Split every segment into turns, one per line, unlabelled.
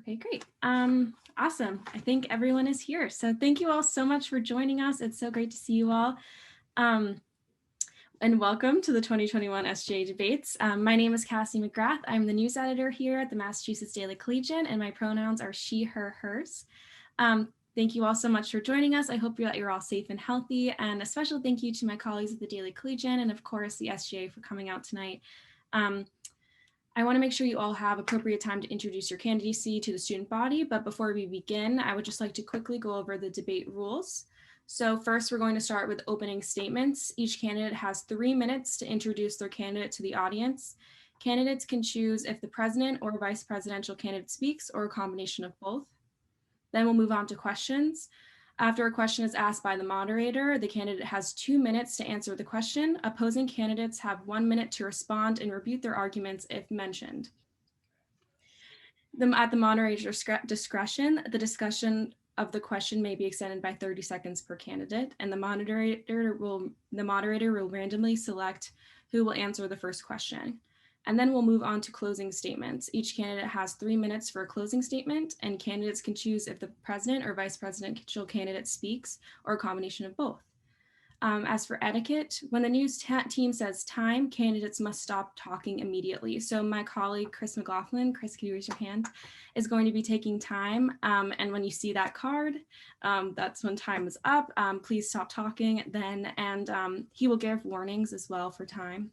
Okay, great. Awesome. I think everyone is here. So thank you all so much for joining us. It's so great to see you all. And welcome to the 2021 SGA Debates. My name is Cassie McGrath. I'm the news editor here at the Massachusetts Daily Collegian, and my pronouns are she, her, hers. Thank you all so much for joining us. I hope that you're all safe and healthy, and a special thank you to my colleagues at the Daily Collegian and of course the SGA for coming out tonight. I want to make sure you all have appropriate time to introduce your candidacy to the student body, but before we begin, I would just like to quickly go over the debate rules. So first, we're going to start with opening statements. Each candidate has 3 minutes to introduce their candidate to the audience. Candidates can choose if the president or vice presidential candidate speaks or a combination of both. Then we'll move on to questions. After a question is asked by the moderator, the candidate has 2 minutes to answer the question. Opposing candidates have 1 minute to respond and rebut their arguments if mentioned. At the moderator's discretion, the discussion of the question may be extended by 30 seconds per candidate, and the moderator will randomly select who will answer the first question. And then we'll move on to closing statements. Each candidate has 3 minutes for a closing statement, and candidates can choose if the president or vice presidential candidate speaks or a combination of both. As for etiquette, when the news team says time, candidates must stop talking immediately. So my colleague, Chris McLaughlin, Chris, can you raise your hand, is going to be taking time. And when you see that card, that's when time is up. Please stop talking then, and he will give warnings as well for time.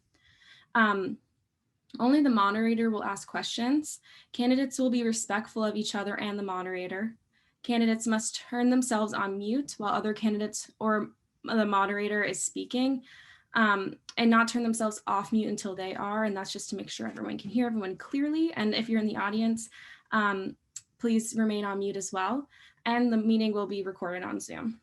Only the moderator will ask questions. Candidates will be respectful of each other and the moderator. Candidates must turn themselves on mute while other candidates or the moderator is speaking, and not turn themselves off mute until they are. And that's just to make sure everyone can hear everyone clearly. And if you're in the audience, please remain on mute as well. And the meeting will be recorded on Zoom.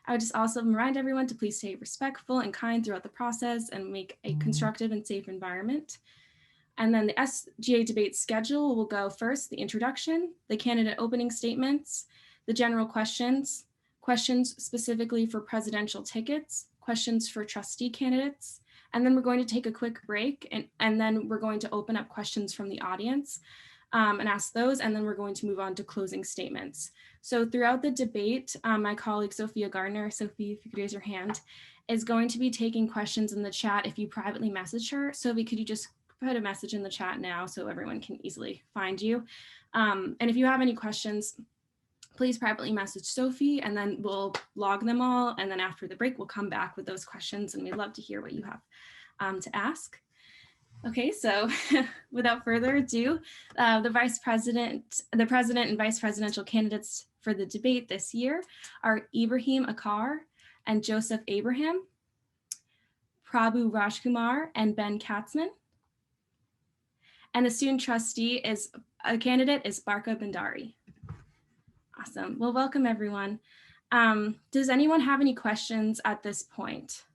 I would just also remind everyone to please stay respectful and kind throughout the process and make a constructive and safe environment. And then the SGA debate schedule will go first, the introduction, the candidate opening statements, the general questions, questions specifically for presidential tickets, questions for trustee candidates, and then we're going to take a quick break and then we're going to open up questions from the audience and ask those, and then we're going to move on to closing statements. So throughout the debate, my colleague Sophia Gardner, Sophie, if you could raise your hand, is going to be taking questions in the chat if you privately message her. Sophie, could you just put a message in the chat now so everyone can easily find you? And if you have any questions, please privately message Sophie and then we'll log them all. And then after the break, we'll come back with those questions and we'd love to hear what you have to ask. Okay, so without further ado, the president and vice presidential candidates for the debate this year are Ibrahim Akar and Joseph Abraham, Prabhu Rajkumar and Ben Katzman. And the student trustee candidate is Barkha Bhandari. Awesome. Well, welcome everyone. Does anyone have any questions at this point?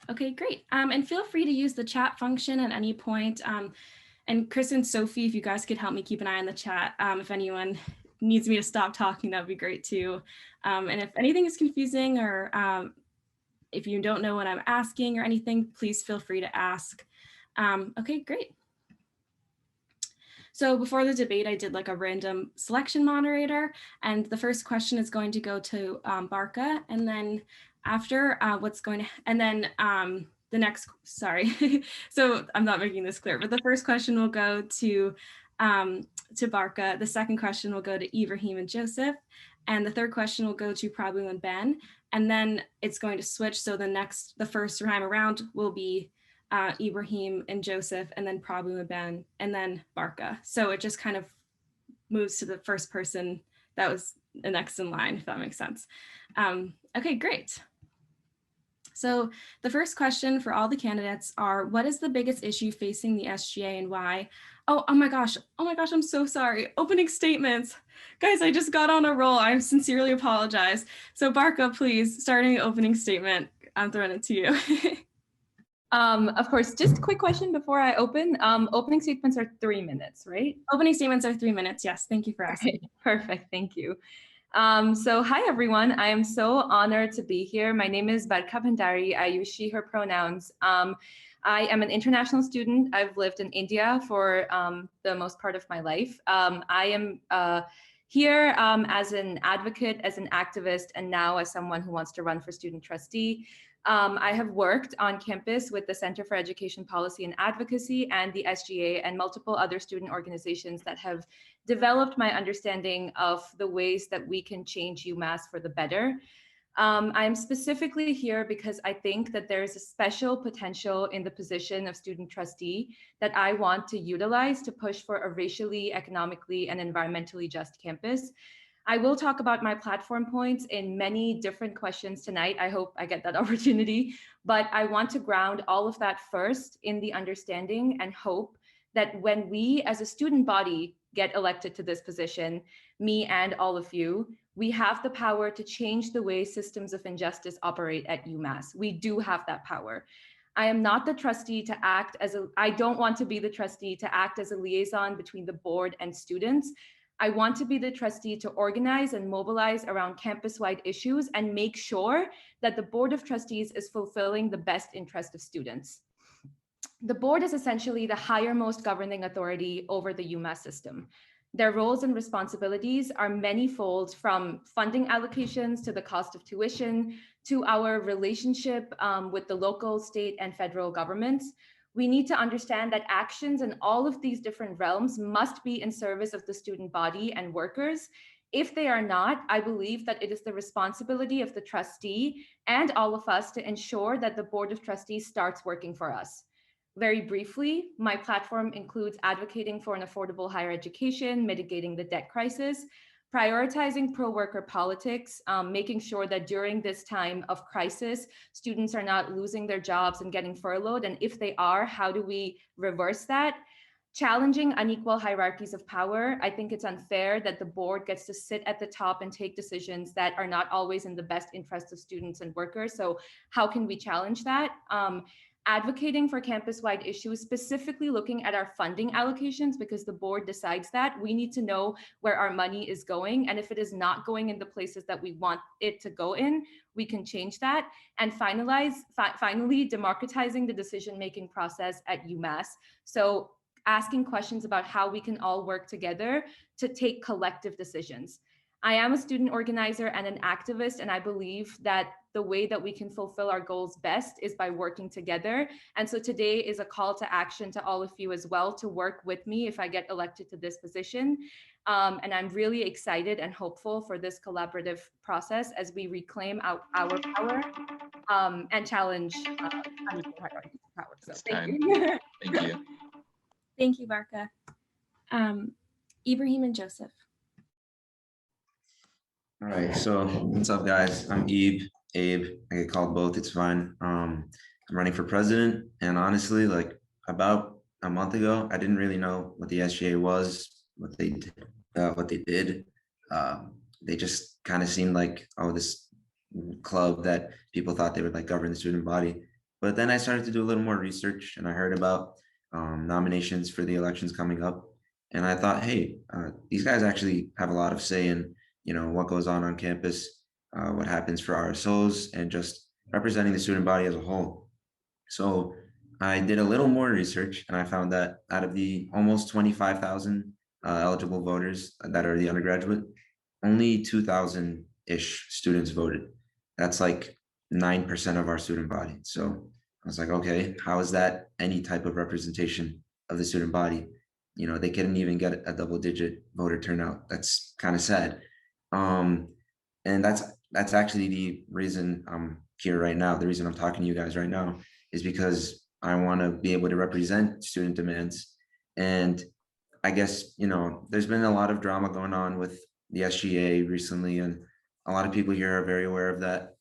Okay, great. And feel free to use the chat function at any point. And Chris and Sophie, if you guys could help me keep an eye on the chat. If anyone needs me to stop talking, that would be great too. And if anything is confusing or if you don't know what I'm asking or anything, please feel free to ask. Okay, great. So before the debate, I did like a random selection moderator, and the first question is going to go to Barkha, and then after the next, sorry, so I'm not making this clear, but the first question will go to Barkha, the second question will go to Ibrahim and Joseph, and the third question will go to Prabhu and Ben, and then it's going to switch, so the first time around will be Ibrahim and Joseph, and then Prabhu and Ben, and then Barkha. So it just kind of moves to the first person that was the next in line, if that makes sense. Okay, great. So the first question for all the candidates are, what is the biggest issue facing the SGA and why? Oh my gosh, I'm so sorry. Opening statements. Guys, I just got on a roll. I sincerely apologize. So Barkha, please, starting the opening statement. I'm throwing it to you.
Of course, just a quick question before I open. Opening statements are 3 minutes, right?
Opening statements are 3 minutes. Yes, thank you for asking.
Okay, perfect, thank you. So hi everyone, I am so honored to be here. My name is Barkha Bhandari. I use she, her pronouns. I am an international student. I've lived in India for the most part of my life. I am here as an advocate, as an activist, and now as someone who wants to run for student trustee. I have worked on campus with the Center for Education Policy and Advocacy and the SGA and multiple other student organizations that have developed my understanding of the ways that we can change UMass for the better. I'm specifically here because I think that there's a special potential in the position of student trustee that I want to utilize to push for a racially, economically, and environmentally just campus. I will talk about my platform points in many different questions tonight. I hope I get that opportunity, but I want to ground all of that first in the understanding and hope that when we as a student body get elected to this position, me and all of you, we have the power to change the way systems of injustice operate at UMass. We do have that power. I am not the trustee to act as I don't want to be the trustee to act as a liaison between the board and students. I want to be the trustee to organize and mobilize around campus-wide issues and make sure that the Board of Trustees is fulfilling the best interest of students. The board is essentially the higher-most governing authority over the UMass system. Their roles and responsibilities are many-fold, from funding allocations to the cost of tuition to our relationship with the local, state, and federal governments. We need to understand that actions in all of these different realms must be in service of the student body and workers. If they are not, I believe that it is the responsibility of the trustee and all of us to ensure that the Board of Trustees starts working for us. Very briefly, my platform includes advocating for an affordable higher education, mitigating the debt crisis, prioritizing pro-worker politics, making sure that during this time of crisis, students are not losing their jobs and getting furloughed. And if they are, how do we reverse that? Challenging unequal hierarchies of power. I think it's unfair that the board gets to sit at the top and take decisions that are not always in the best interest of students and workers. So how can we challenge that? Advocating for campus-wide issues, specifically looking at our funding allocations, because the board decides that. We need to know where our money is going. And if it is not going in the places that we want it to go in, we can change that. And finally, democratizing the decision-making process at UMass. So asking questions about how we can all work together to take collective decisions. I am a student organizer and an activist, and I believe that the way that we can fulfill our goals best is by working together. And so today is a call to action to all of you as well to work with me if I get elected to this position. And I'm really excited and hopeful for this collaborative process as we reclaim our power and challenge unequal hierarchies of power. So thank you.
Thank you.
Thank you, Barkha. Ibrahim and Joseph.
All right, so what's up, guys? I'm Abe. I get called both. It's fine. I'm running for president, and honestly, like about a month ago, I didn't really know what the SGA was, what they did. They just kind of seemed like, oh, this club that people thought they would like govern the student body. But then I started to do a little more research, and I heard about nominations for the elections coming up, and I thought, hey, these guys actually have a lot of say in what goes on campus, what happens for RSOs, and just representing the student body as a whole. So I did a little more research, and I found that out of the almost 25,000 eligible voters that are the undergraduate, only 2,000-ish students voted. That's like 9% of our student body. So I was like, okay, how is that any type of representation of the student body? They couldn't even get a double-digit voter turnout. That's kind of sad. And that's actually the reason I'm here right now. The reason I'm talking to you guys right now is because I want to be able to represent student demands. And I guess, there's been a lot of drama going on with the SGA recently, and a lot of people here are very aware of that.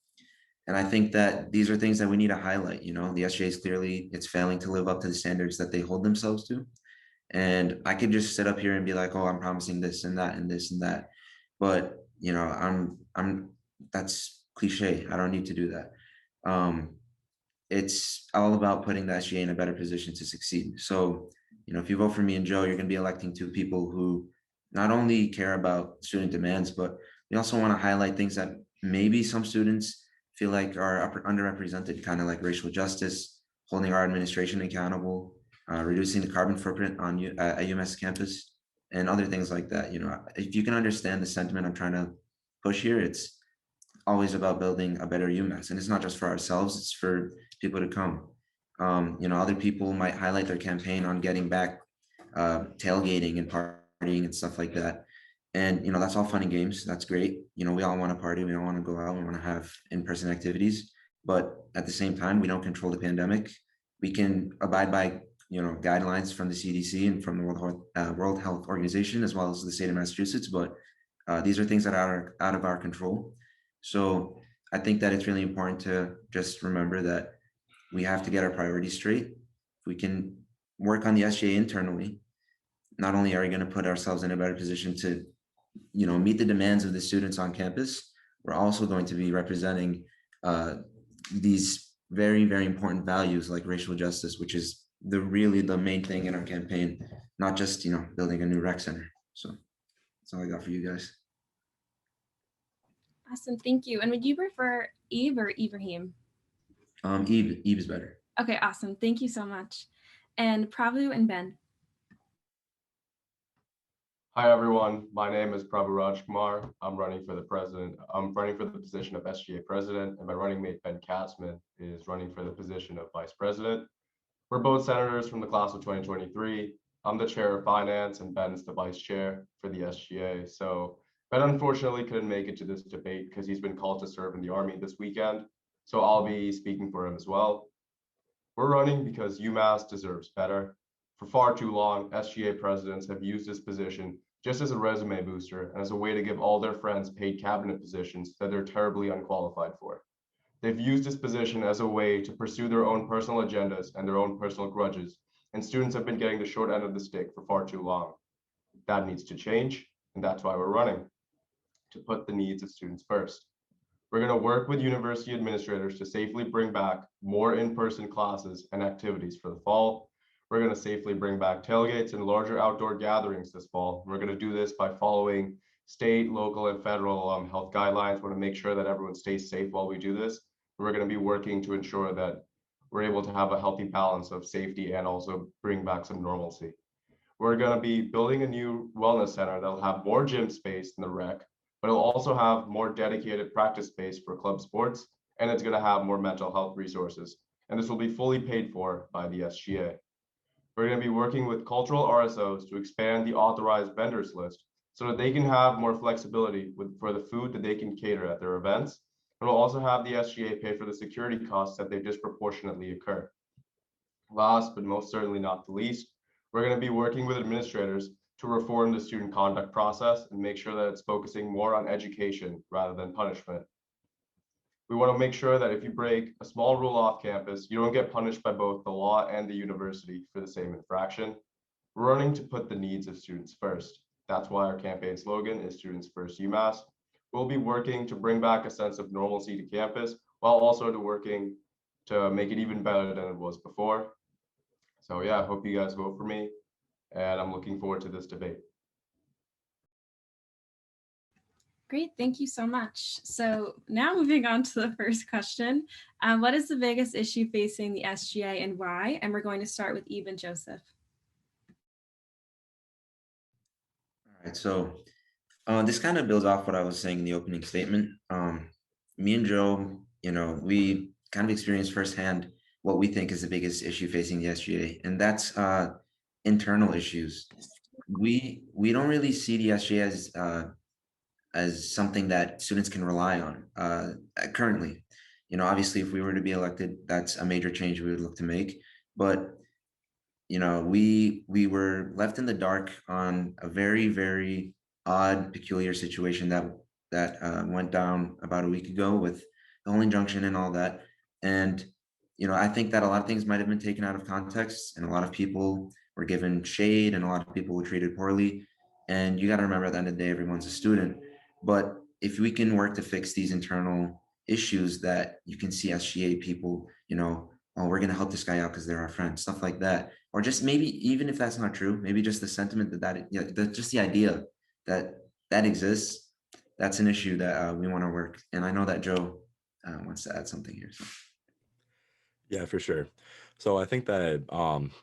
And I think that these are things that we need to highlight. The SGA is clearly, it's failing to live up to the standards that they hold themselves to. And I could just sit up here and be like, oh, I'm promising this and that and this and that. But that's cliche. I don't need to do that. It's all about putting the SGA in a better position to succeed. So, if you vote for me and Joe, you're going to be electing two people who not only care about student demands, but we also want to highlight things that maybe some students feel like are underrepresented, kind of like racial justice, holding our administration accountable, reducing the carbon footprint on at UMass campus, and other things like that. If you can understand the sentiment I'm trying to push here, it's always about building a better UMass, and it's not just for ourselves; it's for people to come. Other people might highlight their campaign on getting back tailgating and partying and stuff like that. And that's all fun and games. That's great. We all want to party. We all want to go out. We want to have in-person activities. But at the same time, we don't control the pandemic. We can abide by guidelines from the CDC and from the World Health Organization, as well as the state of Massachusetts. But these are things that are out of our control. So I think that it's really important to just remember that we have to get our priorities straight. If we can work on the SGA internally, not only are we going to put ourselves in a better position to meet the demands of the students on campus, we're also going to be representing these very, very important values like racial justice, which is really the main thing in our campaign, not just building a new rec center. So that's all I got for you guys.
Awesome, thank you. And would you prefer Eve or Ibrahim?
Eve is better.
Okay, awesome. Thank you so much. And Prabhu and Ben.
Hi, everyone. My name is Prabhu Rajkumar. I'm running for the position of SGA president, and my running mate, Ben Katzman, is running for the position of vice president. We're both senators from the class of 2023. I'm the chair of finance, and Ben is the vice chair for the SGA. So Ben unfortunately couldn't make it to this debate because he's been called to serve in the Army this weekend. So I'll be speaking for him as well. We're running because UMass deserves better. For far too long, SGA presidents have used this position just as a resume booster and as a way to give all their friends paid cabinet positions that they're terribly unqualified for. They've used this position as a way to pursue their own personal agendas and their own personal grudges, and students have been getting the short end of the stick for far too long. That needs to change, and that's why we're running, to put the needs of students first. We're going to work with university administrators to safely bring back more in-person classes and activities for the fall. We're going to safely bring back tailgates and larger outdoor gatherings this fall. We're going to do this by following state, local, and federal health guidelines. We want to make sure that everyone stays safe while we do this. We're going to be working to ensure that we're able to have a healthy balance of safety and also bring back some normalcy. We're going to be building a new wellness center that'll have more gym space in the rec, but it'll also have more dedicated practice space for club sports, and it's going to have more mental health resources. And this will be fully paid for by the SGA. We're going to be working with cultural RSOs to expand the authorized vendors list so that they can have more flexibility for the food that they can cater at their events. And we'll also have the SGA pay for the security costs that they disproportionately occur. Last, but most certainly not the least, we're going to be working with administrators to reform the student conduct process and make sure that it's focusing more on education rather than punishment. We want to make sure that if you break a small rule off campus, you don't get punished by both the law and the university for the same infraction. We're running to put the needs of students first. That's why our campaign slogan is Students First UMass. We'll be working to bring back a sense of normalcy to campus while also working to make it even better than it was before. So yeah, I hope you guys vote for me, and I'm looking forward to this debate.
Great, thank you so much. So now moving on to the first question. What is the biggest issue facing the SGA and why? And we're going to start with Eve and Joseph.
All right, so this kind of builds off what I was saying in the opening statement. Me and Joe, we kind of experienced firsthand what we think is the biggest issue facing the SGA, and that's internal issues. We don't really see the SGA as something that students can rely on currently. Obviously, if we were to be elected, that's a major change we would look to make. But we were left in the dark on a very, very odd, peculiar situation that went down about a week ago with the whole injunction and all that. And I think that a lot of things might have been taken out of context, and a lot of people were given shade, and a lot of people were treated poorly. And you got to remember, at the end of the day, everyone's a student. But if we can work to fix these internal issues that you can see SGA people, oh, we're going to help this guy out because they're our friends, stuff like that. Or just maybe, even if that's not true, maybe just the sentiment just the idea that exists, that's an issue that we want to work. And I know that Joe wants to add something here. So.
Yeah, for sure. So I think that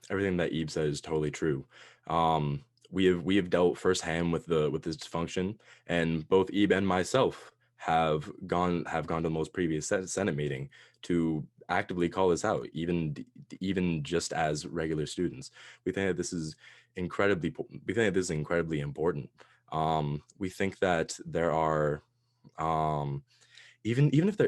everything that Eve said is totally true. We have dealt firsthand with this dysfunction, and both Eve and myself have gone to the most previous Senate meeting to actively call this out, even just as regular students. We think that this is incredibly important. We think that there are even if there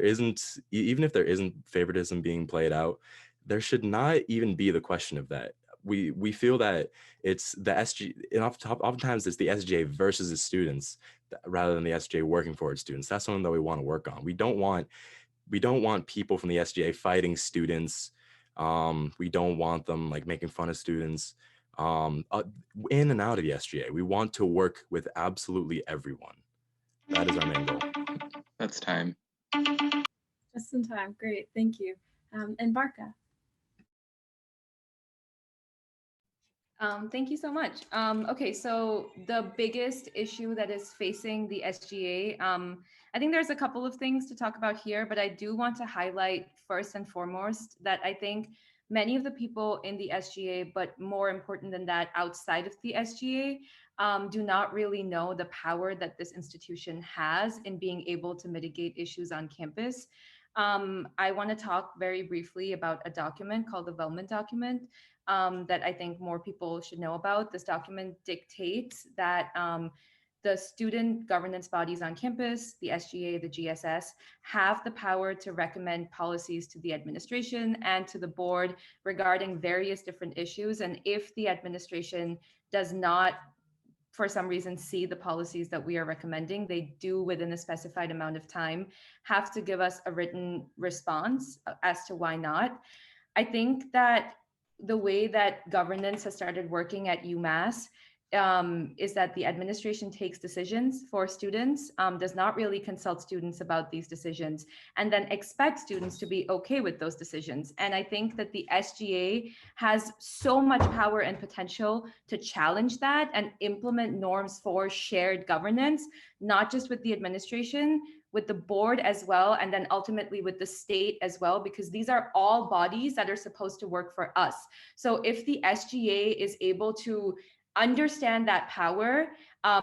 isn't favoritism being played out, there should not even be the question of that. We feel that it's the SG, and oftentimes it's the SGA versus the students rather than the SGA working for its students. That's something that we want to work on. We don't want people from the SGA fighting students. We don't want them like making fun of students in and out of the SGA. We want to work with absolutely everyone. That is our main goal.
That's time.
Just in time. Great. Thank you. And Barkha.
Thank you so much. Okay, so the biggest issue that is facing the SGA, I think there's a couple of things to talk about here, but I do want to highlight first and foremost that I think many of the people in the SGA, but more important than that, outside of the SGA, do not really know the power that this institution has in being able to mitigate issues on campus. I want to talk very briefly about a document called the Wellman document. That I think more people should know about. This document dictates that the student governance bodies on campus, the SGA, the GSS, have the power to recommend policies to the administration and to the board regarding various different issues. And if the administration does not, for some reason, see the policies that we are recommending, they do, within a specified amount of time, have to give us a written response as to why not. I think that the way that governance has started working at UMass is that the administration takes decisions for students, does not really consult students about these decisions, and then expects students to be okay with those decisions. And I think that the SGA has so much power and potential to challenge that and implement norms for shared governance, not just with the administration, with the board as well, and then ultimately with the state as well, because these are all bodies that are supposed to work for us. So if the SGA is able to understand that power,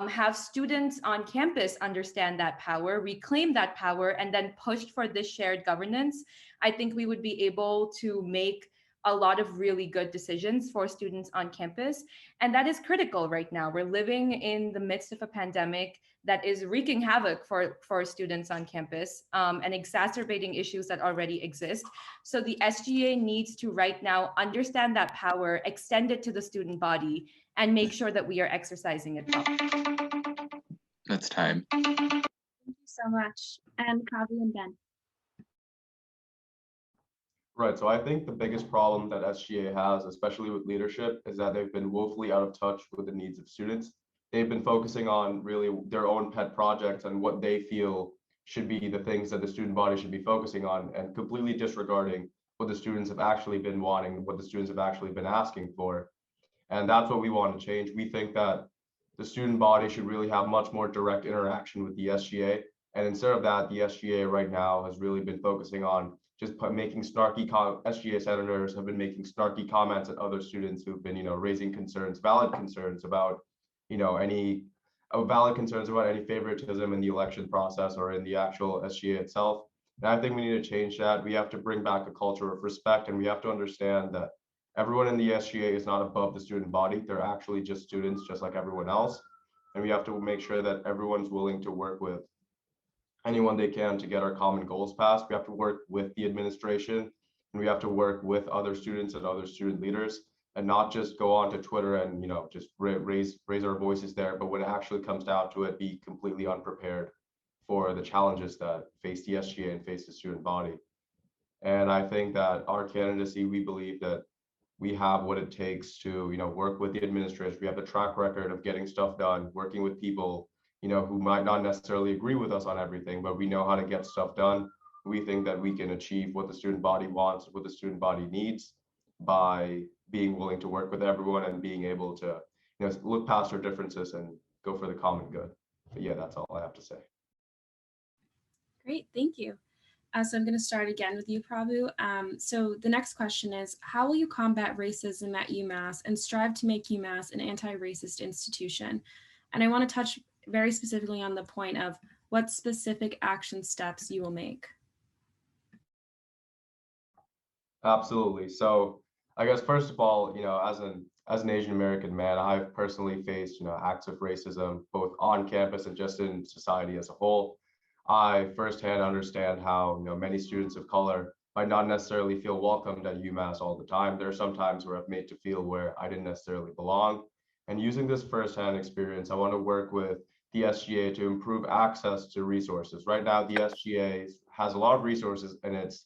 have students on campus understand that power, reclaim that power, and then push for this shared governance, I think we would be able to make a lot of really good decisions for students on campus. And that is critical right now. We're living in the midst of a pandemic that is wreaking havoc for students on campus and exacerbating issues that already exist. So the SGA needs to right now understand that power, extend it to the student body, and make sure that we are exercising it properly.
That's time.
Thank you so much. And Kavi and Ben.
Right, so I think the biggest problem that SGA has, especially with leadership, is that they've been woefully out of touch with the needs of students. They've been focusing on really their own pet projects and what they feel should be the things that the student body should be focusing on, and completely disregarding what the students have actually been wanting, what the students have actually been asking for. And that's what we want to change. We think that the student body should really have much more direct interaction with the SGA. And instead of that, the SGA right now has really been focusing on just making snarky SGA senators have been making snarky comments at other students who've been, raising concerns, valid concerns about, any valid concerns about any favoritism in the election process or in the actual SGA itself. And I think we need to change that. We have to bring back a culture of respect, and we have to understand that everyone in the SGA is not above the student body. They're actually just students, just like everyone else. And we have to make sure that everyone's willing to work with anyone they can to get our common goals passed. We have to work with the administration, and we have to work with other students and other student leaders, and not just go on to Twitter and just raise our voices there, but when it actually comes down to it, be completely unprepared for the challenges that face the SGA and face the student body. And I think that our candidacy, we believe that we have what it takes to work with the administration. We have the track record of getting stuff done, working with people who might not necessarily agree with us on everything, but we know how to get stuff done. We think that we can achieve what the student body wants, what the student body needs, by being willing to work with everyone and being able to look past our differences and go for the common good. But yeah, that's all I have to say.
Great, thank you. So I'm going to start again with you, Prabhu. So the next question is, how will you combat racism at UMass and strive to make UMass an anti-racist institution? And I want to touch very specifically on the point of what specific action steps you will make.
Absolutely. So I guess first of all, as an Asian American man, I've personally faced, acts of racism both on campus and just in society as a whole. I firsthand understand how, many students of color might not necessarily feel welcomed at UMass all the time. There are some times where I've made to feel where I didn't necessarily belong. And using this firsthand experience, I want to work with the SGA to improve access to resources. Right now, the SGA has a lot of resources in its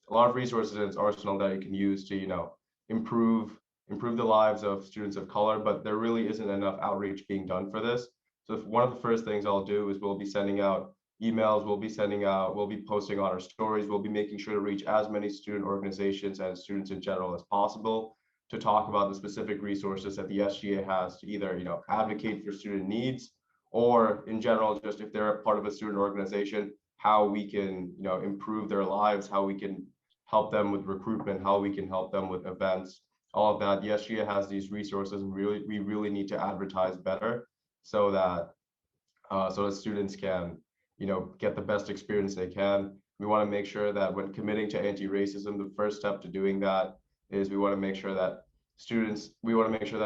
arsenal that it can use to, improve the lives of students of color, but there really isn't enough outreach being done for this. So one of the first things I'll do is we'll be sending out emails, we'll be posting on our stories, we'll be making sure to reach as many student organizations and students in general as possible to talk about the specific resources that the SGA has to either, advocate for student needs, or in general, just if they're a part of a student organization, how we can, improve their lives, how we can help them with recruitment, how we can help them with events, all of that. The SGA has these resources, and we really need to advertise better so that students can, get the best experience they can. We want to make sure that when committing to anti-racism, the first step to doing that is we want to make sure that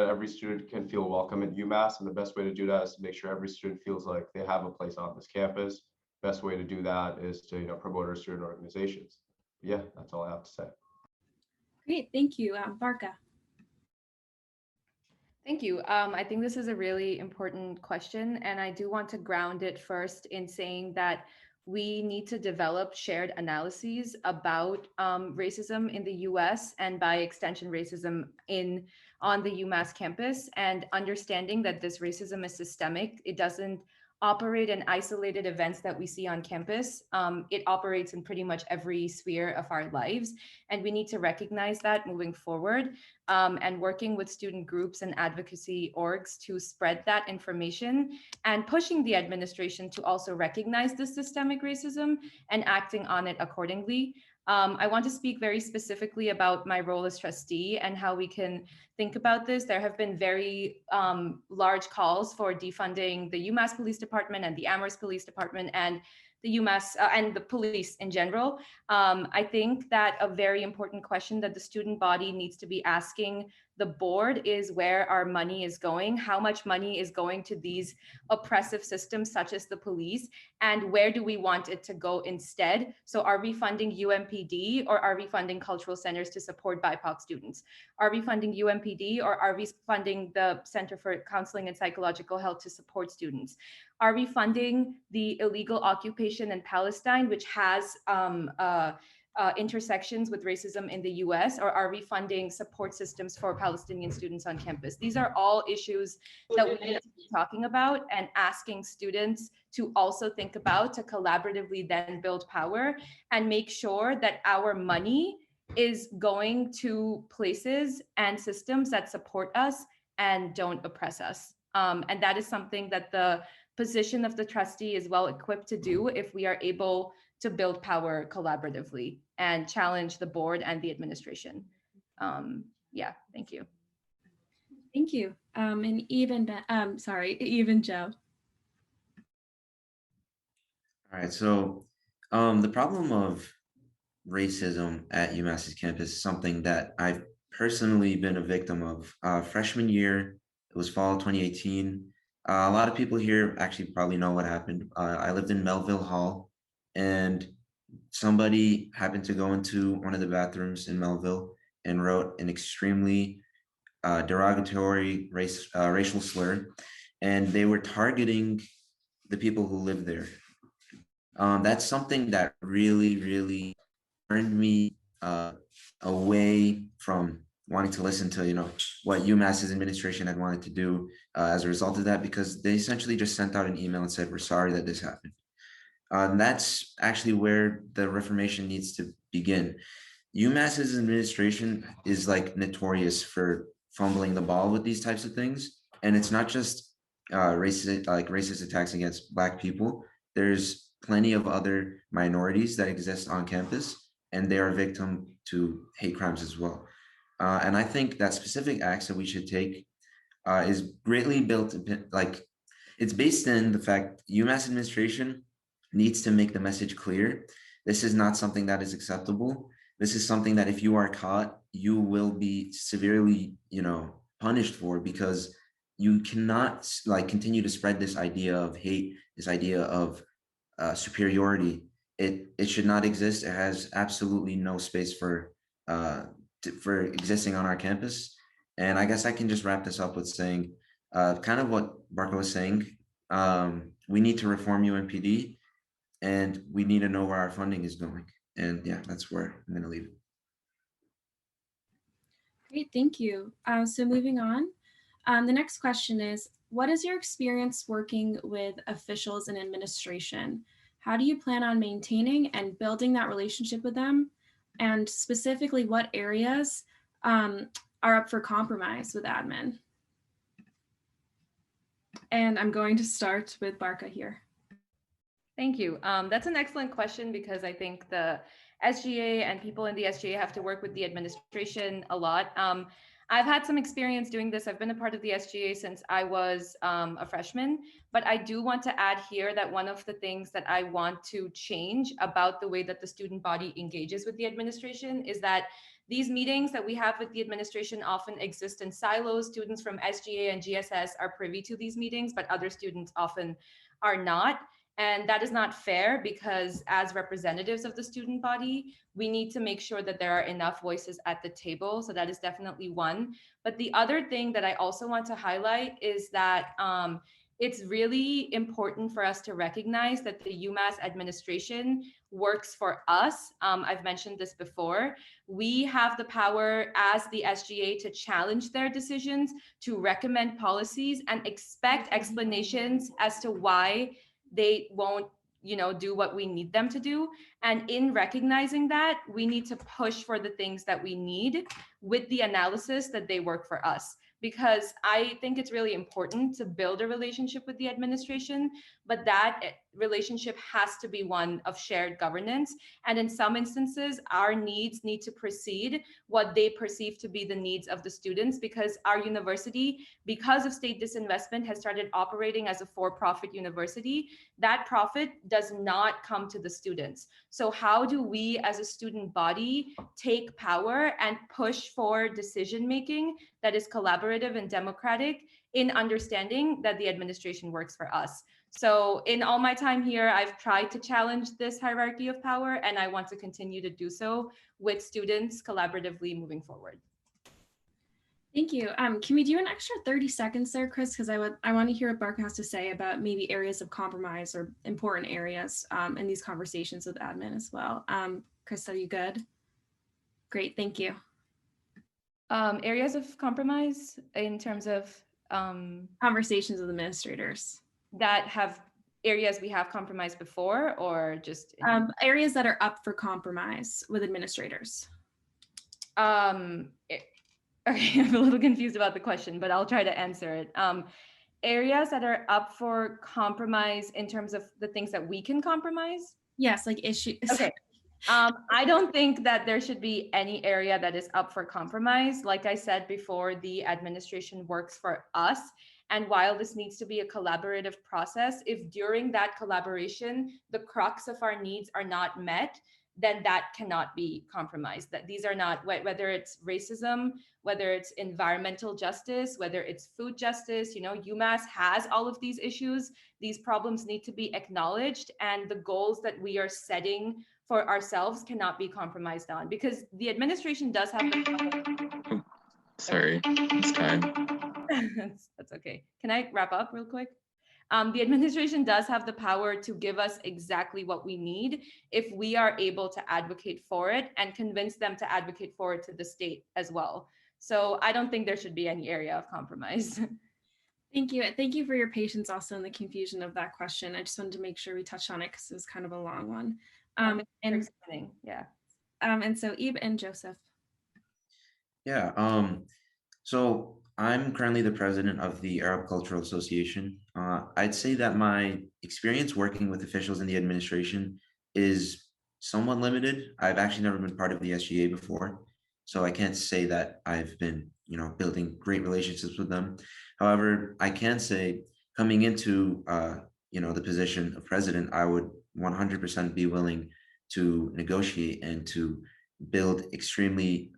every student can feel welcome at UMass, and the best way to do that is to make sure every student feels like they have a place on this campus. Best way to do that is to, promote our student organizations. Yeah, that's all I have to say.
Great, thank you. Barkha.
Thank you. I think this is a really important question, and I do want to ground it first in saying that we need to develop shared analyses about racism in the US and by extension racism on the UMass campus, and understanding that this racism is systemic. It doesn't operate in isolated events that we see on campus. It operates in pretty much every sphere of our lives, and we need to recognize that moving forward, and working with student groups and advocacy orgs to spread that information, and pushing the administration to also recognize the systemic racism and acting on it accordingly. I want to speak very specifically about my role as trustee and how we can think about this. There have been very large calls for defunding the UMass Police Department and the Amherst Police Department and the UMass and the police in general. I think that a very important question that the student body needs to be asking the board is where our money is going, how much money is going to these oppressive systems such as the police, and where do we want it to go instead? So are we funding UMPD, or are we funding cultural centers to support BIPOC students? Are we funding UMPD, or are we funding the Center for Counseling and Psychological Health to support students? Are we funding the illegal occupation in Palestine, which has intersections with racism in the US, or are we funding support systems for Palestinian students on campus? These are all issues that we need to be talking about and asking students to also think about, to collaboratively then build power and make sure that our money is going to places and systems that support us and don't oppress us. And that is something that the position of the trustee is well equipped to do if we are able to build power collaboratively and challenge the board and the administration. Yeah, thank you.
Thank you. And even Joe.
All right, so the problem of racism at UMass's campus is something that I've personally been a victim of. Freshman year, it was fall 2018. A lot of people here actually probably know what happened. I lived in Melville Hall, and somebody happened to go into one of the bathrooms in Melville and wrote an extremely derogatory racial slur, and they were targeting the people who live there. That's something that really, really turned me away from wanting to listen to, what UMass's administration had wanted to do as a result of that, because they essentially just sent out an email and said, "We're sorry that this happened." And that's actually where the reformation needs to begin. UMass's administration is like notorious for fumbling the ball with these types of things, and it's not just racist attacks against Black people. There's plenty of other minorities that exist on campus, and they are victim to hate crimes as well. And I think that specific acts that we should take is greatly like it's based in the fact UMass administration needs to make the message clear. This is not something that is acceptable. This is something that if you are caught, you will be severely, punished for, because you cannot like continue to spread this idea of hate, this idea of superiority. It should not exist. It has absolutely no space for existing on our campus. And I guess I can just wrap this up with saying, kind of what Barkha was saying. We need to reform UMPD, and we need to know where our funding is going. And yeah, that's where I'm going to leave it.
Great, thank you. So moving on, the next question is, what is your experience working with officials in administration? How do you plan on maintaining and building that relationship with them? And specifically, what areas are up for compromise with admin? And I'm going to start with Barkha here.
Thank you. That's an excellent question, because I think the SGA and people in the SGA have to work with the administration a lot. I've had some experience doing this. I've been a part of the SGA since I was a freshman, but I do want to add here that one of the things that I want to change about the way that the student body engages with the administration is that these meetings that we have with the administration often exist in silos. Students from SGA and GSS are privy to these meetings, but other students often are not. And that is not fair, because as representatives of the student body, we need to make sure that there are enough voices at the table. So that is definitely one. But the other thing that I also want to highlight is that it's really important for us to recognize that the UMass administration works for us. I've mentioned this before. We have the power as the SGA to challenge their decisions, to recommend policies, and expect explanations as to why they won't do what we need them to do. And in recognizing that, we need to push for the things that we need with the analysis that they work for us. Because I think it's really important to build a relationship with the administration, but that relationship has to be one of shared governance. And in some instances, our needs need to precede what they perceive to be the needs of the students, because our university, because of state disinvestment, has started operating as a for-profit university. That profit does not come to the students. So how do we as a student body take power and push for decision-making that is collaborative and democratic, in understanding that the administration works for us? So in all my time here, I've tried to challenge this hierarchy of power, and I want to continue to do so with students collaboratively moving forward.
Thank you. Can we do an extra 30 seconds there, Chris? Because I want to hear what Barkha has to say about maybe areas of compromise or important areas in these conversations with admin as well. Chris, are you good? Great, thank you.
Areas of compromise in terms of
conversations with administrators
that have areas we have compromised before, or just
areas that are up for compromise with administrators.
Okay, I'm a little confused about the question, but I'll try to answer it. Areas that are up for compromise in terms of the things that we can compromise?
Yes, like issues.
Okay. I don't think that there should be any area that is up for compromise. Like I said before, the administration works for us. And while this needs to be a collaborative process, if during that collaboration, the crux of our needs are not met, then that cannot be compromised. That these are not, whether it's racism, whether it's environmental justice, whether it's food justice, UMass has all of these issues. These problems need to be acknowledged, and the goals that we are setting for ourselves cannot be compromised on, because the administration does have the
Sorry, it's time.
That's okay. Can I wrap up real quick? The administration does have the power to give us exactly what we need if we are able to advocate for it and convince them to advocate for it to the state as well. So I don't think there should be any area of compromise.
Thank you. Thank you for your patience also in the confusion of that question. I just wanted to make sure we touched on it because it was kind of a long one. And so Ib and Joseph.
Yeah. So I'm currently the president of the Arab Cultural Association. I'd say that my experience working with officials in the administration is somewhat limited. I've actually never been part of the SGA before, so I can't say that I've been, building great relationships with them. However, I can say coming into, the position of president, I would 100% be willing to negotiate and to build extremely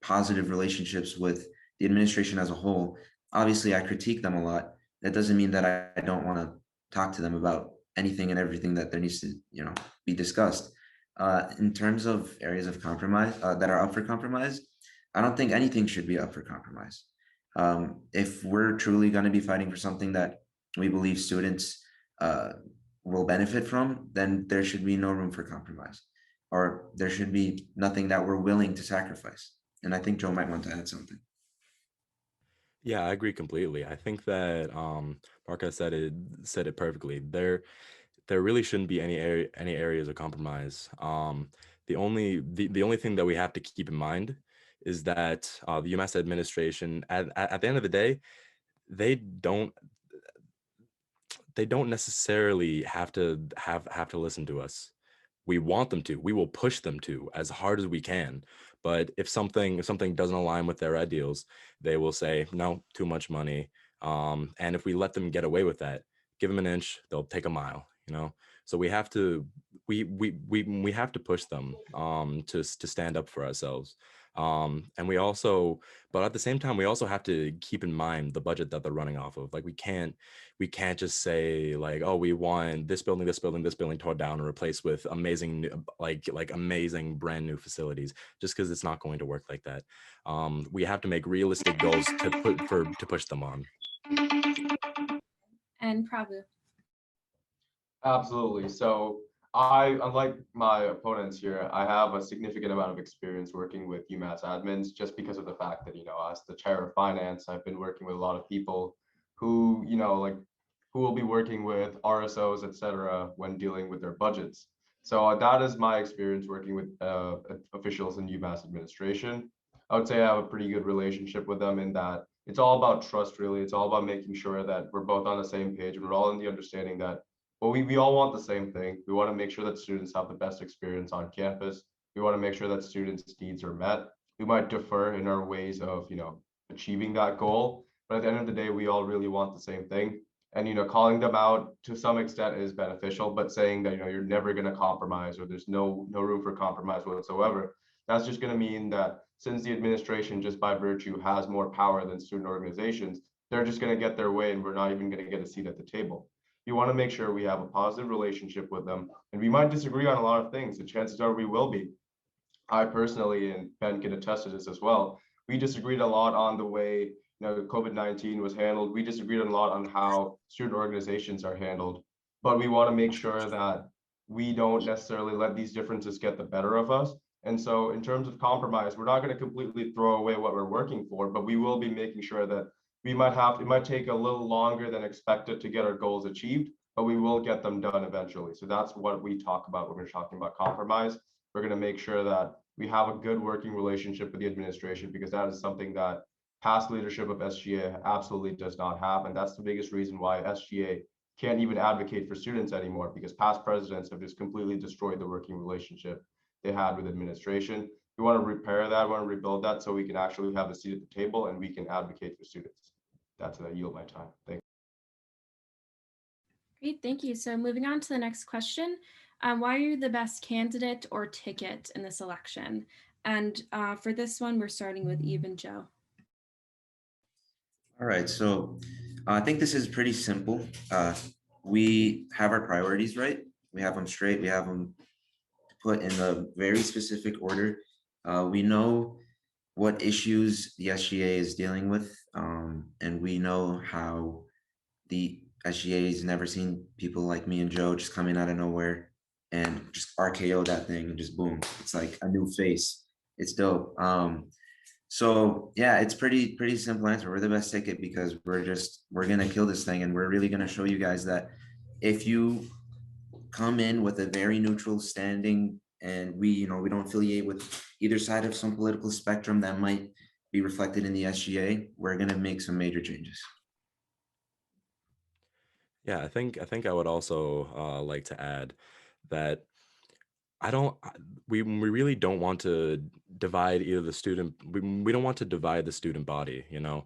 positive relationships with the administration as a whole. Obviously, I critique them a lot. That doesn't mean that I don't want to talk to them about anything and everything that there needs to, be discussed. In terms of areas of compromise that are up for compromise, I don't think anything should be up for compromise. If we're truly going to be fighting for something that we believe students will benefit from, then there should be no room for compromise, or there should be nothing that we're willing to sacrifice. And I think Joe might want to add something.
Yeah, I agree completely. I think that Barkha said it perfectly. There really shouldn't be any areas of compromise. The only thing that we have to keep in mind is that the UMass administration, at the end of the day, they don't necessarily have to listen to us. We want them to. We will push them to as hard as we can. But if something doesn't align with their ideals, they will say no, too much money. And if we let them get away with that, give them an inch, they'll take a mile. So we have to we have to push them to stand up for ourselves. And we also, but at the same time, we also have to keep in mind the budget that they're running off of. Like we can't just say like, oh, we want this building torn down and replaced with amazing like amazing brand new facilities, just because it's not going to work like that. We have to make realistic goals to push them on.
And Prabhu.
Absolutely. So unlike my opponents here, I have a significant amount of experience working with UMass admins, just because of the fact that, as the chair of finance, I've been working with a lot of people who, who will be working with RSOs, et cetera, when dealing with their budgets. So that is my experience working with officials in UMass administration. I would say I have a pretty good relationship with them in that it's all about trust, really. It's all about making sure that we're both on the same page and we're all in the understanding that, well, we all want the same thing. We want to make sure that students have the best experience on campus. We want to make sure that students' needs are met. We might differ in our ways of, achieving that goal, but at the end of the day, we all really want the same thing. And, calling them out to some extent is beneficial, but saying that, you're never going to compromise, or there's no room for compromise whatsoever, that's just going to mean that since the administration, just by virtue, has more power than student organizations, they're just going to get their way and we're not even going to get a seat at the table. You want to make sure we have a positive relationship with them, and we might disagree on a lot of things. The chances are we will be. I personally, and Ben can attest to this as well, we disagreed a lot on the way COVID-19 was handled. We disagreed a lot on how student organizations are handled, but we want to make sure that we don't necessarily let these differences get the better of us. And so in terms of compromise, we're not going to completely throw away what we're working for, but we will be making sure that it might take a little longer than expected to get our goals achieved, but we will get them done eventually. So that's what we talk about when we're talking about compromise. We're going to make sure that we have a good working relationship with the administration, because that is something that past leadership of SGA absolutely does not have. And that's the biggest reason why SGA can't even advocate for students anymore, because past presidents have just completely destroyed the working relationship they had with administration. We want to repair that, we want to rebuild that, so we can actually have a seat at the table and we can advocate for students. That's I yield my time. Thank you.
Great, thank you. So moving on to the next question. Why are you the best candidate or ticket in this election? And for this one, we're starting with Eve and Joe.
All right, so I think this is pretty simple. We have our priorities right. We have them straight. We have them put in a very specific order. We know what issues the SGA is dealing with, and we know how the SGA has never seen people like me and Joe just coming out of nowhere and just RKO that thing and just boom. It's like a new face. It's dope. So yeah, it's pretty simple answer. We're the best ticket because we're gonna kill this thing, and we're really gonna show you guys that if you come in with a very neutral standing, and we don't affiliate with either side of some political spectrum that might be reflected in the SGA, we're going to make some major changes.
Yeah, I think I would also like to add that we really don't want to divide either the student. We don't want to divide the student body. You know,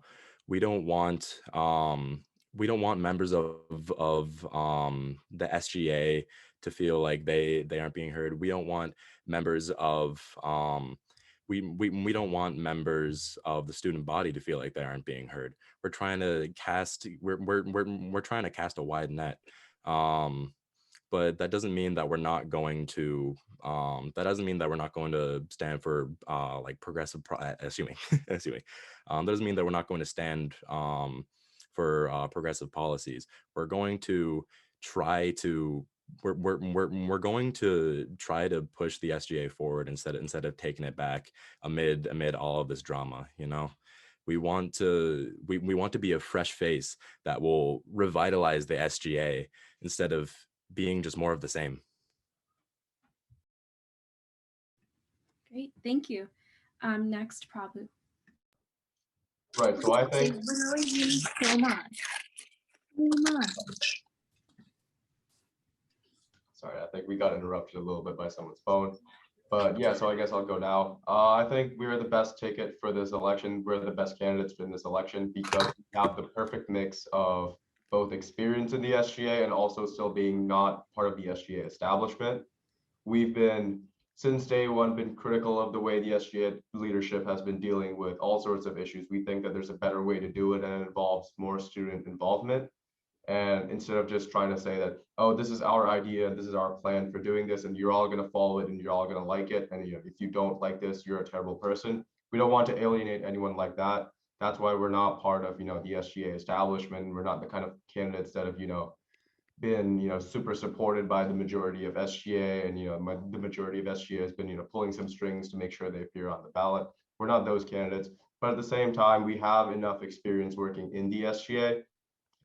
we don't want members of the SGA to feel like they aren't being heard. We don't want members of we don't want members of the student body to feel like they aren't being heard. We're trying to cast we're trying to cast a wide net. But that doesn't mean that we're not going to stand for like progressive assuming assuming that doesn't mean that we're not going to stand for progressive policies. We're going to try to we're going to try to push the SGA forward instead of taking it back amid all of this drama. You know, we want to be a fresh face that will revitalize the SGA instead of being just more of the same.
Great, thank you. Next, Prabhu.
Right, so I think,
So much.
sorry, I think we got interrupted a little bit by someone's phone. But yeah, so I guess I'll go now. I think we're the best ticket for this election. We're the best candidates in this election because we have the perfect mix of both experience in the SGA and also still being not part of the SGA establishment. We've been, since day one, been critical of the way the SGA leadership has been dealing with all sorts of issues. We think that there's a better way to do it, and it involves more student involvement. And instead of just trying to say that, oh, this is our idea, this is our plan for doing this, and you're all going to follow it and you're all going to like it, and if you don't like this, you're a terrible person. We don't want to alienate anyone like that. That's why we're not part of the SGA establishment. We're not the kind of candidates that have been super supported by the majority of SGA, and the majority of SGA has been pulling some strings to make sure they appear on the ballot. We're not those candidates, but at the same time, we have enough experience working in the SGA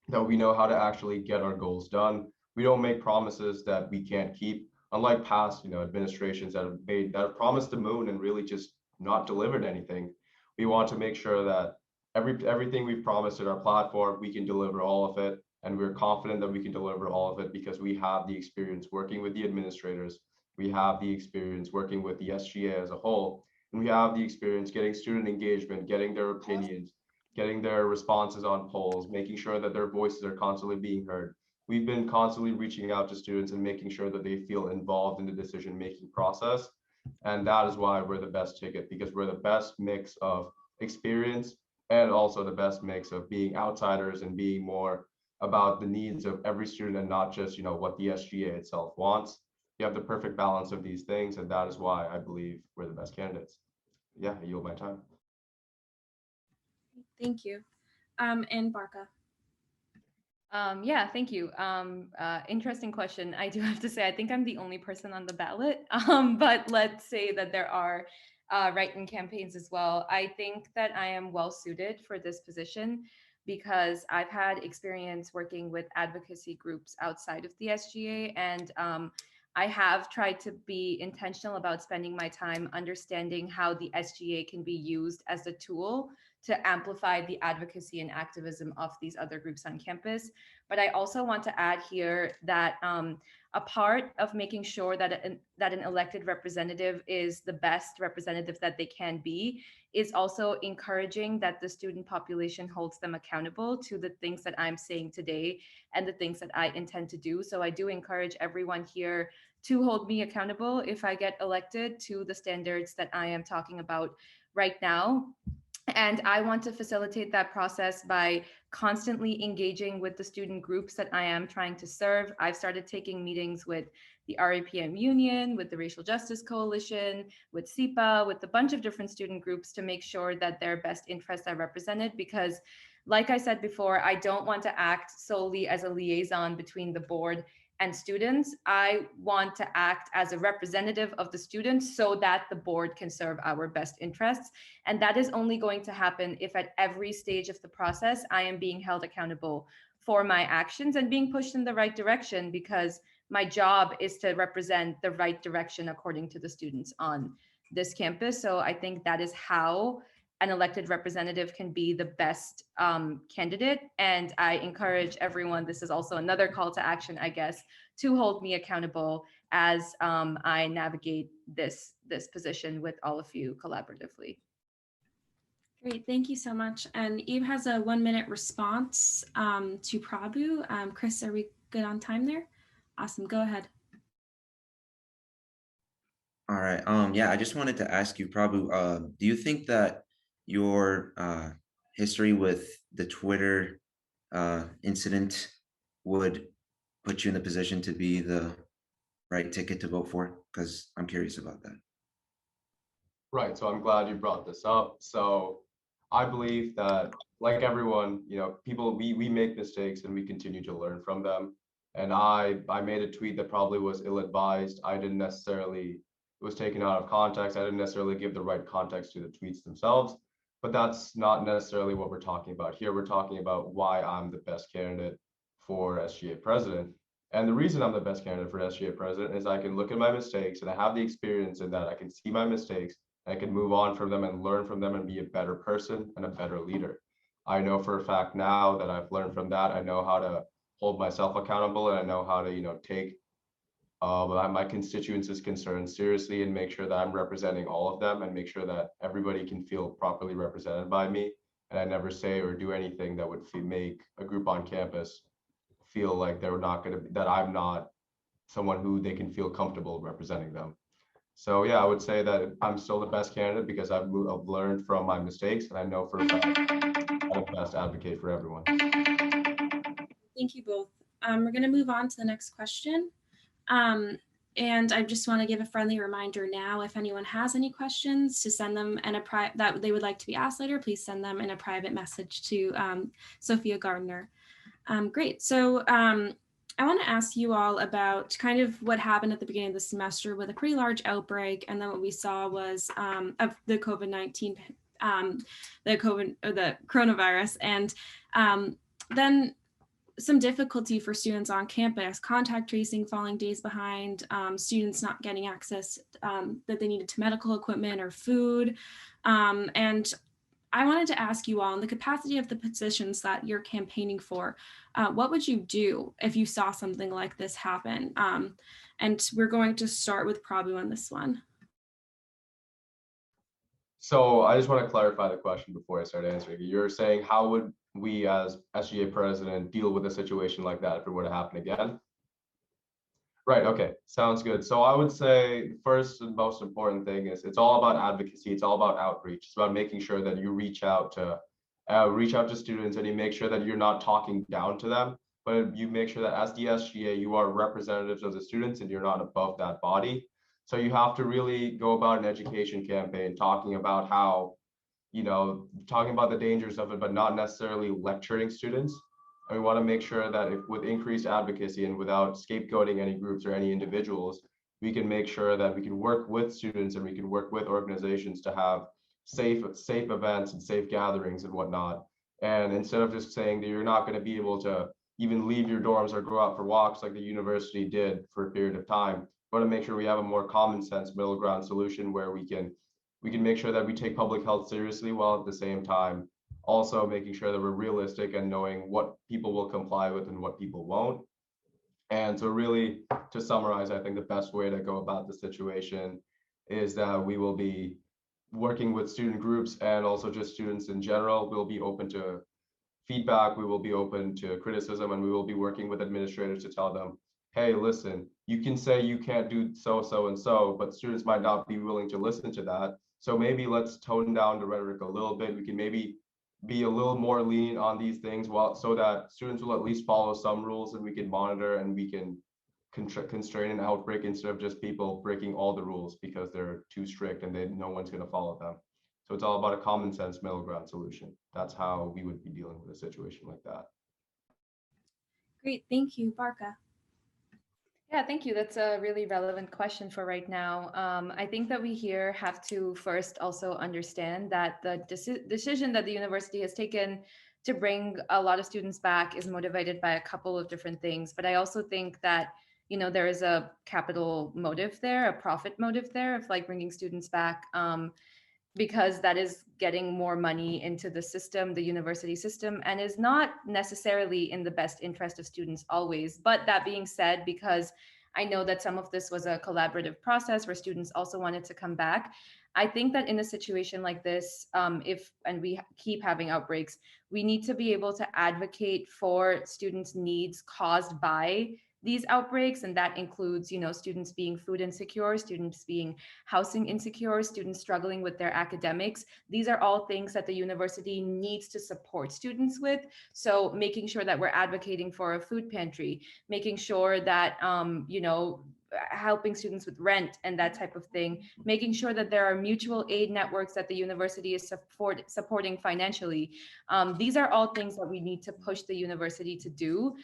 that we know how to actually get our goals done. We don't make promises that we can't keep, unlike past administrations that have promised the moon and really just not delivered anything. We want to make sure that everything we've promised in our platform, we can deliver all of it, and we're confident that we can deliver all of it because we have the experience working with the administrators, we have the experience working with the SGA as a whole, and we have the experience getting student engagement, getting their opinions, getting their responses on polls, making sure that their voices are constantly being heard. We've been constantly reaching out to students and making sure that they feel involved in the decision-making process. And that is why we're the best ticket, because we're the best mix of experience and also the best mix of being outsiders and being more about the needs of every student and not just what the SGA itself wants. You have the perfect balance of these things, and that is why I believe we're the best candidates. Yeah, I yield my time.
Thank you. And Barkha.
Yeah, thank you. Interesting question. I do have to say, I think I'm the only person on the ballot, but let's say that there are write-in campaigns as well. I think that I am well suited for this position because I've had experience working with advocacy groups outside of the SGA, and I have tried to be intentional about spending my time understanding how the SGA can be used as a tool to amplify the advocacy and activism of these other groups on campus. But I also want to add here that a part of making sure that an elected representative is the best representative that they can be is also encouraging that the student population holds them accountable to the things that I'm saying today and the things that I intend to do. So I do encourage everyone here to hold me accountable if I get elected to the standards that I am talking about right now. And I want to facilitate that process by constantly engaging with the student groups that I am trying to serve. I've started taking meetings with the RAPM Union, with the Racial Justice Coalition, with SIPA, with a bunch of different student groups to make sure that their best interests are represented. Because like I said before, I don't want to act solely as a liaison between the board and students. I want to act as a representative of the students so that the board can serve our best interests. And that is only going to happen if at every stage of the process, I am being held accountable for my actions and being pushed in the right direction, because my job is to represent the right direction according to the students on this campus. So I think that is how an elected representative can be the best candidate. And I encourage everyone, this is also another call to action, I guess, to hold me accountable as I navigate this position with all of you collaboratively.
Great, thank you so much. And Eve has a 1-minute response to Prabhu. Chris, are we good on time there? Awesome, go ahead.
All right. Yeah, I just wanted to ask you, Prabhu, do you think that your history with the Twitter incident would put you in the position to be the right ticket to vote for? Because I'm curious about that.
Right, so I'm glad you brought this up. So I believe that, like everyone, people, we make mistakes and we continue to learn from them. And I made a tweet that probably was ill-advised. I didn't necessarily, it was taken out of context. I didn't necessarily give the right context to the tweets themselves, but that's not necessarily what we're talking about here. We're talking about why I'm the best candidate for SGA president. And the reason I'm the best candidate for SGA president is I can look at my mistakes and I have the experience in that I can see my mistakes. I can move on from them and learn from them and be a better person and a better leader. I know for a fact now that I've learned from that. I know how to hold myself accountable, and I know how to, take my constituents' concerns seriously and make sure that I'm representing all of them and make sure that everybody can feel properly represented by me. And I never say or do anything that would make a group on campus feel like they're not going to, that I'm not someone who they can feel comfortable representing them. So yeah, I would say that I'm still the best candidate because I've learned from my mistakes, and I know for a fact I'm the best advocate for everyone.
Thank you both. We're going to move on to the next question. And I just want to give a friendly reminder now, if anyone has any questions, to send them in that they would like to be asked later, please send them in a private message to Sophia Gardner. Great. So I want to ask you all about kind of what happened at the beginning of the semester with a pretty large outbreak, and then what we saw was of the COVID-19, the coronavirus, and then some difficulty for students on campus, contact tracing falling days behind, students not getting access that they needed to medical equipment or food, and I wanted to ask you all, in the capacity of the positions that you're campaigning for, what would you do if you saw something like this happen? And we're going to start with Prabhu on this one.
So I just want to clarify the question before I start answering. You're saying, how would we as SGA president deal with a situation like that if it were to happen again? Right, okay, sounds good. So I would say the first and most important thing is it's all about advocacy. It's all about outreach. It's about making sure that you reach out to students and you make sure that you're not talking down to them, but you make sure that as the SGA, you are representatives of the students and you're not above that body. So you have to really go about an education campaign talking about how, talking about the dangers of it, but not necessarily lecturing students. And we want to make sure that if with increased advocacy and without scapegoating any groups or any individuals, we can make sure that we can work with students and we can work with organizations to have safe events and safe gatherings and whatnot. And instead of just saying that you're not going to be able to even leave your dorms or go out for walks like the university did for a period of time, we want to make sure we have a more common sense middle ground solution where we can make sure that we take public health seriously while at the same time also making sure that we're realistic and knowing what people will comply with and what people won't. And so really, to summarize, I think the best way to go about the situation is that we will be working with student groups and also just students in general. We'll be open to feedback, we will be open to criticism, and we will be working with administrators to tell them, hey, listen, you can say you can't do so and so, but students might not be willing to listen to that. So maybe let's tone down the rhetoric a little bit. We can maybe be a little more lenient on these things so that students will at least follow some rules and we can monitor and we can constrain an outbreak instead of just people breaking all the rules because they're too strict and no one's going to follow them. So it's all about a common sense middle ground solution. That's how we would be dealing with a situation like that.
Great, thank you, Barkha.
Yeah, thank you. That's a really relevant question for right now. I think that we here have to first also understand that the decision that the university has taken to bring a lot of students back is motivated by a couple of different things. But I also think that, there is a capital motive there, a profit motive there of like bringing students back. because that is getting more money into the system, the university system, and is not necessarily in the best interest of students always. But that being said, because I know that some of this was a collaborative process where students also wanted to come back, I think that in a situation like this, and we keep having outbreaks, we need to be able to advocate for students' needs caused by these outbreaks, and that includes, students being food insecure, students being housing insecure, students struggling with their academics. These are all things that the university needs to support students with. So making sure that we're advocating for a food pantry, making sure that helping students with rent and that type of thing, making sure that there are mutual aid networks that the university is supporting financially. These are all things that we need to push the university to do,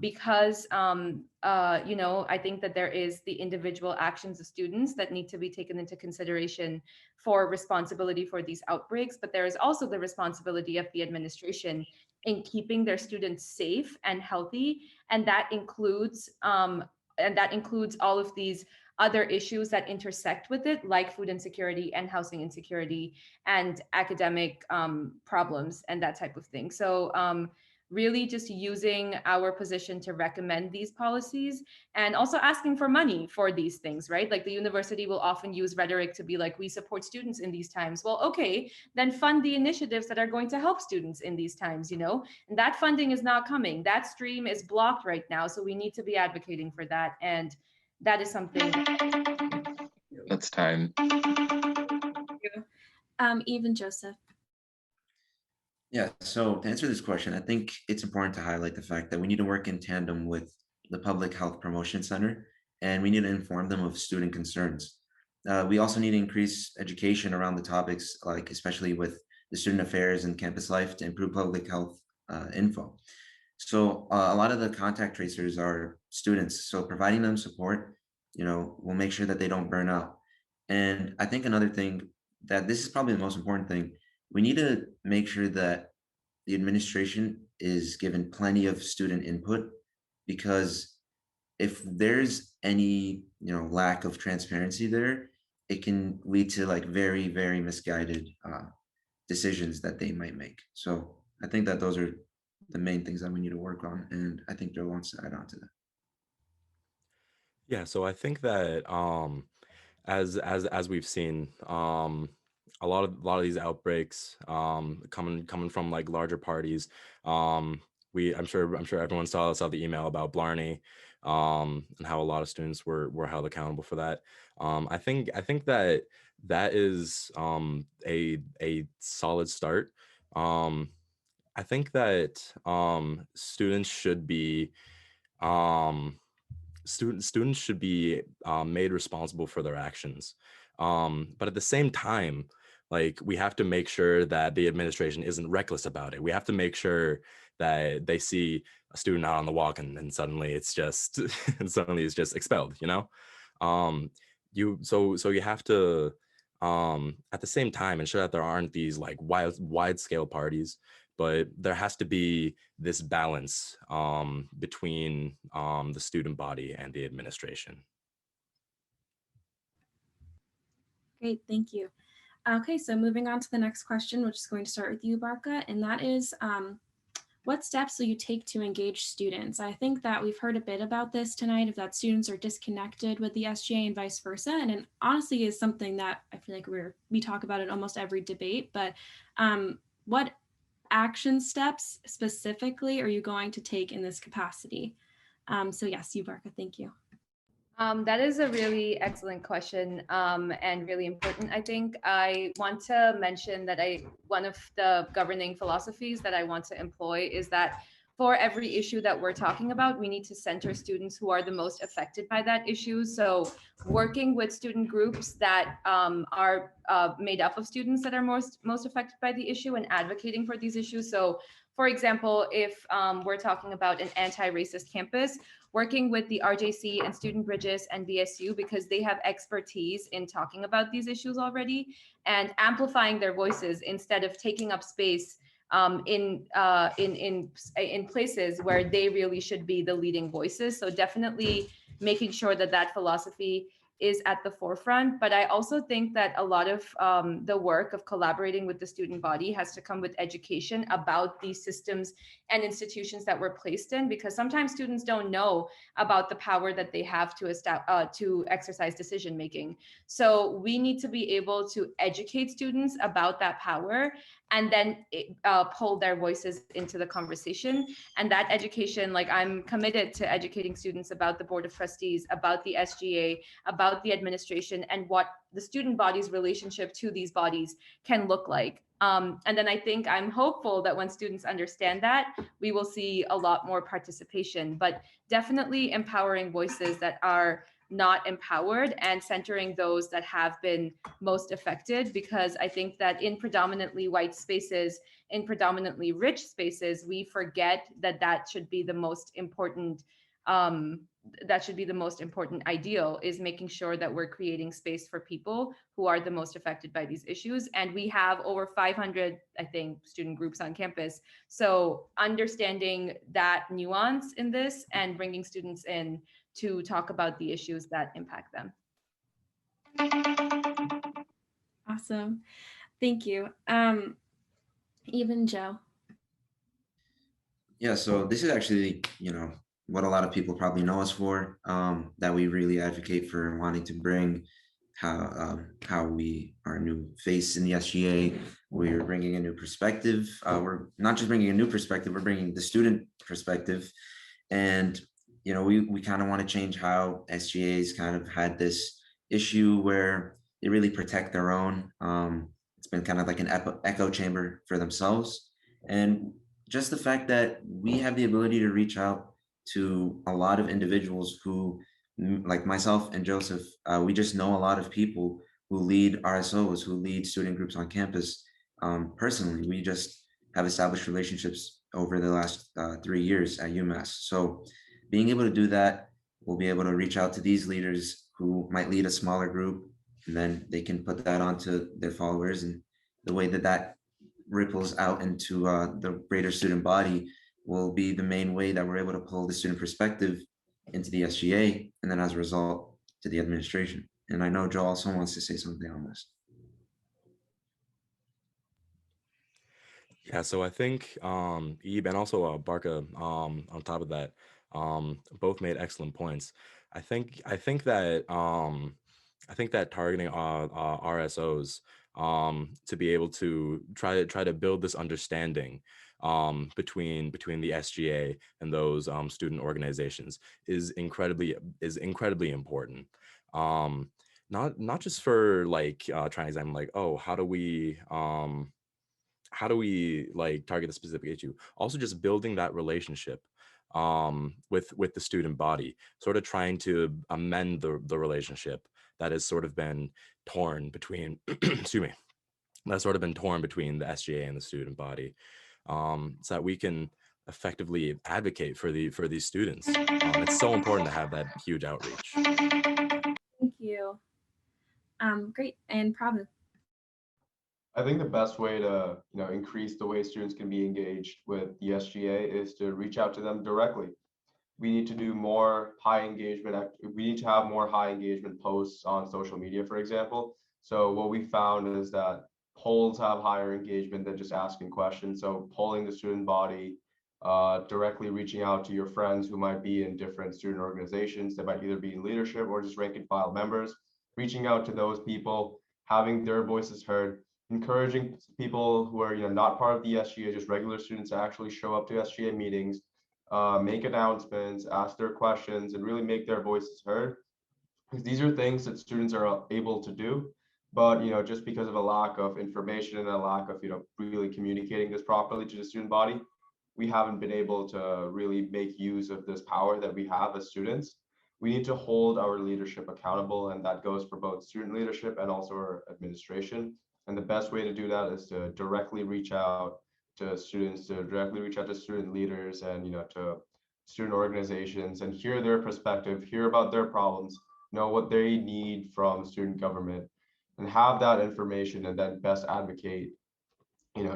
because I think that there is the individual actions of students that need to be taken into consideration for responsibility for these outbreaks, but there is also the responsibility of the administration in keeping their students safe and healthy, and that includes all of these other issues that intersect with it, like food insecurity and housing insecurity and academic problems and that type of thing. So really just using our position to recommend these policies, and also asking for money for these things, right? Like the university will often use rhetoric to be like, we support students in these times. Well, okay, then fund the initiatives that are going to help students in these times, and that funding is not coming. That stream is blocked right now. So we need to be advocating for that. And that is something.
That's time.
Eve and Joseph.
Yeah, so to answer this question, I think it's important to highlight the fact that we need to work in tandem with the Public Health Promotion Center, and we need to inform them of student concerns. We also need to increase education around the topics, like especially with the student affairs and campus life, to improve public health info. So a lot of the contact tracers are students, so providing them support, will make sure that they don't burn out. And I think another thing, that this is probably the most important thing, we need to make sure that the administration is given plenty of student input, because if there's any lack of transparency there, it can lead to like very, very misguided decisions that they might make. So I think that those are the main things that we need to work on, and I think Joe wants to add on to that.
Yeah, so I think that as we've seen, a lot of these outbreaks coming from like larger parties. I'm sure everyone saw the email about Blarney, and how a lot of students were held accountable for that. I think that is a solid start. I think that students should be students should be made responsible for their actions. But at the same time, like, we have to make sure that the administration isn't reckless about it. We have to make sure that they see a student out on the walk and suddenly it's just expelled, so you have to at the same time ensure that there aren't these like wide scale parties, but there has to be this balance between the student body and the administration.
Great, thank you. Okay, so moving on to the next question, which is going to start with you, Barkha, and that is, what steps will you take to engage students? I think that we've heard a bit about this tonight, of that students are disconnected with the SGA and vice versa, and it honestly is something that I feel like we talk about in almost every debate, but what action steps specifically are you going to take in this capacity? So yes, you, Barkha, thank you.
That is a really excellent question, and really important. I think I want to mention that one of the governing philosophies that I want to employ is that for every issue that we're talking about, we need to center students who are the most affected by that issue. So working with student groups that are made up of students that are most affected by the issue, and advocating for these issues. So for example, if we're talking about an anti-racist campus, working with the RJC and Student Bridges and BSU, because they have expertise in talking about these issues already, and amplifying their voices instead of taking up space in places where they really should be the leading voices. So definitely making sure that philosophy is at the forefront. But I also think that a lot of the work of collaborating with the student body has to come with education about these systems and institutions that we're placed in, because sometimes students don't know about the power that they have to exercise decision making. So we need to be able to educate students about that power, and then pull their voices into the conversation. And that education, like, I'm committed to educating students about the Board of Trustees, about the SGA, about the administration, and what the student body's relationship to these bodies can look like. And then I'm hopeful that when students understand that, we will see a lot more participation, but definitely empowering voices that are not empowered and centering those that have been most affected, because I think that in predominantly white spaces, in predominantly rich spaces, we forget that that should be the most important ideal, is making sure that we're creating space for people who are the most affected by these issues. And we have over 500, I think, student groups on campus. So understanding that nuance in this and bringing students in to talk about the issues that impact them.
Awesome. Thank you. Even Joe.
Yeah, so this is actually, what a lot of people probably know us for, that we really advocate for wanting to bring how we are a new face in the SGA. We're bringing a new perspective. We're not just bringing a new perspective, we're bringing the student perspective. And, we kind of want to change how SGAs kind of had this issue where they really protect their own. It's been kind of like an echo chamber for themselves. And just the fact that we have the ability to reach out to a lot of individuals who, like myself and Joseph, we just know a lot of people who lead RSOs, who lead student groups on campus. Personally, we just have established relationships over the last 3 years at UMass. So being able to do that, we'll be able to reach out to these leaders who might lead a smaller group, and then they can put that onto their followers. And the way that ripples out into the greater student body will be the main way that we're able to pull the student perspective into the SGA, and then as a result to the administration. And I know Joe also wants to say something on this.
Yeah, so I think Ebe and also Barkha, on top of that, both made excellent points. I think that targeting RSOs to be able to try to build this understanding between the SGA and those student organizations is incredibly important. Not just for like trying to examine like, oh, how do we like target a specific issue, also just building that relationship with the student body, sort of trying to amend the relationship that has sort of been torn between excuse me, that's sort of been torn between the SGA and the student body, so that we can effectively advocate for these students. It's so important to have that huge outreach.
Thank you. Great. And Prabhu.
I think the best way to increase the way students can be engaged with the SGA is to reach out to them directly. We need to do more high engagement. We need to have more high engagement posts on social media, for example. So what we found is that polls have higher engagement than just asking questions. So polling the student body, directly reaching out to your friends who might be in different student organizations that might either be in leadership or just rank and file members, reaching out to those people, having their voices heard, encouraging people who are not part of the SGA, just regular students, to actually show up to SGA meetings, make announcements, ask their questions, and really make their voices heard. Because these are things that students are able to do, but just because of a lack of information and a lack of really communicating this properly to the student body, we haven't been able to really make use of this power that we have as students. We need to hold our leadership accountable, and that goes for both student leadership and also our administration. And the best way to do that is to directly reach out to students, to directly reach out to student leaders and to student organizations, and hear their perspective, hear about their problems, know what they need from student government, and have that information, and then best advocate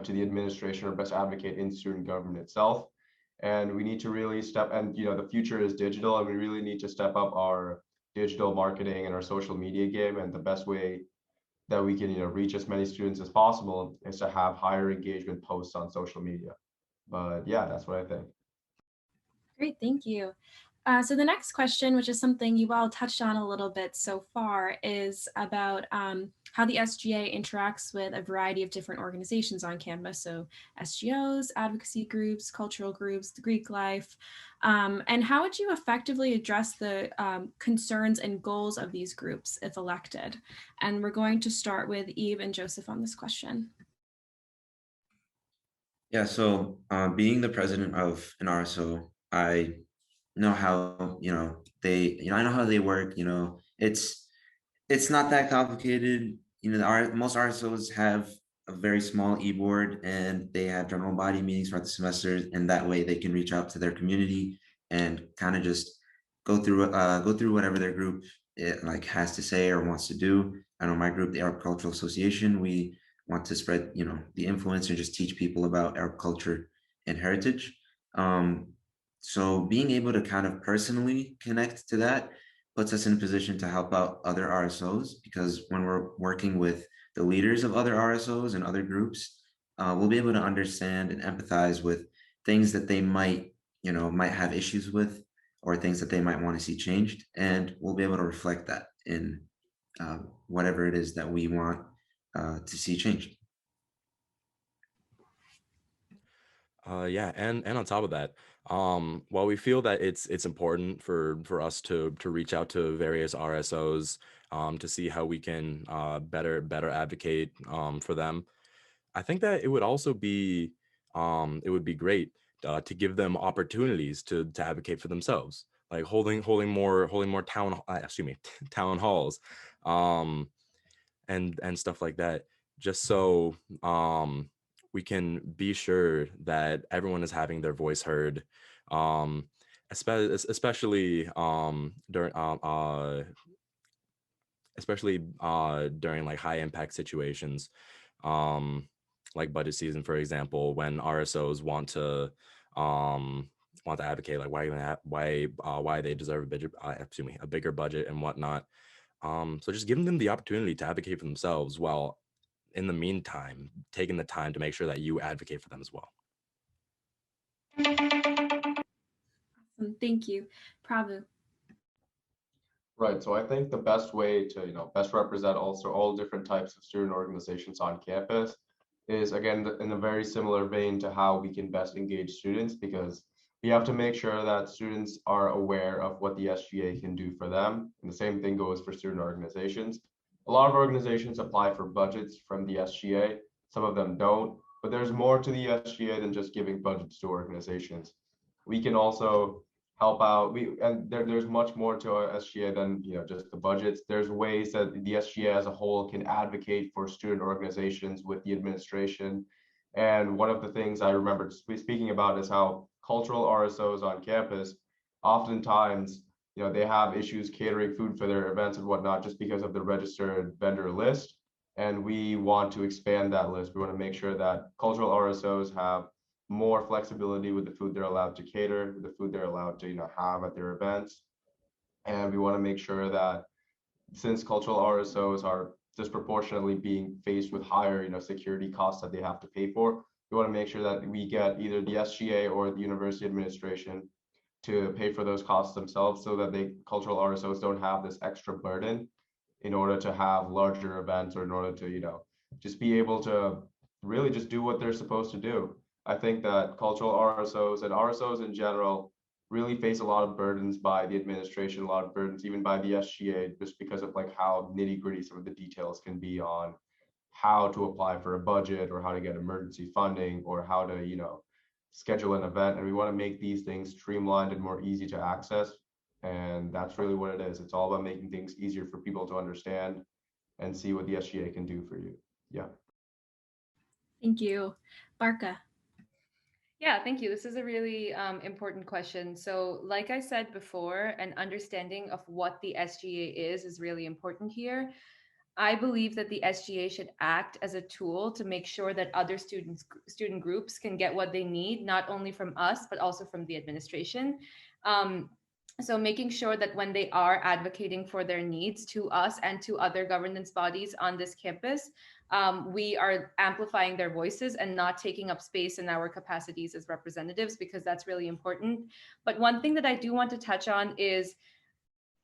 to the administration, or best advocate in student government itself. And we need to really and the future is digital, and we really need to step up our digital marketing and our social media game. And the best way that we can, reach as many students as possible is to have higher engagement posts on social media. But yeah, that's what I think.
Great, thank you. So the next question, which is something you all touched on a little bit so far, is about how the SGA interacts with a variety of different organizations on campus. So SGOs, advocacy groups, cultural groups, the Greek life. And how would you effectively address the concerns and goals of these groups if elected? And we're going to start with Eve and Joseph on this question.
Yeah, so being the president of an RSO, I know how, I know how they work, it's not that complicated. Most RSOs have a very small e-board and they have general body meetings throughout the semester, and that way they can reach out to their community and kind of just go through whatever their group like has to say or wants to do. I know my group, the Arab Cultural Association, we want to spread, the influence and just teach people about Arab culture and heritage. So being able to kind of personally connect to that puts us in a position to help out other RSOs, because when we're working with the leaders of other RSOs and other groups, we'll be able to understand and empathize with things that they might have issues with, or things that they might want to see changed, and we'll be able to reflect that in whatever it is that we want to see changed.
Yeah, and on top of that, while we feel that it's important for us to reach out to various RSOs to see how we can better advocate for them, I think that it would be great to give them opportunities to advocate for themselves, like holding more town halls, and stuff like that, just so we can be sure that everyone is having their voice heard, um, especially during like high impact situations, um, like budget season, for example, when RSOs want to advocate like why they deserve a bigger budget and whatnot. So just giving them the opportunity to advocate for themselves, while in the meantime taking the time to make sure that you advocate for them as well.
Awesome, thank you. Prabhu.
Right. So I think the best way to, best represent also all different types of student organizations on campus is, again, in a very similar vein to how we can best engage students, because we have to make sure that students are aware of what the SGA can do for them. And the same thing goes for student organizations. A lot of organizations apply for budgets from the SGA. Some of them don't, but there's more to the SGA than just giving budgets to organizations. We can also help out. There's much more to our SGA than just the budgets. There's ways that the SGA as a whole can advocate for student organizations with the administration. And one of the things I remember speaking about is how cultural RSOs on campus, oftentimes, they have issues catering food for their events and whatnot just because of the registered vendor list. And we want to expand that list. We want to make sure that cultural RSOs have more flexibility with the food they're allowed to cater, with the food they're allowed to have at their events. And we want to make sure that, since cultural RSOs are disproportionately being faced with higher security costs that they have to pay for, we want to make sure that we get either the SGA or the university administration to pay for those costs themselves, so that cultural RSOs don't have this extra burden in order to have larger events, or in order to just be able to really just do what they're supposed to do. I think that cultural RSOs and RSOs in general really face a lot of burdens by the administration, a lot of burdens even by the SGA, just because of like how nitty gritty some of the details can be on how to apply for a budget, or how to get emergency funding, or how to, schedule an event. And we want to make these things streamlined and more easy to access. And that's really what it is. It's all about making things easier for people to understand and see what the SGA can do for you. Yeah.
Thank you. Barkha.
Yeah, thank you. This is a really important question. So, like I said before, an understanding of what the SGA is really important here. I believe that the SGA should act as a tool to make sure that other student groups can get what they need, not only from us, but also from the administration. Um, So making sure that when they are advocating for their needs to us and to other governance bodies on this campus, we are amplifying their voices and not taking up space in our capacities as representatives, because that's really important. But one thing that I do want to touch on is,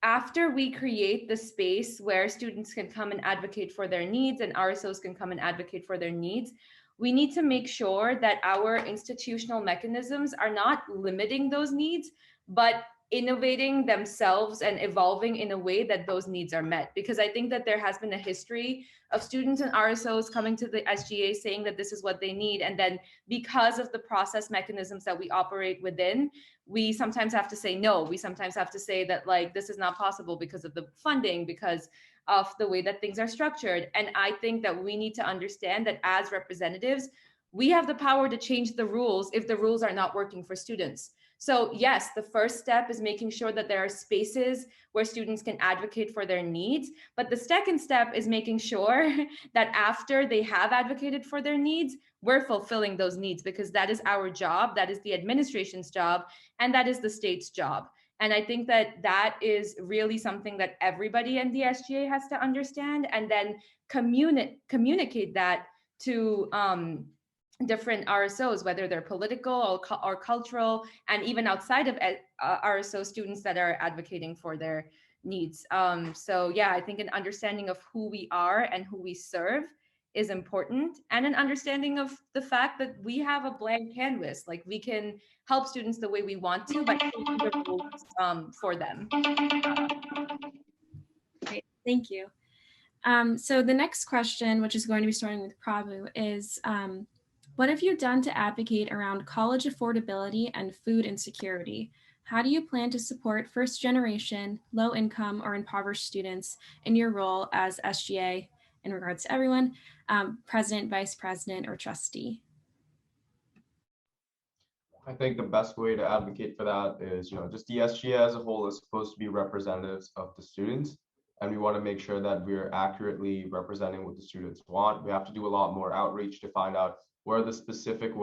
after we create the space where students can come and advocate for their needs and RSOs can come and advocate for their needs, we need to make sure that our institutional mechanisms are not limiting those needs, but innovating themselves and evolving in a way that those needs are met. Because I think that there has been a history of students and RSOs coming to the SGA saying that this is what they need. And then because of the process mechanisms that we operate within, we sometimes have to say no. We sometimes have to say that, like, this is not possible because of the funding, because of the way that things are structured. And I think that we need to understand that as representatives, we have the power to change the rules if the rules are not working for students. So yes, the first step is making sure that there are spaces where students can advocate for their needs. But the second step is making sure that after they have advocated for their needs, we're fulfilling those needs, because that is our job, that is the administration's job, and that is the state's job. And I think that that is really something that everybody in the SGA has to understand, and then communicate that to different RSOs, whether they're political or cultural, and even outside of RSO students that are advocating for their needs. So yeah, I think an understanding of who we are and who we serve is important, and an understanding of the fact that we have a blank canvas. Like, we can help students the way we want to by changing the rules for them.
Great, thank you. So the next question, which is going to be starting with Prabhu, is what have you done to advocate around college affordability and food insecurity? How do you plan to support first generation, low income, or impoverished students in your role as SGA in regards to everyone, president, vice president, or trustee?
I think the best way to advocate for that is, just the SGA as a whole is supposed to be representatives of the students. And we want to make sure that we're accurately representing what the students want. We have to do a lot more outreach to find out where are the specific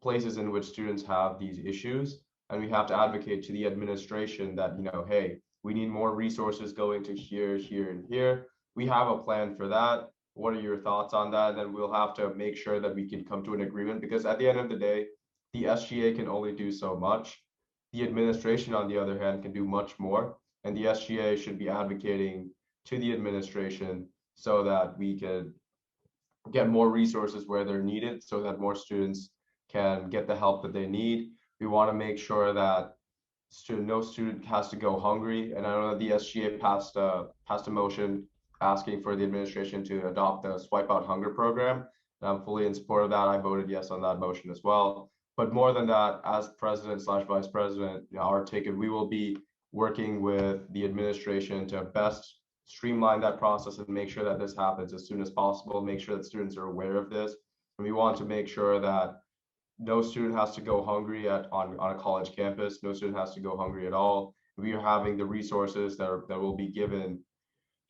places in which students have these issues. And we have to advocate to the administration that, hey, we need more resources going to here, here, and here. We have a plan for that. What are your thoughts on that? And then we'll have to make sure that we can come to an agreement, because at the end of the day, the SGA can only do so much. The administration, on the other hand, can do much more. And the SGA should be advocating to the administration so that we can get more resources where they're needed, so that more students can get the help that they need. We want to make sure that no student has to go hungry. And I know that the SGA passed a motion asking for the administration to adopt the Swipe Out Hunger program. And I'm fully in support of that. I voted yes on that motion as well. But more than that, as president/vice president, we will be working with the administration to best streamline that process and make sure that this happens as soon as possible, make sure that students are aware of this. And we want to make sure that no student has to go hungry on a college campus. No student has to go hungry at all. We are having the resources that will be given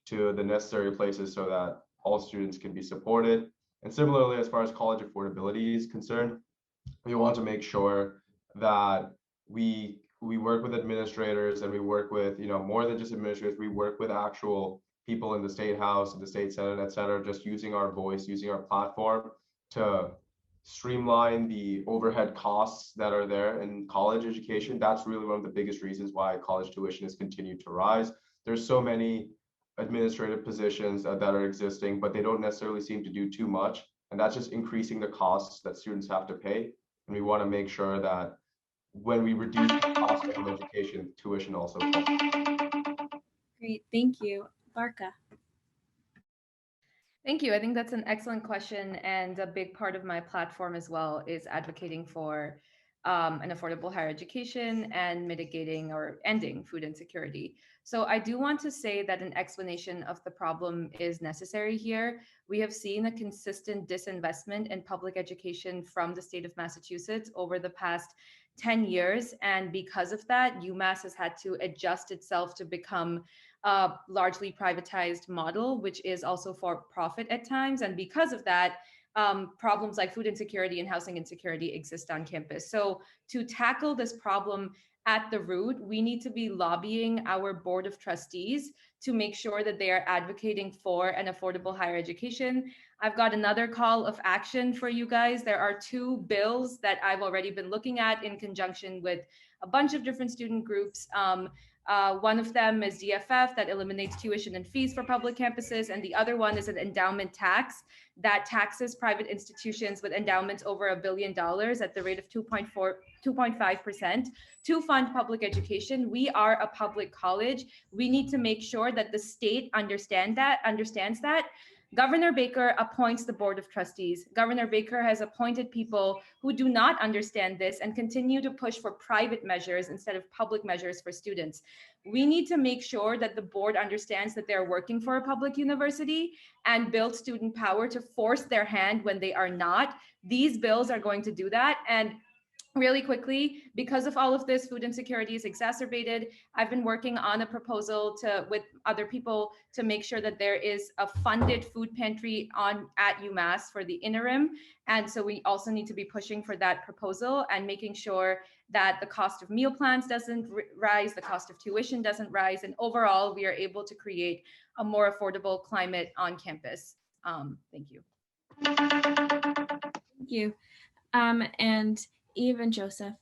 to the necessary places so that all students can be supported. And similarly, as far as college affordability is concerned, we want to make sure that we work with administrators, and we work with, more than just administrators, we work with actual people in the State House, in the State Senate, et cetera, just using our voice, using our platform to streamline the overhead costs that are there in college education. That's really one of the biggest reasons why college tuition has continued to rise. There's so many administrative positions that are existing, but they don't necessarily seem to do too much. And that's just increasing the costs that students have to pay. And we want to make sure that when we reduce the cost of education, tuition also falls.
Great, thank you. Barkha.
Thank you. I think that's an excellent question. And a big part of my platform as well is advocating for an affordable higher education and mitigating or ending food insecurity. So I do want to say that an explanation of the problem is necessary here. We have seen a consistent disinvestment in public education from the state of Massachusetts over the past 10 years. And because of that, UMass has had to adjust itself to become largely privatized model, which is also for profit at times. And because of that, problems like food insecurity and housing insecurity exist on campus. So to tackle this problem at the root, we need to be lobbying our board of trustees to make sure that they are advocating for an affordable higher education. I've got another call of action for you guys. There are 2 bills that I've already been looking at in conjunction with a bunch of different student groups. One of them is DFF that eliminates tuition and fees for public campuses, and the other one is an endowment tax that taxes private institutions with endowments over $1 billion at the rate of 2.5% to fund public education. We are a public college. We need to make sure that the state understands that. Governor Baker appoints the board of trustees. Governor Baker has appointed people who do not understand this and continue to push for private measures instead of public measures for students. We need to make sure that the board understands that they're working for a public university and build student power to force their hand when they are not. These bills are going to do that. And really quickly, because of all of this, food insecurity is exacerbated. I've been working on a proposal with other people to make sure that there is a funded food pantry at UMass for the interim. And so we also need to be pushing for that proposal and making sure that the cost of meal plans doesn't rise, the cost of tuition doesn't rise, and overall we are able to create a more affordable climate on campus. Thank you.
Thank you. And Eve and Joseph.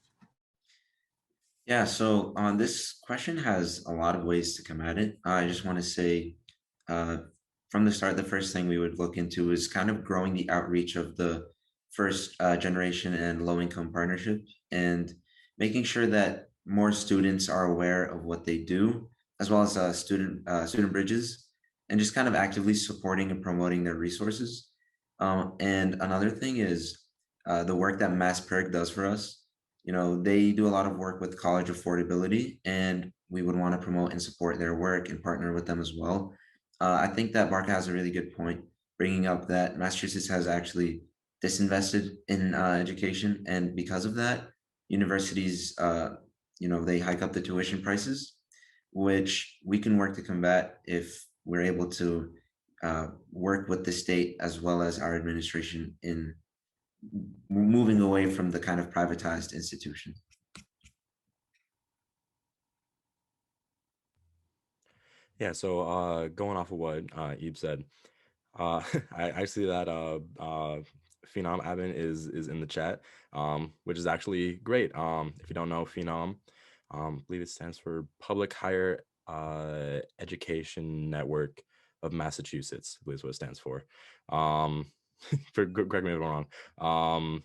Yeah, so this question has a lot of ways to come at it. I just want to say from the start, the first thing we would look into is kind of growing the outreach of the first generation and low income partnership and making sure that more students are aware of what they do, as well as student bridges, and just kind of actively supporting and promoting their resources. And another thing is the work that MassPerg does for us. You know, they do a lot of work with college affordability, and we would want to promote and support their work and partner with them as well. I think that Barkha has a really good point, bringing up that Massachusetts has actually disinvested in education, and because of that, universities, they hike up the tuition prices, which we can work to combat if we're able to work with the state as well as our administration in moving away from the kind of privatized institution.
Yeah, so going off of what Ebe said, I see that Phenom Abin is in the chat, which is actually great. If you don't know Phenom, I believe it stands for Public Higher Education Network of Massachusetts, I believe is what it stands for. Correct me if I'm wrong.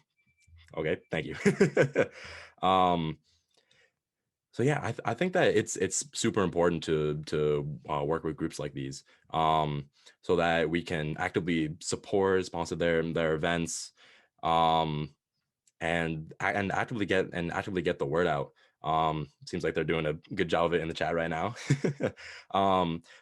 Okay, thank you. So yeah, I think that it's super important to work with groups like these, so that we can actively support, sponsor their events, and actively get the word out. Seems like they're doing a good job of it in the chat right now.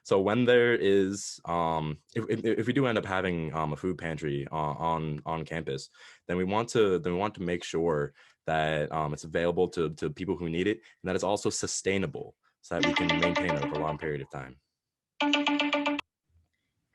So when there is, if we do end up having a food pantry on campus, then we want to make sure that it's available to people who need it, and that it's also sustainable, so that we can maintain it over a long period of time.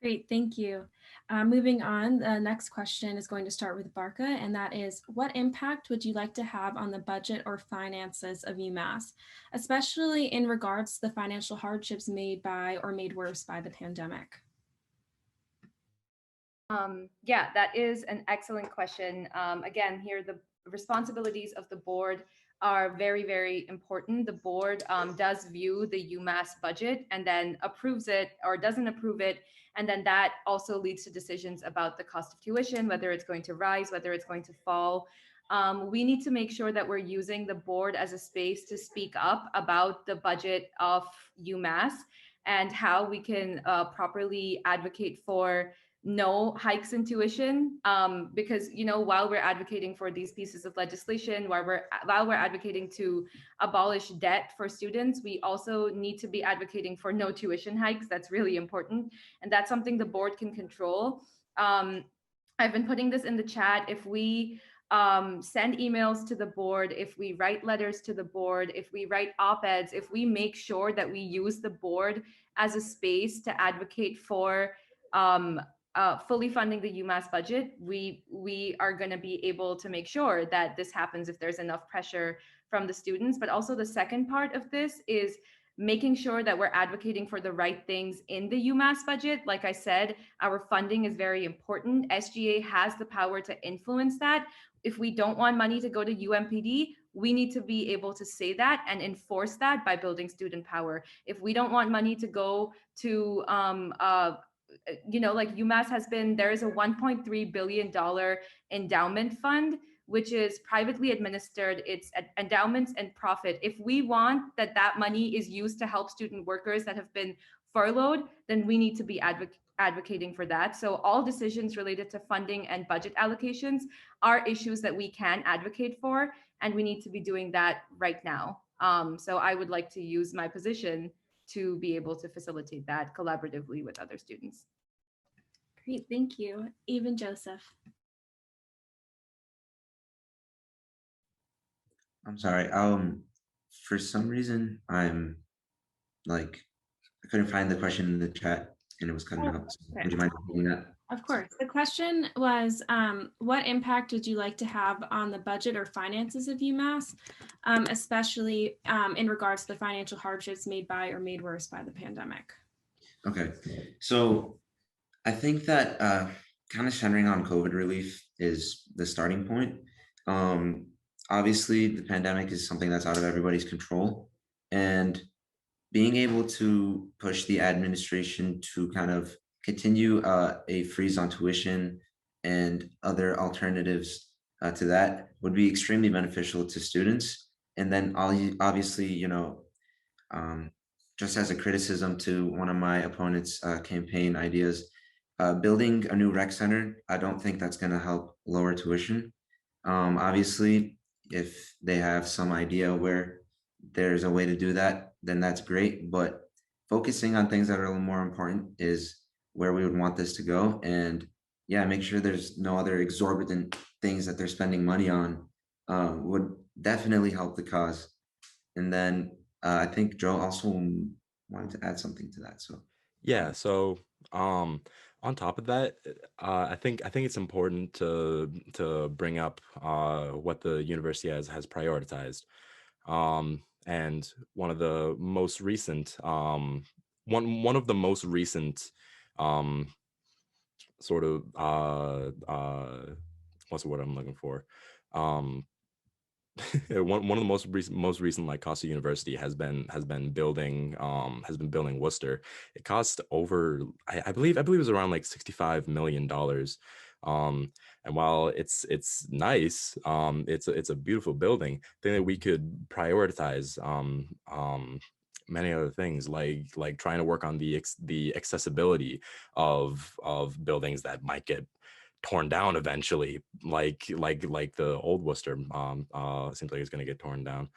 Great, thank you. Moving on, the next question is going to start with Barkha, and that is, what impact would you like to have on the budget or finances of UMass, especially in regards to the financial hardships made by or made worse by the pandemic?
Yeah, that is an excellent question. Again, here the responsibilities of the board are very, very important. The board does view the UMass budget and then approves it or doesn't approve it. And then that also leads to decisions about the cost of tuition, whether it's going to rise, whether it's going to fall. We need to make sure that we're using the board as a space to speak up about the budget of UMass and how we can properly advocate for no hikes in tuition, because while we're advocating for these pieces of legislation, while we're advocating to abolish debt for students, we also need to be advocating for no tuition hikes. That's really important, and that's something the board can control. I've been putting this in the chat. If we send emails to the board, if we write letters to the board, if we write op-eds, if we make sure that we use the board as a space to advocate for fully funding the UMass budget, we are going to be able to make sure that this happens if there's enough pressure from the students. But also the second part of this is making sure that we're advocating for the right things in the UMass budget. Like I said, our funding is very important. SGA has the power to influence that. If we don't want money to go to UMPD, we need to be able to say that and enforce that by building student power. If we don't want money to go to like UMass there is a $1.3 billion endowment fund, which is privately administered. It's endowments and profit. If we want that money is used to help student workers that have been furloughed, then we need to be advocating for that. So all decisions related to funding and budget allocations are issues that we can advocate for, and we need to be doing that right now. So I would like to use my position to be able to facilitate that collaboratively with other students.
Great, thank you. Even Joseph.
I'm sorry. For some reason, I'm like, I couldn't find the question in the chat and it was cutting out. So
okay.
would you mind repeating that?
Of course. The question was, what impact would you like to have on the budget or finances of UMass, especially in regards to the financial hardships made by or made worse by the pandemic?
Okay, so I think that kind of centering on COVID relief is the starting point. Obviously, the pandemic is something that's out of everybody's control, and being able to push the administration to kind of continue a freeze on tuition and other alternatives to that would be extremely beneficial to students. And then obviously, just as a criticism to one of my opponent's campaign ideas, building a new rec center, I don't think that's going to help lower tuition. Obviously, if they have some idea where there's a way to do that, then that's great. But focusing on things that are a little more important is where we would want this to go. And yeah, make sure there's no other exorbitant things that they're spending money on would definitely help the cause. And then I think Joe also wanted to add something to that. So
yeah, so on top of that, I think it's important to bring up what the university has prioritized. And one of the most recent one of the most recent sort of what's the word I'm looking for? One of the most recent like Costa University has been building Worcester. It cost over I believe it was around like $65 million. And while it's nice, it's a beautiful building. I think that we could prioritize many other things like trying to work on the accessibility of buildings that might get torn down eventually, like the old Worcester seems like it's going to get torn down.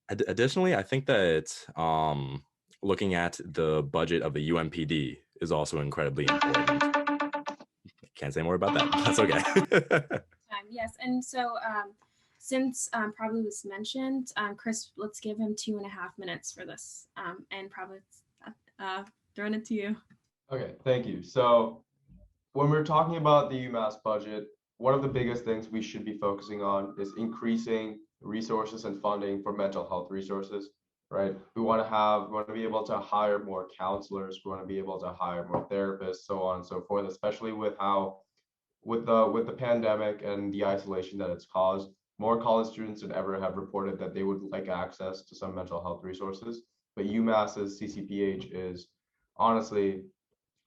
Additionally, I think that looking at the budget of the UMPD is also incredibly important. Can't say more about that. That's okay.
Yes, and so since Prabhu was mentioned, Chris, let's give him 2.5 minutes for this, and Prabhu, throwing it to you.
Okay, thank you. So when we're talking about the UMass budget, one of the biggest things we should be focusing on is increasing resources and funding for mental health resources, right? We want to be able to hire more counselors. We want to be able to hire more therapists, so on and so forth, especially with the pandemic and the isolation that it's caused. More college students than ever have reported that they would like access to some mental health resources, but UMass's CCPH is honestly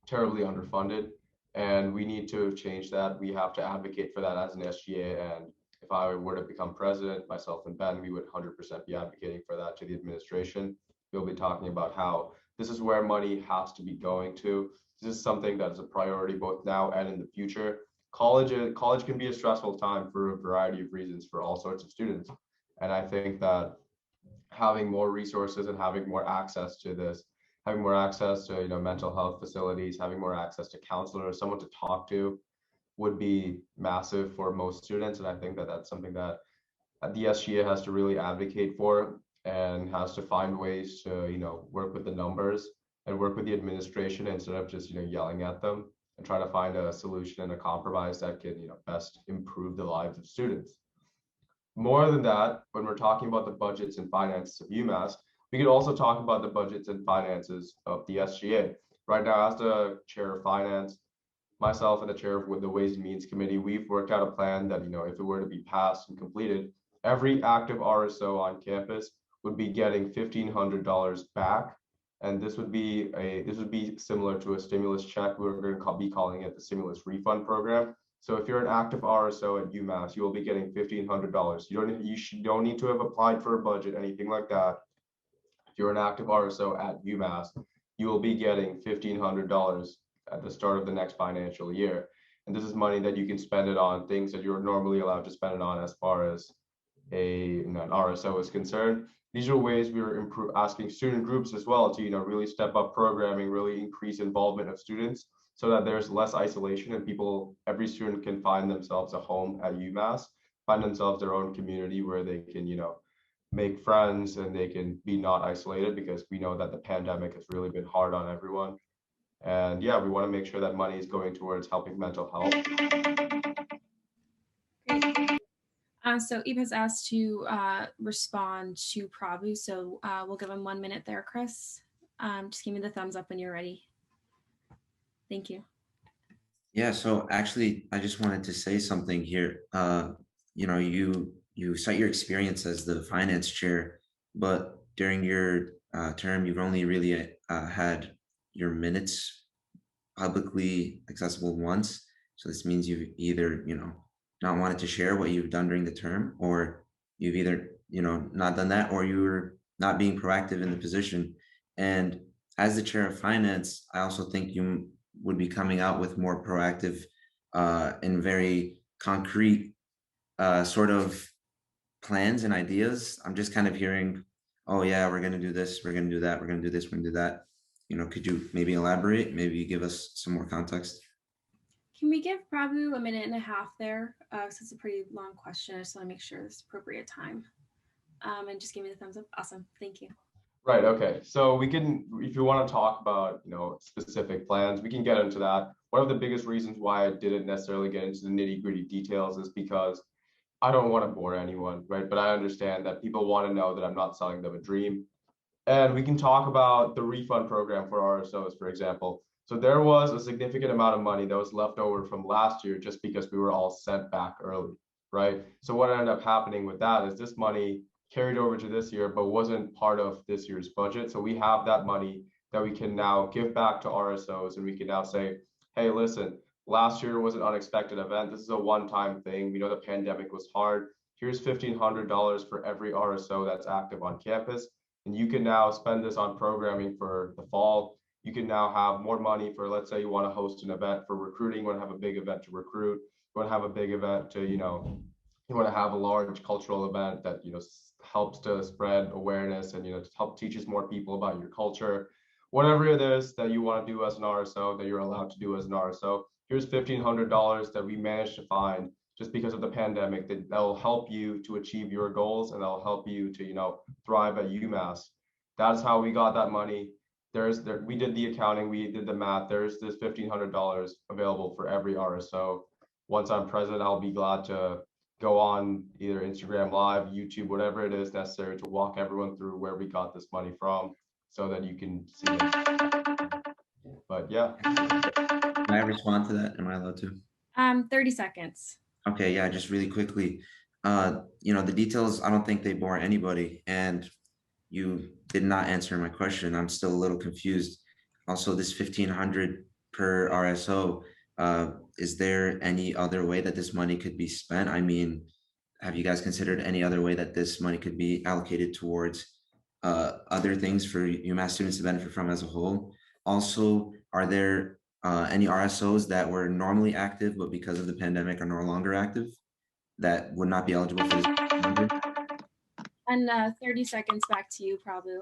terribly underfunded. And we need to change that. We have to advocate for that as an SGA. And if I were to become president, myself and Ben, we would 100% be advocating for that to the administration. We'll be talking about how this is where money has to be going to. This is something that is a priority both now and in the future. College can be a stressful time for a variety of reasons for all sorts of students. And I think that having more resources and having more access to this, having more access to mental health facilities, having more access to counselors, someone to talk to, would be massive for most students. And I think that that's something that the SGA has to really advocate for and has to find ways to work with the numbers and work with the administration instead of just yelling at them. and try to find a solution and a compromise that can, best improve the lives of students. More than that, when we're talking about the budgets and finances of UMass, we could also talk about the budgets and finances of the SGA. Right now, as the chair of finance, myself and the chair of the Ways and Means Committee, we've worked out a plan that, if it were to be passed and completed, every active RSO on campus would be getting $1,500 back. And this would be similar to a stimulus check. We're going to be calling it the stimulus refund program. So if you're an active RSO at UMass, you will be getting $1,500. You don't need to have applied for a budget, anything like that. If you're an active RSO at UMass, you will be getting $1,500 at the start of the next financial year. And this is money that you can spend it on things that you're normally allowed to spend it on as far as an RSO is concerned. These are ways we are asking student groups as well to, really step up programming, really increase involvement of students so that there's less isolation and every student can find themselves a home at UMass, find themselves their own community where they can, make friends and they can be not isolated, because we know that the pandemic has really been hard on everyone. And yeah, we want to make sure that money is going towards helping mental health.
Great. So Eve has asked to respond to Prabhu, so we'll give him 1 minute there, Chris. Just give me the thumbs up when you're ready. Thank you.
Yeah, so actually, I just wanted to say something here. You cite your experience as the finance chair, but during your term, you've only really had your minutes publicly accessible once. So this means you've either, not wanted to share what you've done during the term, or you've either, not done that, or you're not being proactive in the position. And as the chair of finance, I also think you would be coming out with more proactive and very concrete sort of plans and ideas. I'm just kind of hearing, oh yeah, we're going to do this, we're going to do that, we're going to do this, we're going to do that. Could you maybe elaborate, maybe give us some more context?
Can we give Prabhu 1.5 minutes there? Because it's a pretty long question. I just want to make sure it's appropriate time. And just give me the thumbs up. Awesome. Thank you.
Right. Okay. So we can, if you want to talk about, specific plans, we can get into that. One of the biggest reasons why I didn't necessarily get into the nitty-gritty details is because I don't want to bore anyone, right? But I understand that people want to know that I'm not selling them a dream. And we can talk about the refund program for RSOs, for example. So there was a significant amount of money that was left over from last year just because we were all sent back early, right? So what ended up happening with that is this money carried over to this year, but wasn't part of this year's budget. So we have that money that we can now give back to RSOs, and we can now say, hey, listen, last year was an unexpected event. This is a one-time thing. We know the pandemic was hard. Here's $1,500 for every RSO that's active on campus. And you can now spend this on programming for the fall. You can now have more money for, let's say you want to host an event for recruiting, you want to have a big event to recruit, you want to have a big event to, you want to have a large cultural event that, helps to spread awareness and, to help teaches more people about your culture. Whatever it is that you want to do as an RSO, that you're allowed to do as an RSO, here's $1,500 that we managed to find just because of the pandemic that'll help you to achieve your goals, and that'll help you to, thrive at UMass. That's how we got that money. We did the accounting, we did the math. There's this $1,500 available for every RSO. Once I'm president, I'll be glad to go on either Instagram Live, YouTube, whatever it is necessary to walk everyone through where we got this money from so that you can see it. But yeah.
Can I respond to that? Am I allowed to?
30 seconds.
Okay, yeah, just really quickly. The details, I don't think they bore anybody, and you did not answer my question. I'm still a little confused. Also, this 1,500 per RSO, is there any other way that this money could be spent? I mean, have you guys considered any other way that this money could be allocated towards other things for UMass students to benefit from as a whole? Also, are there any RSOs that were normally active, but because of the pandemic are no longer active, that would not be eligible for this?
And 30 seconds back to you, Prabhu.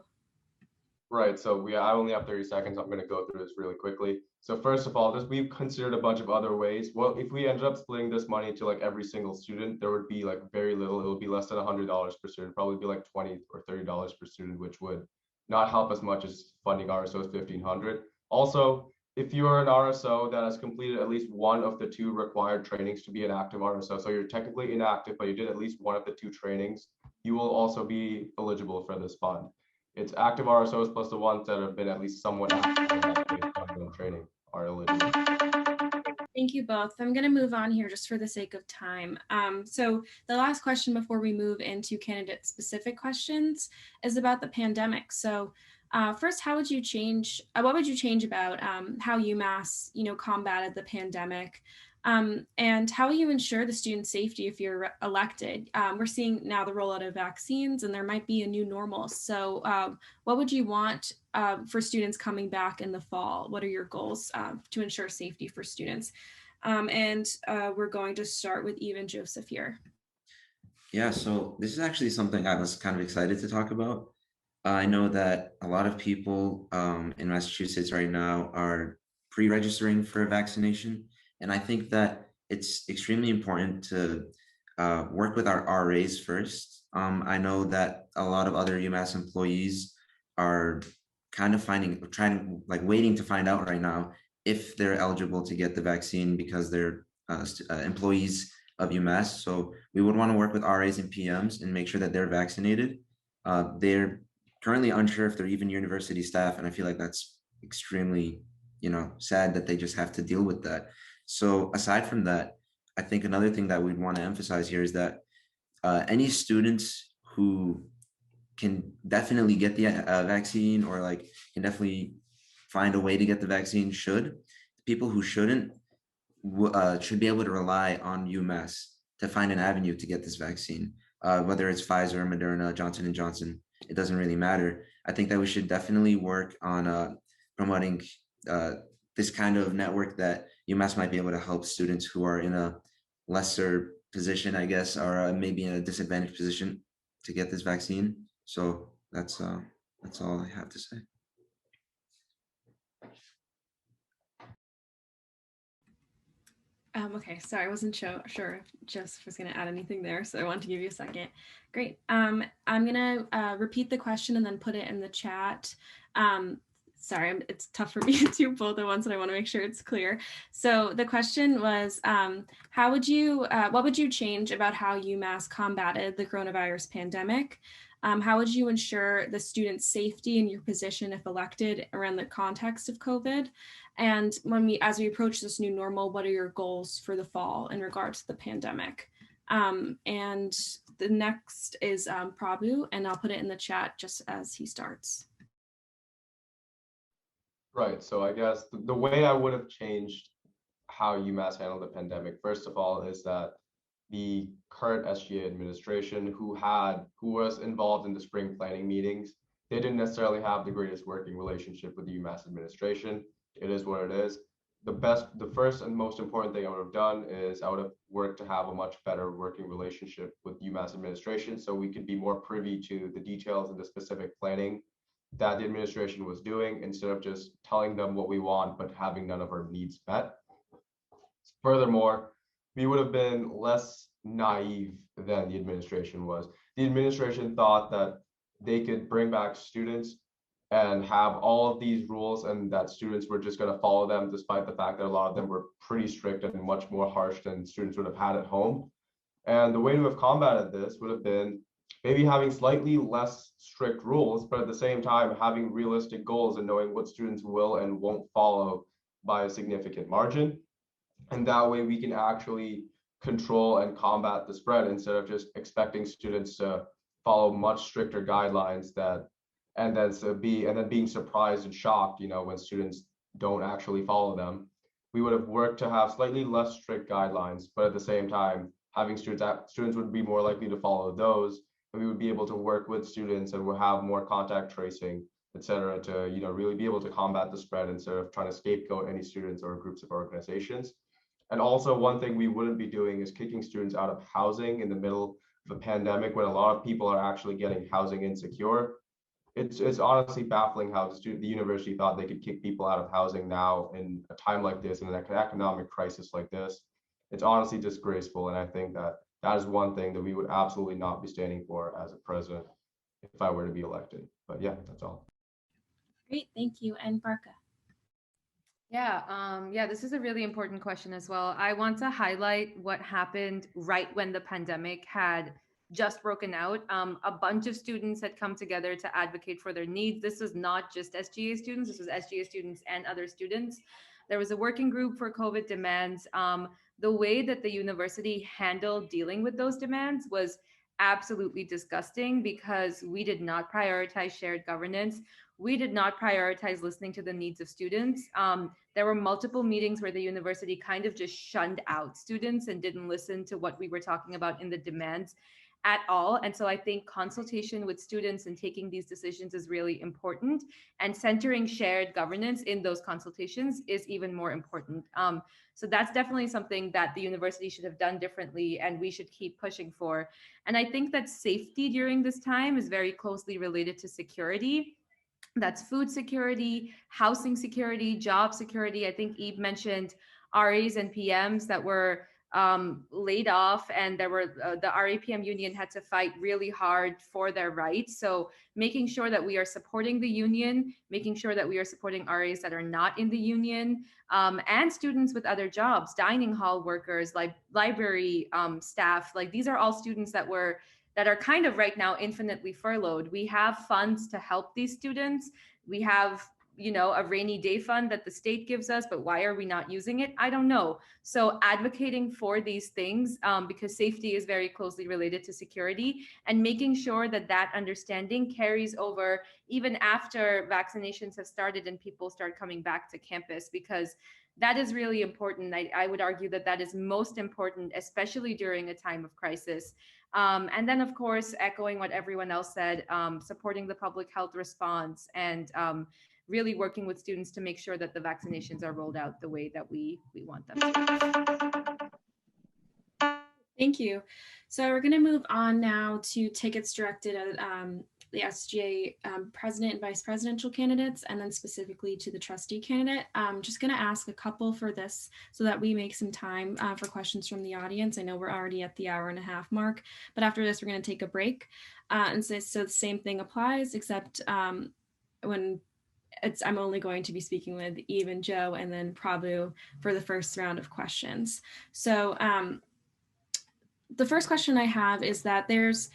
Right. So I only have 30 seconds. I'm going to go through this really quickly. So first of all, we've considered a bunch of other ways. Well, if we ended up splitting this money to like every single student, there would be like very little. It would be less than $100 per student, probably be like $20 or $30 per student, which would not help as much as funding RSO's 1,500. Also, if you're an RSO that has completed at least one of the 2 required trainings to be an active RSO, so you're technically inactive, but you did at least one of the 2 trainings, you will also be eligible for this fund. It's active RSOs plus the ones that have been at least somewhat active in training are eligible.
Thank you both. I'm going to move on here just for the sake of time. So the last question before we move into candidate specific questions is about the pandemic. So first, how would you change, what would you change about how UMass, combated the pandemic? And how will you ensure the student safety if you're elected? We're seeing now the rollout of vaccines and there might be a new normal. So what would you want for students coming back in the fall? What are your goals to ensure safety for students? And we're going to start with Eve and Joseph here.
Yeah, so this is actually something I was kind of excited to talk about. I know that a lot of people in Massachusetts right now are pre-registering for a vaccination. And I think that it's extremely important to work with our RAs first. I know that a lot of other UMass employees are kind of waiting to find out right now if they're eligible to get the vaccine because they're employees of UMass. So we would want to work with RAs and PMs and make sure that they're vaccinated. They're currently unsure if they're even university staff, and I feel like that's extremely, sad that they just have to deal with that. So aside from that, I think another thing that we'd want to emphasize here is that any students who can definitely get the vaccine or can definitely find a way to get the vaccine should. People who shouldn't should be able to rely on UMass to find an avenue to get this vaccine, whether it's Pfizer, Moderna, Johnson & Johnson, it doesn't really matter. I think that we should definitely work on promoting this kind of network that UMass might be able to help students who are in a lesser position, I guess, or maybe in a disadvantaged position to get this vaccine. So that's all I have to say.
Okay, sorry, I wasn't sure if Joseph was going to add anything there, so I wanted to give you a second. Great. I'm going to repeat the question and then put it in the chat. Sorry, it's tough for me to do both at once, and I want to make sure it's clear. So the question was, what would you change about how UMass combated the coronavirus pandemic? How would you ensure the student's safety in your position if elected around the context of COVID? And as we approach this new normal, what are your goals for the fall in regards to the pandemic? And the next is Prabhu, and I'll put it in the chat just as he starts.
Right, so I guess the way I would have changed how UMass handled the pandemic, first of all, is that the current SGA administration who was involved in the spring planning meetings, they didn't necessarily have the greatest working relationship with the UMass administration. It is what it is. The first and most important thing I would have done is I would have worked to have a much better working relationship with UMass administration so we could be more privy to the details and the specific planning that the administration was doing instead of just telling them what we want but having none of our needs met. Furthermore, we would have been less naive than the administration was. The administration thought that they could bring back students and have all of these rules and that students were just going to follow them, despite the fact that a lot of them were pretty strict and much more harsh than students would have had at home. And the way to have combated this would have been maybe having slightly less strict rules, but at the same time, having realistic goals and knowing what students will and won't follow by a significant margin. And that way we can actually control and combat the spread instead of just expecting students to follow much stricter guidelines and then being surprised and shocked, when students don't actually follow them. We would have worked to have slightly less strict guidelines, but at the same time, having students would be more likely to follow those, and we would be able to work with students and we'll have more contact tracing, et cetera, to really be able to combat the spread instead of trying to scapegoat any students or groups of organizations. And also, one thing we wouldn't be doing is kicking students out of housing in the middle of a pandemic when a lot of people are actually getting housing insecure. It's honestly baffling how the university thought they could kick people out of housing now in a time like this, in an economic crisis like this. It's honestly disgraceful, and I think that is one thing that we would absolutely not be standing for as a president if I were to be elected. But yeah, that's all.
Great, thank you. And Barkha.
Yeah, this is a really important question as well. I want to highlight what happened right when the pandemic had just broken out. A bunch of students had come together to advocate for their needs. This was not just SGA students, this was SGA students and other students. There was a working group for COVID demands. The way that the university handled dealing with those demands was absolutely disgusting because we did not prioritize shared governance. We did not prioritize listening to the needs of students. There were multiple meetings where the university kind of just shunned out students and didn't listen to what we were talking about in the demands at all. And so I think consultation with students and taking these decisions is really important. And centering shared governance in those consultations is even more important. So that's definitely something that the university should have done differently and we should keep pushing for. And I think that safety during this time is very closely related to security. That's food security, housing security, job security. I think Eve mentioned RAs and PMs that were laid off, and there were the RAPM union had to fight really hard for their rights. So making sure that we are supporting the union, making sure that we are supporting RAs that are not in the union, and students with other jobs, dining hall workers, like library staff. Like these are all students that are kind of right now infinitely furloughed. We have funds to help these students. We have, a rainy day fund that the state gives us, but why are we not using it? I don't know. So advocating for these things, because safety is very closely related to security, and making sure that that understanding carries over even after vaccinations have started and people start coming back to campus, because that is really important. I would argue that that is most important, especially during a time of crisis. And then, of course, echoing what everyone else said, supporting the public health response and really working with students to make sure that the vaccinations are rolled out the way that we want them to.
Thank you. So we're going to move on now to tickets directed at the SGA president and vice presidential candidates, and then specifically to the trustee candidate. I'm just going to ask a couple for this so that we make some time for questions from the audience. I know we're already at the hour-and-a-half mark, but after this, we're going to take a break. And so the same thing applies, except when I'm only going to be speaking with Eve and Joe and then Prabhu for the first round of questions. So the first question I have is that there's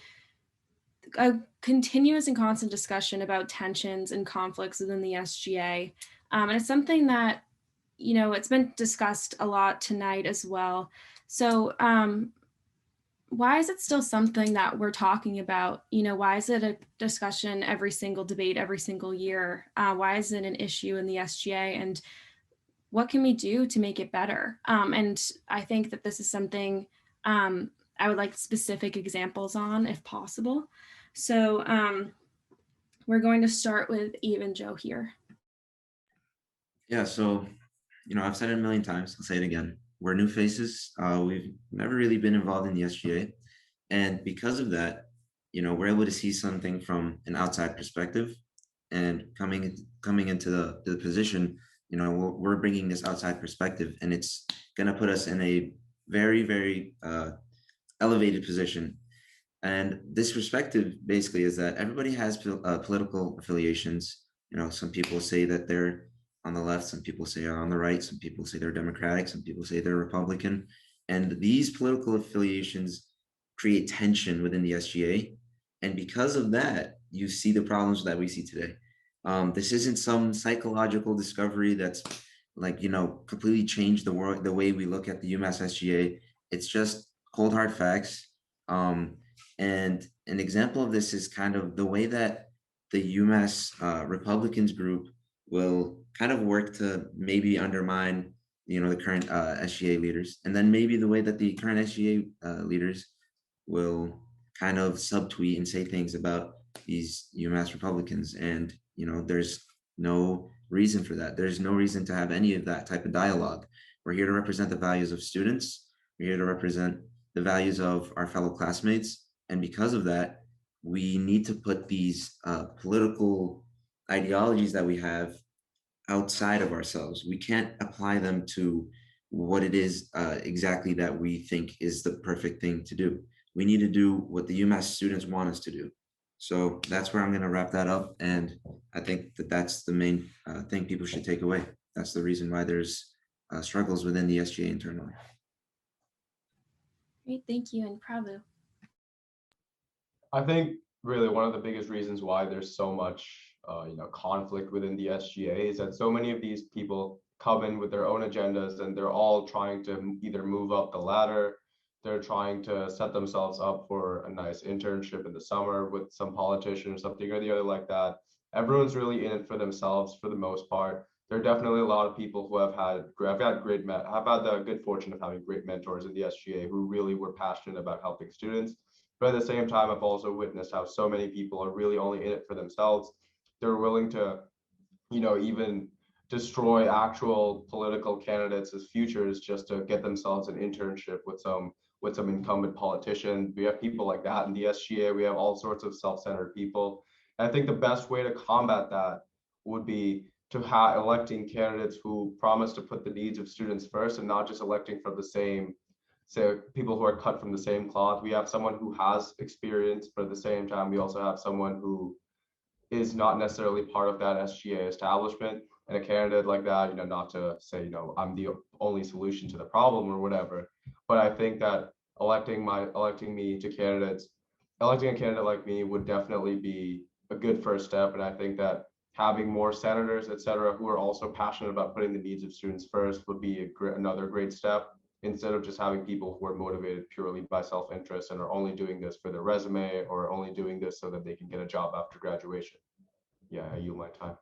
a continuous and constant discussion about tensions and conflicts within the SGA. And it's something that, it's been discussed a lot tonight as well. So why is it still something that we're talking about? Why is it a discussion every single debate, every single year? Why is it an issue in the SGA? And what can we do to make it better? And I think that this is something I would like specific examples on if possible. So we're going to start with Eve and Joe here.
Yeah, so, I've said it a million times, I'll say it again. We're new faces. We've never really been involved in the SGA. And because of that, we're able to see something from an outside perspective. And coming into the position, we're bringing this outside perspective, and it's going to put us in a very, very elevated position. And this perspective basically is that everybody has political affiliations. Some people say that they're on the left, some people say are on the right, some people say they're Democratic, some people say they're Republican. And these political affiliations create tension within the SGA. And because of that, you see the problems that we see today. This isn't some psychological discovery that's completely changed the world, the way we look at the UMass SGA. It's just cold hard facts. And an example of this is kind of the way that the UMass Republicans group will kind of work to maybe undermine, the current SGA leaders. And then maybe the way that the current SGA leaders will kind of subtweet and say things about these UMass Republicans. And, there's no reason for that. There's no reason to have any of that type of dialogue. We're here to represent the values of students. We're here to represent the values of our fellow classmates. And because of that, we need to put these political ideologies that we have outside of ourselves. We can't apply them to what it is exactly that we think is the perfect thing to do. We need to do what the UMass students want us to do. So that's where I'm going to wrap that up. And I think that that's the main thing people should take away. that's the reason why there's struggles within the SGA internally.
Great, thank you. And Prabhu.
I think really one of the biggest reasons why there's so much conflict within the SGA is that so many of these people come in with their own agendas and they're all trying to either move up the ladder, they're trying to set themselves up for a nice internship in the summer with some politician or something or the other like that. Everyone's really in it for themselves for the most part. There are definitely a lot of people who have had the good fortune of having great mentors in the SGA who really were passionate about helping students. But at the same time, I've also witnessed how so many people are really only in it for themselves. They're willing to, even destroy actual political candidates as futures just to get themselves an internship with some incumbent politician. We have people like that in the SGA. We have all sorts of self-centered people. And I think the best way to combat that would be to electing candidates who promise to put the needs of students first and not just electing from the same, so people who are cut from the same cloth. We have someone who has experience, but at the same time, we also have someone who is not necessarily part of that SGA establishment. And a candidate like that, not to say, I'm the only solution to the problem or whatever, but I think that electing a candidate like me would definitely be a good first step. And I think that having more senators, et cetera, who are also passionate about putting the needs of students first would be another great step, instead of just having people who are motivated purely by self-interest and are only doing this for their resume or only doing this so that they can get a job after graduation. Yeah, I yield my time.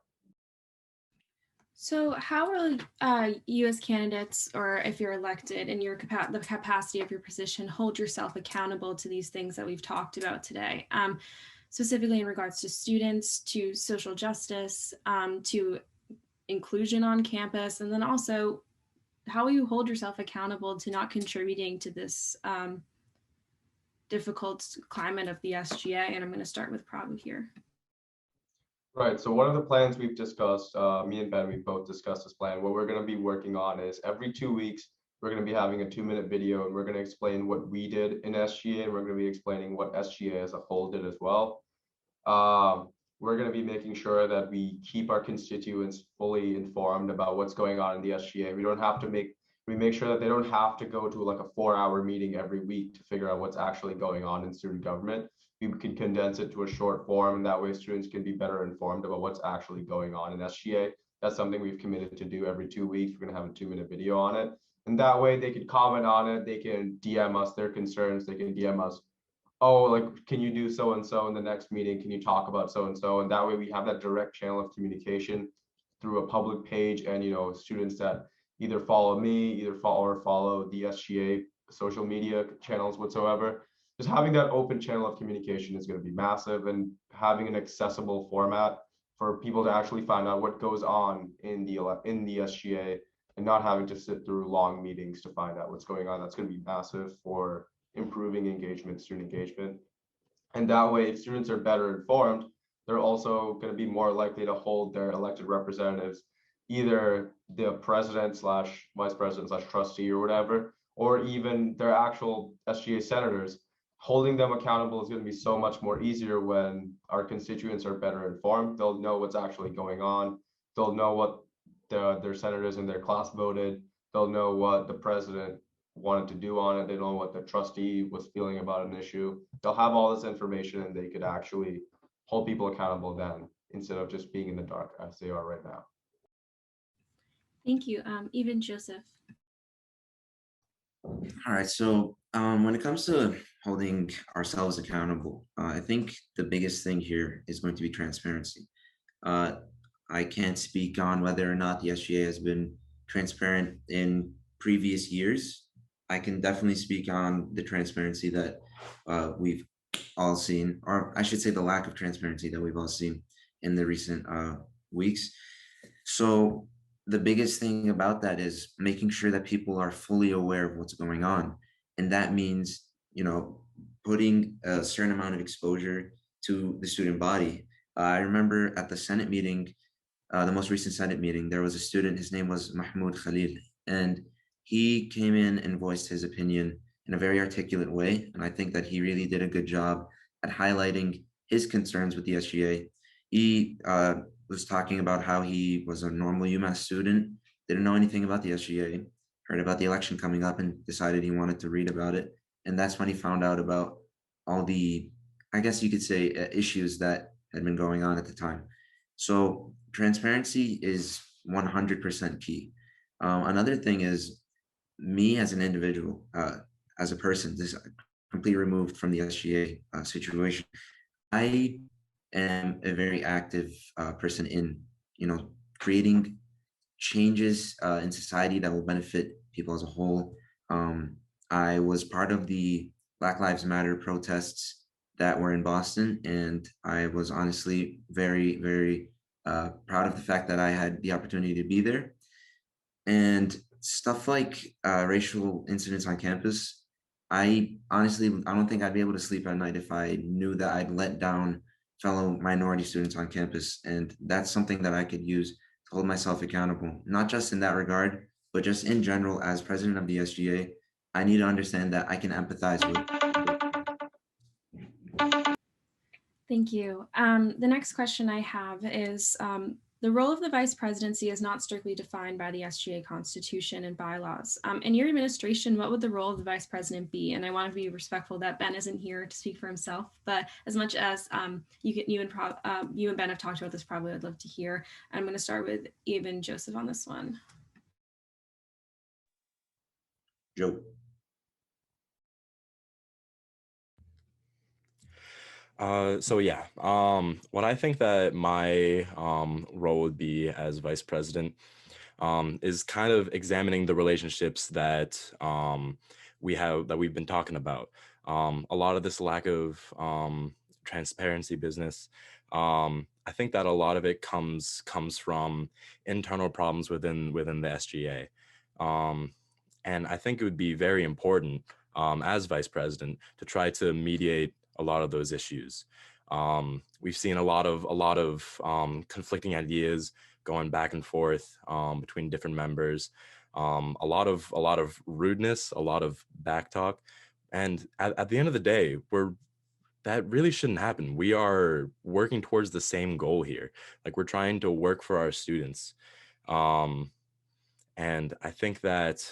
So how will you as candidates, or if you're elected in the capacity of your position, hold yourself accountable to these things that we've talked about today, specifically in regards to students, to social justice, to inclusion on campus, and then also how will you hold yourself accountable to not contributing to this difficult climate of the SGA? And I'm going to start with Prabhu here.
Right. So one of the plans we've discussed, me and Ben, we both discussed this plan. What we're going to be working on is every 2 weeks, we're going to be having a 2-minute video and we're going to explain what we did in SGA. And we're going to be explaining what SGA as a whole did as well. We're going to be making sure that we keep our constituents fully informed about what's going on in the SGA. We make sure that they don't have to go to like a 4-hour meeting every week to figure out what's actually going on in student government. We can condense it to a short form, and that way students can be better informed about what's actually going on in SGA. That's something we've committed to do every 2 weeks. We're going to have a 2-minute video on it. And that way they can comment on it. They can DM us their concerns. They can DM us, oh, like, can you do so-and-so in the next meeting? Can you talk about so-and-so? And that way we have that direct channel of communication through a public page, and, students that either follow me, follow the SGA social media channels whatsoever. Just having that open channel of communication is going to be massive, and having an accessible format for people to actually find out what goes on in the SGA and not having to sit through long meetings to find out what's going on. That's going to be massive for improving student engagement. And that way, if students are better informed, they're also going to be more likely to hold their elected representatives, either the president / vice president / trustee or whatever, or even their actual SGA senators. Holding them accountable is going to be so much more easier when our constituents are better informed. They'll know what's actually going on. They'll know what their senators in their class voted. They'll know what the president wanted to do on it. They know what the trustee was feeling about an issue. They'll have all this information, and they could actually hold people accountable then, instead of just being in the dark as they are right now.
Thank you. Even Joseph.
All right, so when it comes to holding ourselves accountable, I think the biggest thing here is going to be transparency. I can't speak on whether or not the SGA has been transparent in previous years. I can definitely speak on the transparency that we've all seen, or I should say the lack of transparency that we've all seen in the recent weeks. So the biggest thing about that is making sure that people are fully aware of what's going on. And that means, putting a certain amount of exposure to the student body. I remember at the Senate meeting, the most recent Senate meeting, there was a student, his name was Mahmoud Khalil, and he came in and voiced his opinion in a very articulate way. And I think that he really did a good job at highlighting his concerns with the SGA. He was talking about how he was a normal UMass student didn't know anything about the SGA, heard about the election coming up and decided he wanted to read about it. And that's when he found out about all the, I guess you could say, issues that had been going on at the time. So transparency is 100% key. Another thing is me as an individual, as a person, this completely removed from the SGA situation. I am a very active person in, creating changes in society that will benefit people as a whole. I was part of the Black Lives Matter protests that were in Boston, and I was honestly very, very proud of the fact that I had the opportunity to be there. And stuff like racial incidents on campus, I honestly, I don't think I'd be able to sleep at night if I knew that I'd let down fellow minority students on campus. And that's something that I could use to hold myself accountable, not just in that regard, but just in general, as president of the SGA, I need to understand that I can empathize with.
Thank you. The next question I have is, the role of the vice presidency is not strictly defined by the SGA Constitution and bylaws. In your administration, what would the role of the vice president be? And I want to be respectful that Ben isn't here to speak for himself, but as much as you and Ben have talked about this, probably I'd love to hear. I'm going to start with Abe and Joseph on this one.
Joe.
So yeah, what I think that my role would be as vice president is kind of examining the relationships that we've been talking about. A lot of this lack of transparency business. I think that a lot of it comes from internal problems within the SGA. And I think it would be very important as vice president to try to mediate a lot of those issues. We've seen a lot of conflicting ideas going back and forth between different members, a lot of rudeness, a lot of backtalk, and at the end of the day, that really shouldn't happen. We are working towards the same goal here. Like, we're trying to work for our students, and I think that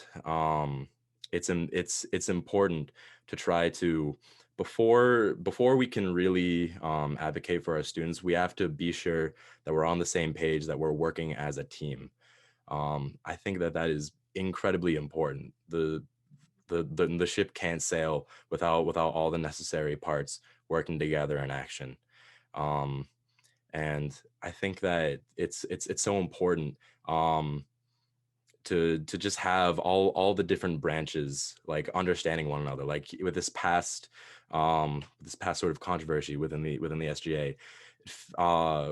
it's important to try to, before we can really advocate for our students, we have to be sure that we're on the same page, that we're working as a team. I think that is incredibly important. The ship can't sail without all the necessary parts working together in action. And I think that it's so important to just have all the different branches like understanding one another. Like with this past sort of controversy within the SGA,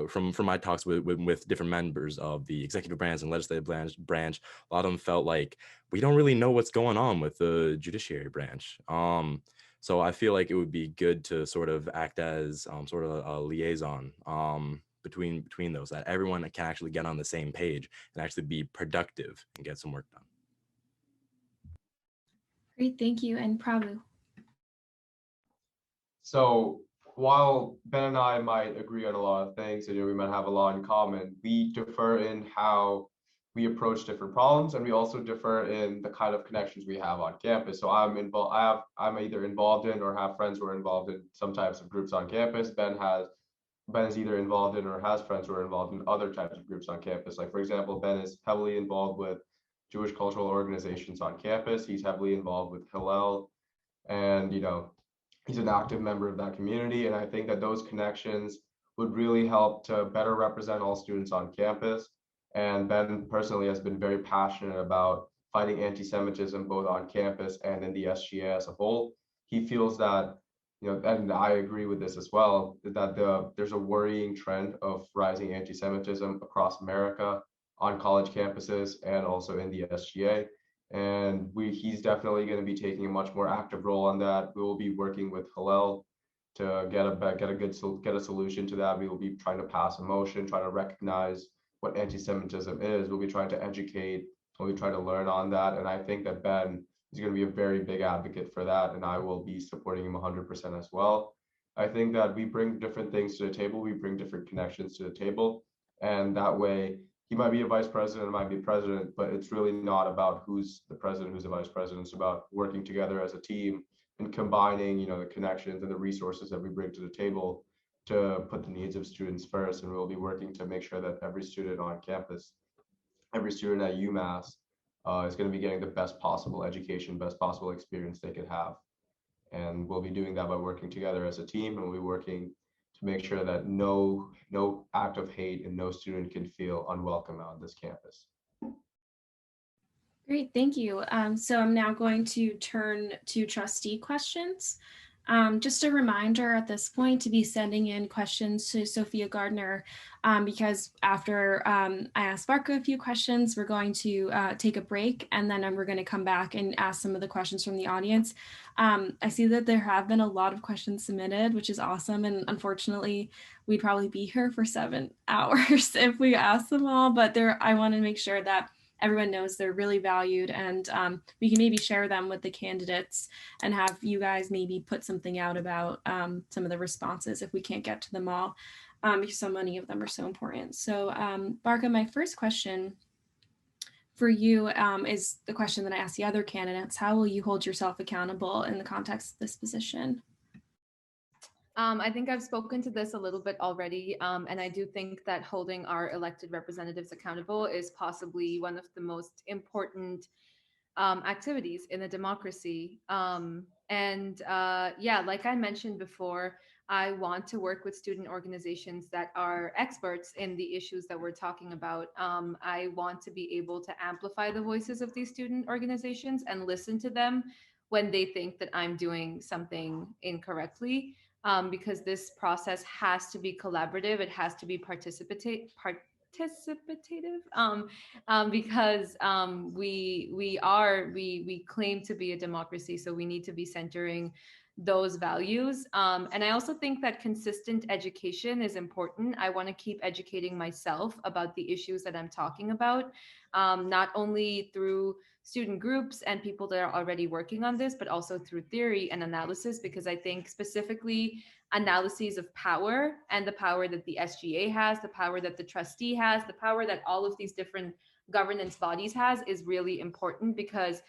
from my talks with different members of the executive branch and legislative branch, a lot of them felt like we don't really know what's going on with the judiciary branch. So I feel like it would be good to sort of act as sort of a liaison between those, that everyone can actually get on the same page and actually be productive and get some work done.
Great, thank you. And Prabhu.
So while Ben and I might agree on a lot of things, and we might have a lot in common, we differ in how we approach different problems, and we also differ in the kind of connections we have on campus. So I'm either involved in or have friends who are involved in some types of groups on campus. Ben is either involved in or has friends who are involved in other types of groups on campus. Like, for example, Ben is heavily involved with Jewish cultural organizations on campus. He's heavily involved with Hillel, and he's an active member of that community. And I think that those connections would really help to better represent all students on campus. And Ben personally has been very passionate about fighting anti-Semitism both on campus and in the SGA as a whole. He feels that, and I agree with this as well, that there's a worrying trend of rising anti-Semitism across America on college campuses and also in the SGA. And he's definitely going to be taking a much more active role on that. We will be working with Hillel to get a solution to that. We will be trying to pass a motion, trying to recognize what anti-Semitism is. We'll be trying to educate, we'll be trying to learn on that. And I think that Ben is going to be a very big advocate for that, and I will be supporting him 100% as well. I think that we bring different things to the table. We bring different connections to the table, and that way he might be a vice president, might be president, but it's really not about who's the president, who's the vice president. It's about working together as a team and combining, the connections and the resources that we bring to the table to put the needs of students first. And we'll be working to make sure that every student on campus, every student at UMass is going to be getting the best possible education, best possible experience they could have. And we'll be doing that by working together as a team, and we'll be working to make sure that no act of hate and no student can feel unwelcome on this campus.
Great, thank you. So I'm now going to turn to trustee questions. Just a reminder at this point to be sending in questions to Sophia Gardner, because after I ask Barkha a few questions, we're going to take a break, and then we're going to come back and ask some of the questions from the audience. I see that there have been a lot of questions submitted, which is awesome. And unfortunately, we'd probably be here for 7 hours if we asked them all, but I want to make sure that everyone knows they're really valued, and we can maybe share them with the candidates and have you guys maybe put something out about some of the responses if we can't get to them all, because so many of them are so important. So Barkha, my first question for you is the question that I asked the other candidates. How will you hold yourself accountable in the context of this position?
I think I've spoken to this a little bit already, and I do think that holding our elected representatives accountable is possibly one of the most important activities in a democracy. Like I mentioned before, I want to work with student organizations that are experts in the issues that we're talking about. I want to be able to amplify the voices of these student organizations and listen to them when they think that I'm doing something incorrectly. Because this process has to be collaborative. It has to be participative. Because we claim to be a democracy, so we need to be centering those values. And I also think that consistent education is important. I want to keep educating myself about the issues that I'm talking about, not only through student groups and people that are already working on this, but also through theory and analysis, because I think specifically analyses of power and the power that the SGA has, the power that the trustee has, the power that all of these different governance bodies has is really important, because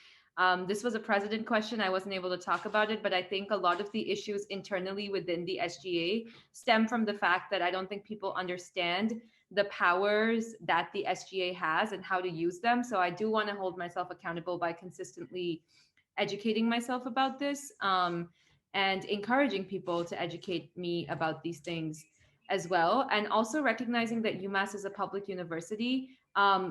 this was a president question. I wasn't able to talk about it, but I think a lot of the issues internally within the SGA stem from the fact that I don't think people understand the powers that the SGA has and how to use them. So I do want to hold myself accountable by consistently educating myself about this, and encouraging people to educate me about these things as well. And also recognizing that UMass is a public university.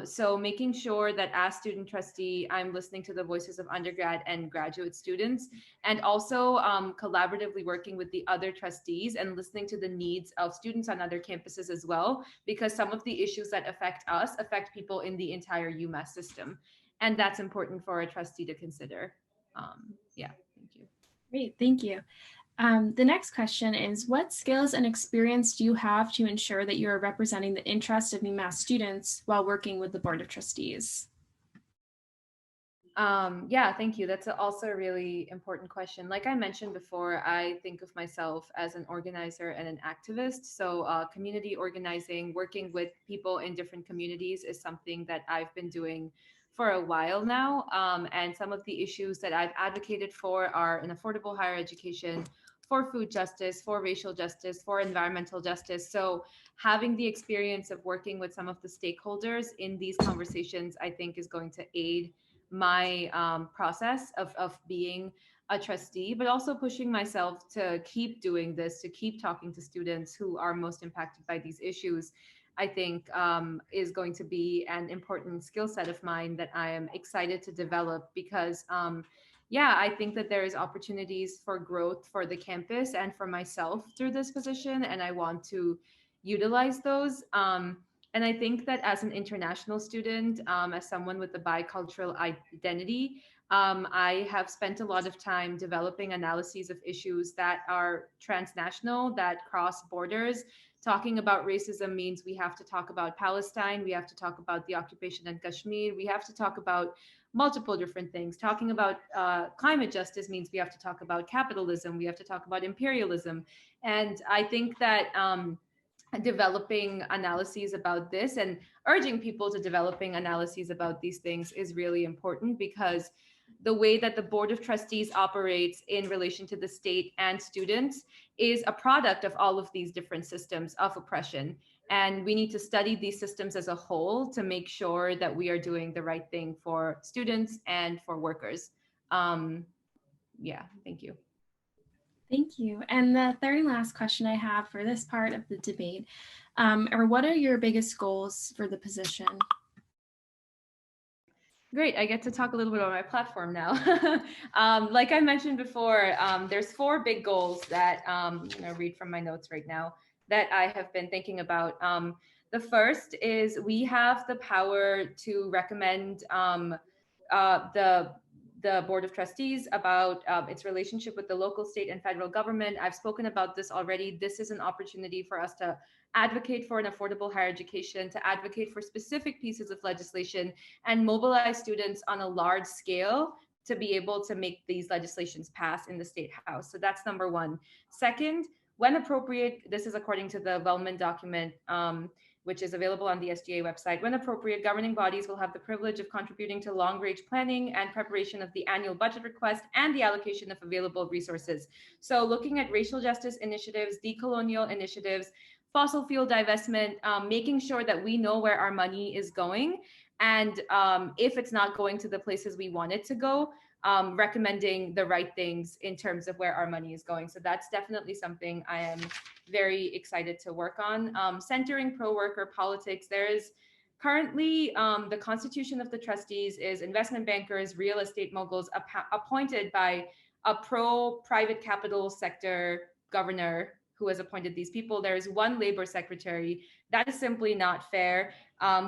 So making sure that as student trustee, I'm listening to the voices of undergrad and graduate students, and also collaboratively working with the other trustees and listening to the needs of students on other campuses as well, because some of the issues that affect us affect people in the entire UMass system. And that's important for a trustee to consider. Thank you.
Great, thank you. The next question is, what skills and experience do you have to ensure that you are representing the interests of UMass students while working with the Board of Trustees?
Thank you. That's also a really important question. Like I mentioned before, I think of myself as an organizer and an activist. So community organizing, working with people in different communities is something that I've been doing for a while now. And some of the issues that I've advocated for are an affordable higher education, for food justice, for racial justice, for environmental justice. So having the experience of working with some of the stakeholders in these conversations, I think is going to aid my process of being a trustee, but also pushing myself to keep doing this, to keep talking to students who are most impacted by these issues, I think is going to be an important skill set of mine that I am excited to develop, because I think that there is opportunities for growth for the campus and for myself through this position, and I want to utilize those. And I think that as an international student, as someone with a bicultural identity, I have spent a lot of time developing analyses of issues that are transnational, that cross borders. Talking about racism means we have to talk about Palestine, we have to talk about the occupation in Kashmir, we have to talk about multiple different things. Talking about climate justice means we have to talk about capitalism, we have to talk about imperialism. And I think that developing analyses about this and urging people to developing analyses about these things is really important, because the way that the Board of Trustees operates in relation to the state and students is a product of all of these different systems of oppression. And we need to study these systems as a whole to make sure that we are doing the right thing for students and for workers. Yeah, thank you.
Thank you. And the third and last question I have for this part of the debate, what are your biggest goals for the position?
Great, I get to talk a little bit about my platform now. Like I mentioned before, there's 4 big goals that I'm gonna read from my notes right now that I have been thinking about. The first is we have the power to recommend the Board of Trustees about its relationship with the local, state, and federal government. I've spoken about this already. This is an opportunity for us to advocate for an affordable higher education, to advocate for specific pieces of legislation, and mobilize students on a large scale to be able to make these legislations pass in the State House. So that's number 1. Second, when appropriate, this is according to the Wellman document, which is available on the SGA website. When appropriate, governing bodies will have the privilege of contributing to long-range planning and preparation of the annual budget request and the allocation of available resources. So looking at racial justice initiatives, decolonial initiatives, fossil fuel divestment, making sure that we know where our money is going. And if it's not going to the places we want it to go, recommending the right things in terms of where our money is going. So that's definitely something I am very excited to work on. Centering pro-worker politics. There is currently the constitution of the trustees is investment bankers, real estate moguls appointed by a pro-private capital sector governor who has appointed these people. There is one labor secretary. That is simply not fair.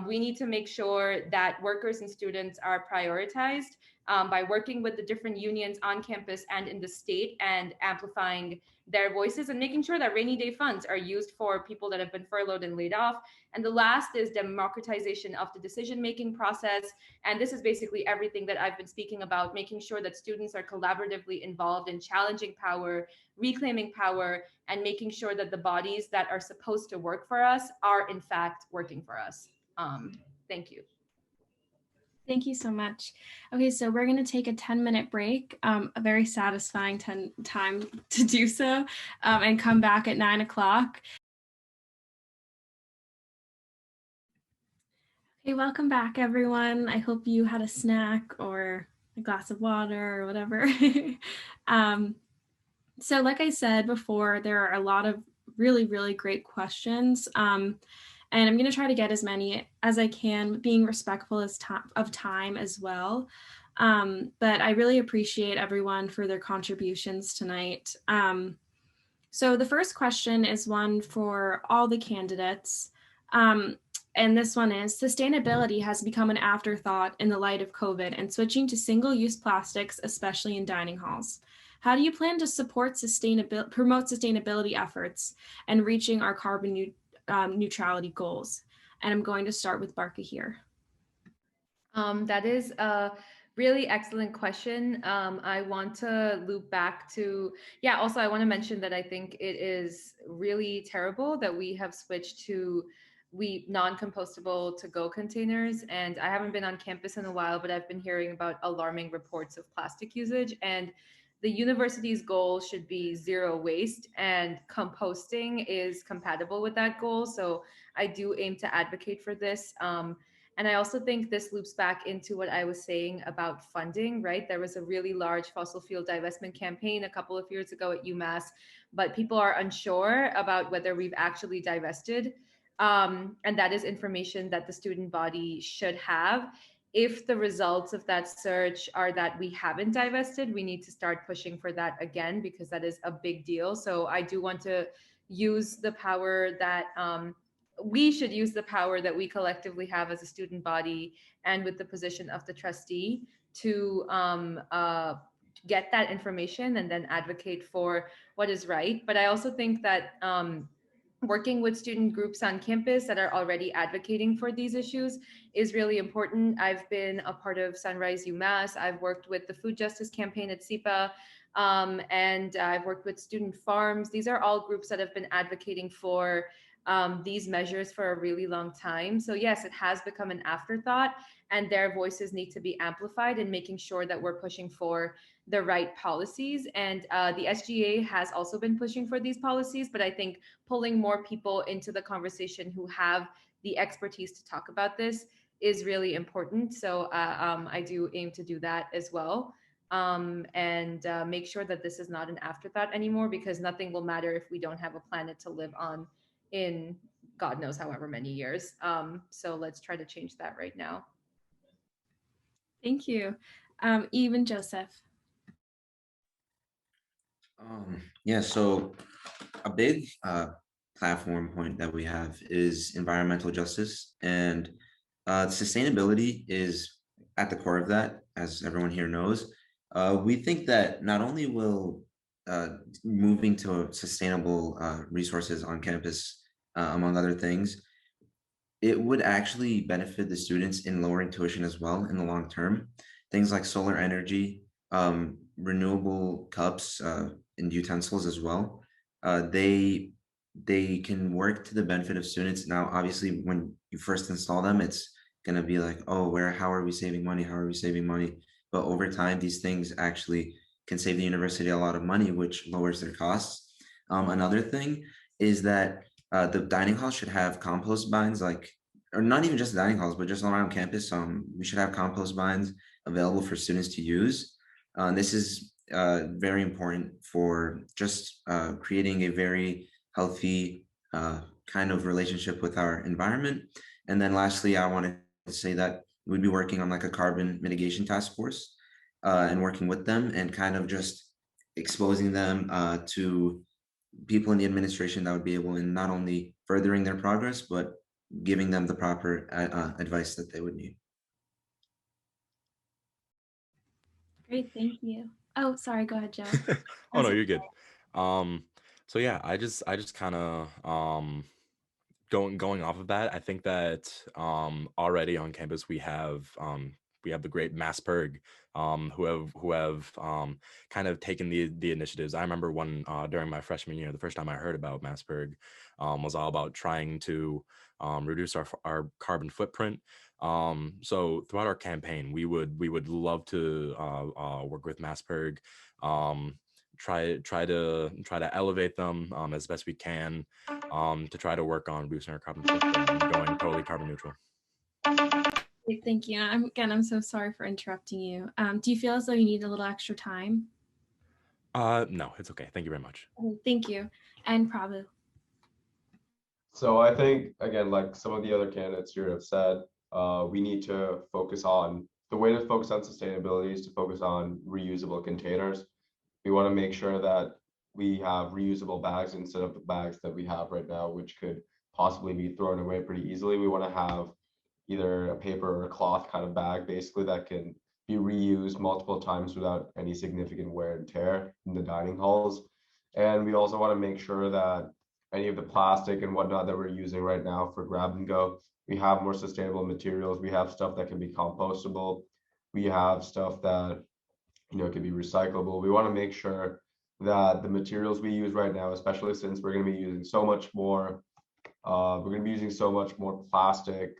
We need to make sure that workers and students are prioritized by working with the different unions on campus and in the state and amplifying their voices and making sure that rainy day funds are used for people that have been furloughed and laid off. And the last is democratization of the decision-making process. And this is basically everything that I've been speaking about, making sure that students are collaboratively involved in challenging power, reclaiming power, and making sure that the bodies that are supposed to work for us are in fact working for us. Thank you.
Thank you so much. Okay, so we're going to take a 10-minute break, a very satisfying time to do so, and come back at 9 o'clock. Okay, welcome back, everyone. I hope you had a snack or a glass of water or whatever. So like I said before, there are a lot of really, really great questions. And I'm going to try to get as many as I can, being respectful of time as well. But I really appreciate everyone for their contributions tonight. So the first question is one for all the candidates. And this one is, sustainability has become an afterthought in the light of COVID and switching to single-use plastics, especially in dining halls. How do you plan to promote sustainability efforts and reaching our carbon neutrality goals? And I'm going to start with Barkha here.
That is a really excellent question. I want to loop back to, also I want to mention that I think it is really terrible that we have switched to non-compostable to-go containers. And I haven't been on campus in a while, but I've been hearing about alarming reports of plastic usage. And the university's goal should be zero waste, and composting is compatible with that goal. So I do aim to advocate for this. And I also think this loops back into what I was saying about funding, right? There was a really large fossil fuel divestment campaign a couple of years ago at UMass, but people are unsure about whether we've actually divested. And that is information that the student body should have. If the results of that search are that we haven't divested, we need to start pushing for that again, because that is a big deal. So I do want to use the power that we should use the power that we collectively have as a student body and with the position of the trustee to get that information and then advocate for what is right. But I also think that working with student groups on campus that are already advocating for these issues is really important. I've been a part of Sunrise UMass. I've worked with the Food Justice Campaign at SIPA, and I've worked with student farms. These are all groups that have been advocating for these measures for a really long time. So yes, it has become an afterthought, and their voices need to be amplified in making sure that we're pushing for the right policies. And the SGA has also been pushing for these policies, but I think pulling more people into the conversation who have the expertise to talk about this is really important. So I do aim to do that as well, and make sure that this is not an afterthought anymore, because nothing will matter if we don't have a planet to live on in God knows however many years. So let's try to change that right now.
Thank you. Eve and Joseph.
Yeah, so a big platform point that we have is environmental justice, and sustainability is at the core of that, as everyone here knows. We think that not only will moving to sustainable resources on campus, among other things, it would actually benefit the students in lowering tuition as well in the long term. Things like solar energy, renewable cups and utensils as well. They can work to the benefit of students. Now, obviously, when you first install them, it's gonna be like, oh, how are we saving money? How are we saving money? But over time, these things actually can save the university a lot of money, which lowers their costs. Another thing is that the dining hall should have compost bins, like, or not even just dining halls, but just around campus. We should have compost bins available for students to use. This is very important for just creating a very healthy kind of relationship with our environment. And then lastly, I wanted to say that we'd be working on like a carbon mitigation task force and working with them and kind of just exposing them to people in the administration that would be able in not only furthering their progress, but giving them the proper advice that they would need.
Great, thank you. Oh, sorry, go ahead, Joe.
Oh no, you're good. So yeah, I just kind of going off of that, I think that already on campus we have the great Mass Purg, who have kind of taken the initiatives. I remember one during my freshman year, the first time I heard about Mass Purg was all about trying to reduce our carbon footprint. So throughout our campaign, we would love to work with Mass Purg, try to elevate them as best we can, to try to work on reducing our carbon footprint and going totally carbon neutral.
Great, thank you. I'm so sorry for interrupting you. Do you feel as though you need a little extra time?
No, it's okay. Thank you very much.
Thank you. And Prabhu.
So I think, again, like some of the other candidates here have said, we need to focus on, the way to focus on sustainability is to focus on reusable containers. We want to make sure that we have reusable bags instead of the bags that we have right now, which could possibly be thrown away pretty easily. We want to have either a paper or a cloth kind of bag, basically, that can be reused multiple times without any significant wear and tear in the dining halls. And we also want to make sure that any of the plastic and whatnot that we're using right now for grab and go, we have more sustainable materials. We have stuff that can be compostable. We have stuff that, you know, can be recyclable. We want to make sure that the materials we use right now, especially since we're going to be using so much more, plastic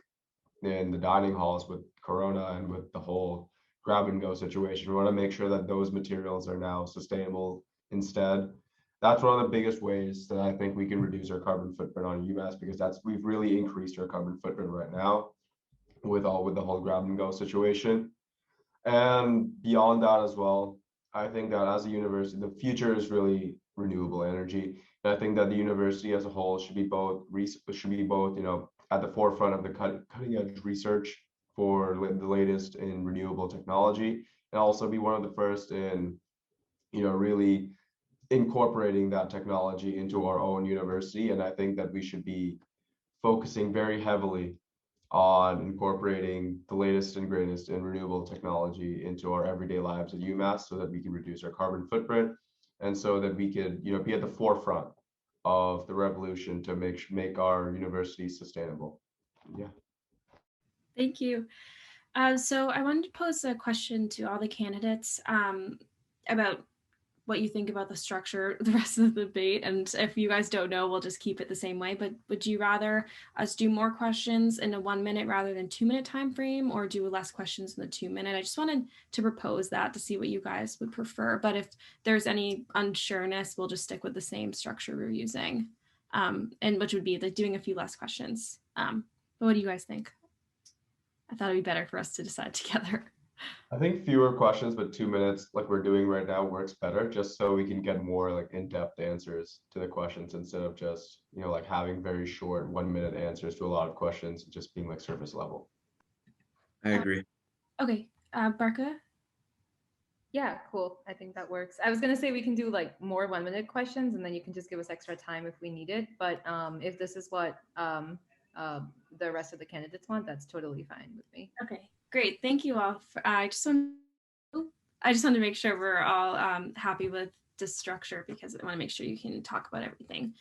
in the dining halls with Corona and with the whole grab and go situation. We want to make sure that those materials are now sustainable instead. That's one of the biggest ways that I think we can reduce our carbon footprint on UMass, because we've really increased our carbon footprint right now with the whole grab and go situation. And beyond that as well, I think that as a university, the future is really renewable energy. And I think that the university as a whole should be both, you know, at the forefront of the cutting edge research for the latest in renewable technology, and also be one of the first in, you know, really incorporating that technology into our own university. And I think that we should be focusing very heavily on incorporating the latest and greatest in renewable technology into our everyday lives at UMass, so that we can reduce our carbon footprint, and so that we could, you know, be at the forefront of the revolution to make our university sustainable. Yeah.
Thank you. So I wanted to pose a question to all the candidates about what you think about the structure the rest of the debate. And if you guys don't know, we'll just keep it the same way. But would you rather us do more questions in a 1 minute rather than 2 minute time frame, or do less questions in the 2 minute? I just wanted to propose that to see what you guys would prefer. But if there's any unsureness, we'll just stick with the same structure we're using, and which would be like doing a few less questions. But what do you guys think? I thought it'd be better for us to decide together.
I think fewer questions, but 2 minutes like we're doing right now works better, just so we can get more like in-depth answers to the questions instead of just, like having very short 1 minute answers to a lot of questions, just being like surface level.
I agree.
Okay, Barkha?
Yeah, cool. I think that works. I was gonna say we can do like more 1 minute questions, and then you can just give us extra time if we need it. But if this is what the rest of the candidates want, that's totally fine with me.
Okay, great. Thank you all. I just want to make sure we're all happy with this structure, because I want to make sure you can talk about everything.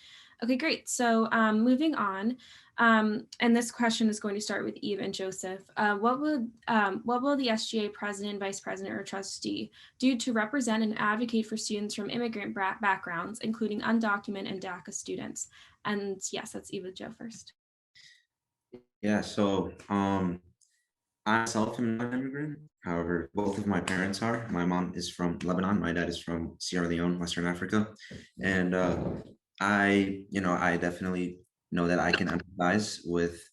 Okay, great. So moving on, and this question is going to start with Eve and Joseph. What will the SGA president, vice president, or trustee do to represent and advocate for students from immigrant backgrounds, including undocumented and DACA students? And yes, let's Eve with Joe first.
Yeah, so I myself am not an immigrant. However, both of my parents are. My mom is from Lebanon. My dad is from Sierra Leone, Western Africa. And I definitely know that I can empathize with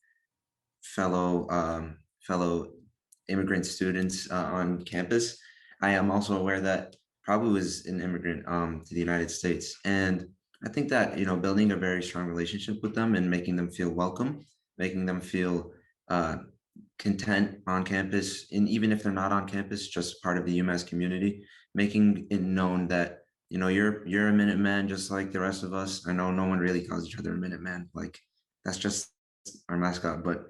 fellow immigrant students on campus. I am also aware that Prabhu is an immigrant to the United States. And I think that, building a very strong relationship with them and making them feel welcome, making them feel content on campus, and even if they're not on campus, just part of the UMass community, making it known that you're a Minuteman just like the rest of us. I know no one really calls each other a Minuteman, like that's just our mascot, but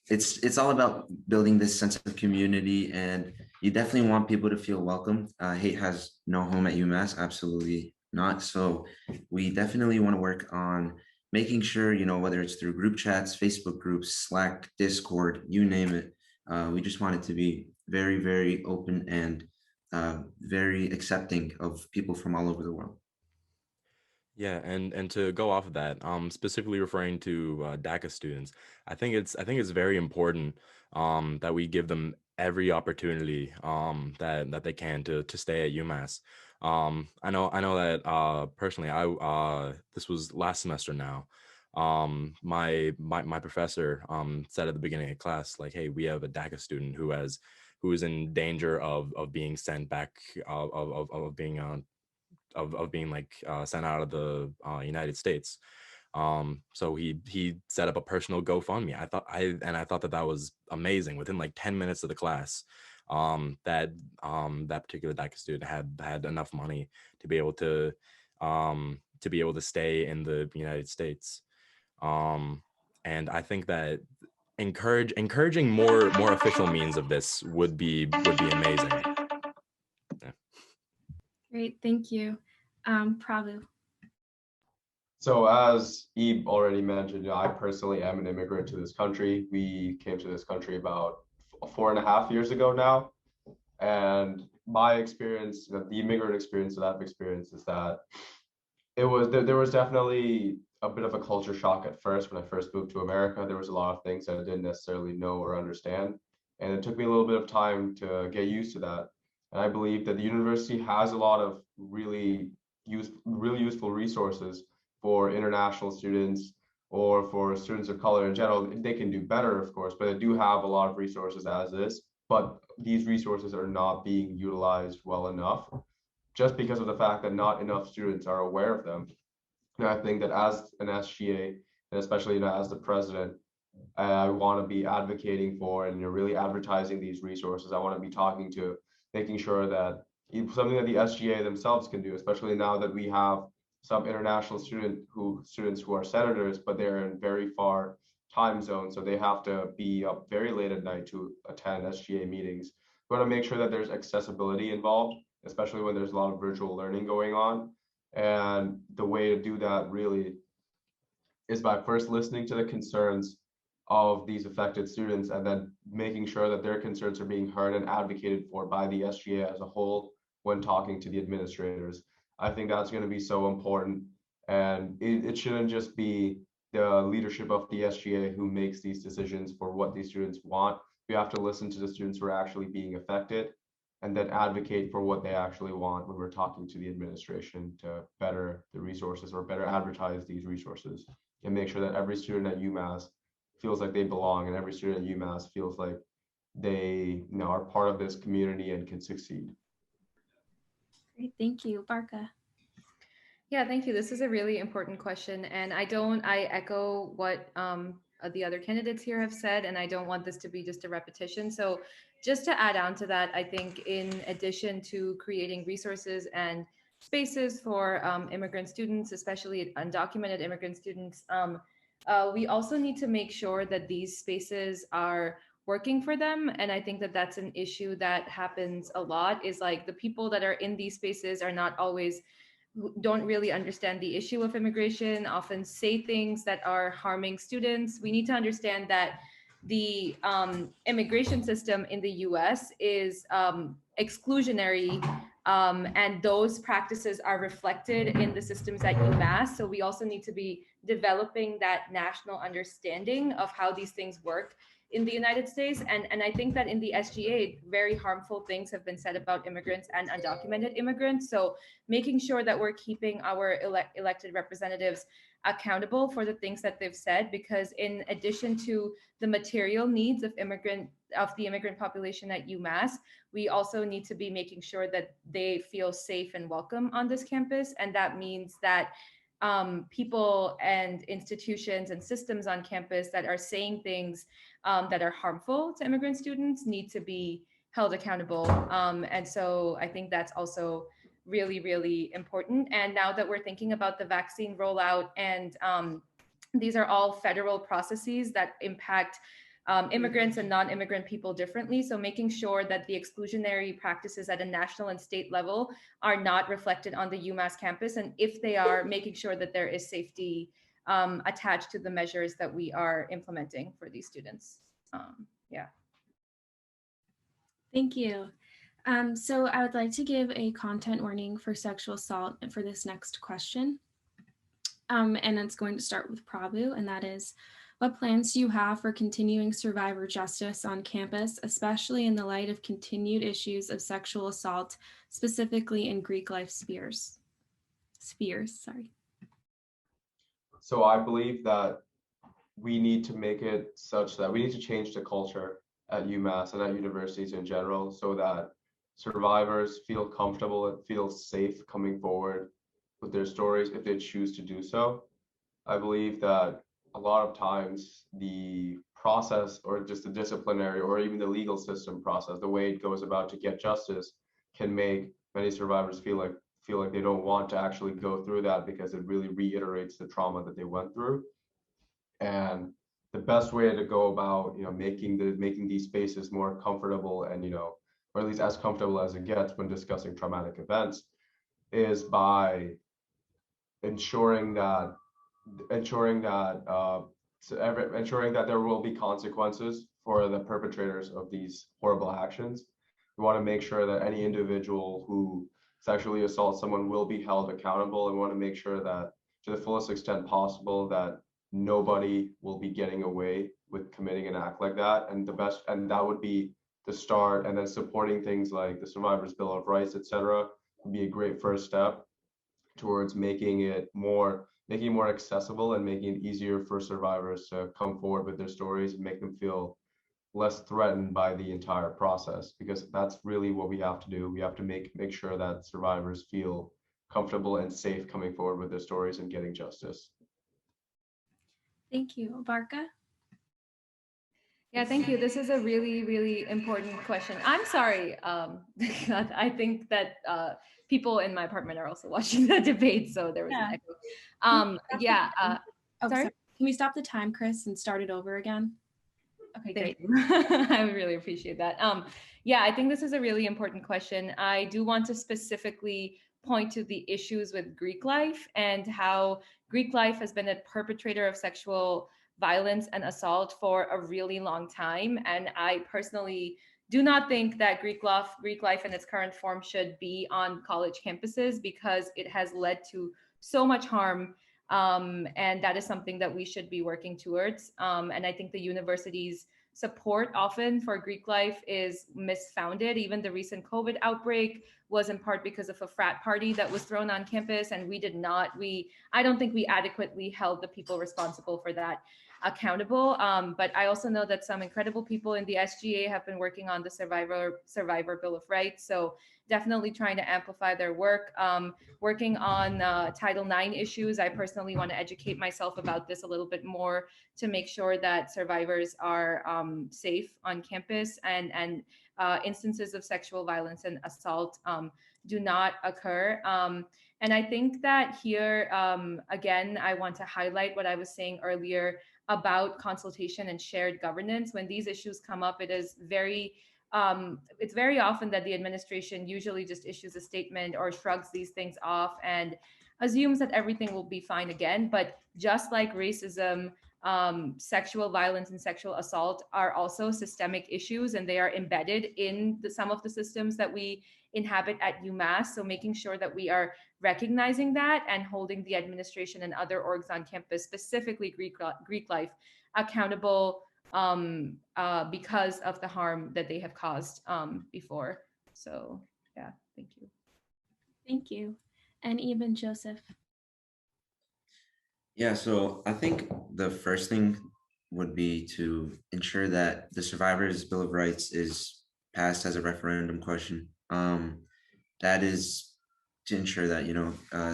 it's all about building this sense of community, and you definitely want people to feel welcome. Hate has no home at UMass, absolutely not. So we definitely want to work on making sure, whether it's through group chats, Facebook groups, Slack, Discord, you name it. We just want it to be very, very open and very accepting of people from all over the world.
Yeah, and to go off of that, specifically referring to DACA students, I think it's very important that we give them every opportunity that they can to stay at UMass. I know that personally, I this was last semester now. My professor said at the beginning of class, like, hey, we have a DACA student who is in danger of being sent back, of being like sent out of the United States. So he set up a personal GoFundMe. I thought that was amazing. Within like 10 minutes of the class, that particular DACA student had enough money to be able to stay in the United States. And I think that encouraging more official means of this would be amazing. Yeah.
Great, thank you. Prabhu.
So as Ebe already mentioned, I personally am an immigrant to this country. We came to this country about 4.5 years ago now. And my experience, the immigrant experience that I've experienced, is that there was definitely a bit of a culture shock at first. When I first moved to America, there was a lot of things that I didn't necessarily know or understand. And it took me a little bit of time to get used to that. And I believe that the university has a lot of really useful resources for international students or for students of color in general. They can do better, of course, but they do have a lot of resources as is. But these resources are not being utilized well enough, just because of the fact that not enough students are aware of them. And I think that as an SGA, and especially as the president, I want to be advocating for and really advertising these resources. I want to be talking to, making sure that it's something that the SGA themselves can do, especially now that we have some international students who are senators, but they're in very far time zones, so they have to be up very late at night to attend SGA meetings. We want to make sure that there's accessibility involved, especially when there's a lot of virtual learning going on. And the way to do that really is by first listening to the concerns of these affected students, and then making sure that their concerns are being heard and advocated for by the SGA as a whole when talking to the administrators. I think that's going to be so important. And it shouldn't just be the leadership of the SGA who makes these decisions for what these students want. We have to listen to the students who are actually being affected and then advocate for what they actually want when we're talking to the administration to better the resources or better advertise these resources and make sure that every student at UMass feels like they belong and every student at UMass feels like they are part of this community and can succeed.
Great, thank you. Barkha.
Yeah, thank you. This is a really important question. And I echo what the other candidates here have said, and I don't want this to be just a repetition. So just to add on to that, I think in addition to creating resources and spaces for immigrant students, especially undocumented immigrant students, we also need to make sure that these spaces are working for them. And I think that that's an issue that happens a lot, is like the people that are in these spaces are not always, don't really understand the issue of immigration, often say things that are harming students. We need to understand that the immigration system in the US is exclusionary, and those practices are reflected in the systems at UMass. So we also need to be developing that national understanding of how these things work in the United States. And I think that in the SGA, very harmful things have been said about immigrants and undocumented immigrants. So making sure that we're keeping our elected representatives accountable for the things that they've said, because in addition to the material needs of the immigrant population at UMass, we also need to be making sure that they feel safe and welcome on this campus. And that means that people and institutions and systems on campus that are saying things that are harmful to immigrant students need to be held accountable. And so I think that's also really, really important. And now that we're thinking about the vaccine rollout, and these are all federal processes that impact immigrants and non-immigrant people differently. So making sure that the exclusionary practices at a national and state level are not reflected on the UMass campus. And if they are, making sure that there is safety attached to the measures that we are implementing for these students. Yeah.
Thank you. So I would like to give a content warning for sexual assault for this next question. And it's going to start with Prabhu, and that is, what plans do you have for continuing survivor justice on campus, especially in the light of continued issues of sexual assault, specifically in Greek life spheres?
So I believe that we need to make it such that we need to change the culture at UMass and at universities in general so that survivors feel comfortable and feel safe coming forward with their stories if they choose to do so. I believe that a lot of times the process or just the disciplinary or even the legal system process, the way it goes about to get justice, can make many survivors feel like they don't want to actually go through that because it really reiterates the trauma that they went through. And the best way to go about making these spaces more comfortable and or at least as comfortable as it gets when discussing traumatic events is by ensuring that there will be consequences for the perpetrators of these horrible actions. We want to make sure that any individual who sexually assaults someone will be held accountable, and we want to make sure that to the fullest extent possible that nobody will be getting away with committing an act like that. And that would be the start, and then supporting things like the Survivors Bill of Rights, etc., would be a great first step towards making it more accessible and making it easier for survivors to come forward with their stories and make them feel less threatened by the entire process, because that's really what we have to do. We have to make sure that survivors feel comfortable and safe coming forward with their stories and getting justice.
Thank you. Barkha?
Yeah, thank you. This is a really, really important question. I'm sorry. I think that people in my apartment are also watching the debate, so there was an echo. Sorry?
Can we stop the time, Chris, and start it over again?
Okay, great. I would really appreciate that. Yeah, I think this is a really important question. I do want to specifically point to the issues with Greek life and how Greek life has been a perpetrator of sexual violence and assault for a really long time. And I personally do not think that Greek life in its current form should be on college campuses, because it has led to so much harm. And that is something that we should be working towards. And I think the university's support often for Greek life is misfounded. Even the recent COVID outbreak was in part because of a frat party that was thrown on campus, and I don't think we adequately held the people responsible for that accountable. But I also know that some incredible people in the SGA have been working on the Survivor Bill of Rights. So definitely trying to amplify their work, working on Title IX issues. I personally want to educate myself about this a little bit more to make sure that survivors are safe on campus, and instances of sexual violence and assault do not occur. And I think that here, again, I want to highlight what I was saying earlier about consultation and shared governance. When these issues come up, it's very often that the administration usually just issues a statement or shrugs these things off and assumes that everything will be fine again. But just like racism, sexual violence and sexual assault are also systemic issues, and they are embedded in some of the systems that we inhabit at UMass. So making sure that we are recognizing that and holding the administration and other orgs on campus, specifically Greek life, accountable because of the harm that they have caused before. So yeah, thank you.
Thank you. And even Joseph.
Yeah, so I think the first thing would be to ensure that the Survivors' Bill of Rights is passed as a referendum question. That is to ensure that,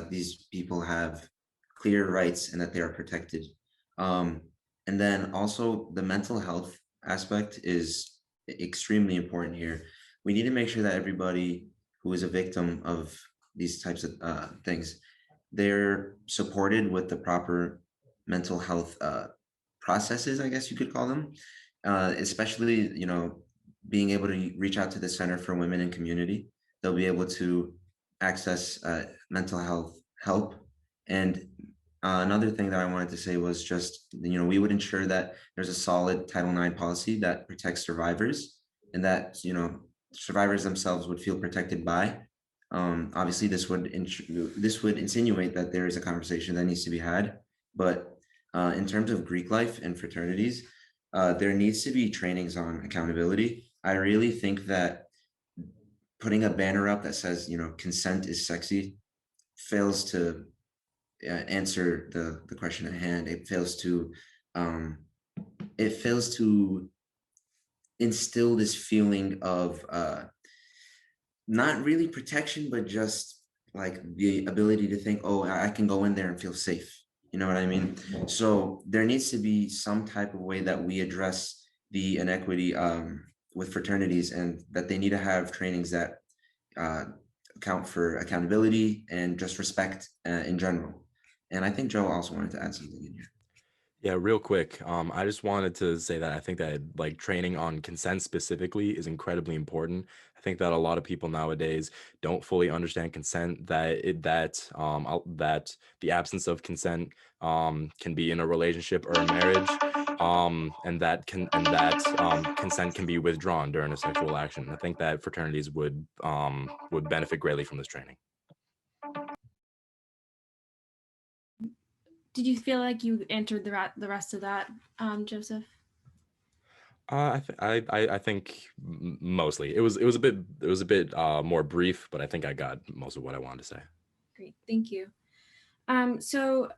these people have clear rights and that they are protected. And then also the mental health aspect is extremely important here. We need to make sure that everybody who is a victim of these types of things, they're supported with the proper mental health processes, I guess you could call them, especially, being able to reach out to the Center for Women and Community. They'll be able to access mental health help. And another thing that I wanted to say was just, we would ensure that there's a solid Title IX policy that protects survivors, and that, survivors themselves would feel protected by. Obviously, this would insinuate that there is a conversation that needs to be had. But in terms of Greek life and fraternities, there needs to be trainings on accountability. I really think that putting a banner up that says, consent is sexy, fails to answer the question at hand. It fails to instill this feeling of not really protection, but just like the ability to think, oh, I can go in there and feel safe. You know what I mean? So there needs to be some type of way that we address the inequity with fraternities, and that they need to have trainings that account for accountability and just respect in general. And I think Joe also wanted to add something in here.
Yeah, real quick. I just wanted to say that I think that like training on consent specifically is incredibly important. I think that a lot of people nowadays don't fully understand consent, that the absence of consent can be in a relationship or a marriage, and that consent can be withdrawn during a sexual action. I think that fraternities would benefit greatly from this training.
Did you feel like you answered the rest of that, Joseph?
I think mostly it was a bit more brief, but I think I got most of what I wanted to say.
Great, thank you. So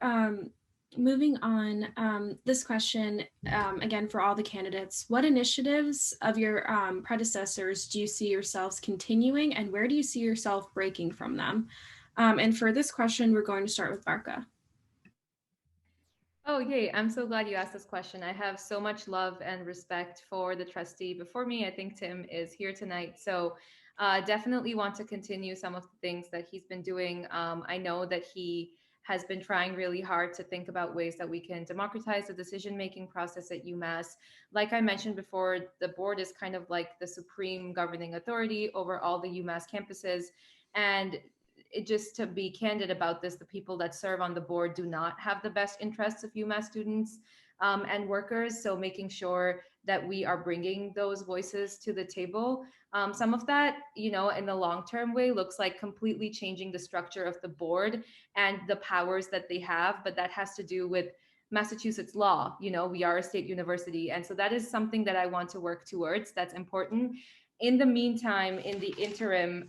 moving on, this question again for all the candidates: what initiatives of your predecessors do you see yourselves continuing, and where do you see yourself breaking from them? And for this question, we're going to start with Barkha.
Oh, yay. I'm so glad you asked this question. I have so much love and respect for the trustee before me. I think Tim is here tonight. So definitely want to continue some of the things that he's been doing. I know that he has been trying really hard to think about ways that we can democratize the decision-making process at UMass. Like I mentioned before, the board is kind of like the supreme governing authority over all the UMass campuses. And just to be candid about this, the people that serve on the board do not have the best interests of UMass students and workers. So making sure that we are bringing those voices to the table. Some of that, in the long-term way looks like completely changing the structure of the board and the powers that they have, but that has to do with Massachusetts law. We are a state university. And so that is something that I want to work towards. That's important. In the meantime, in the interim,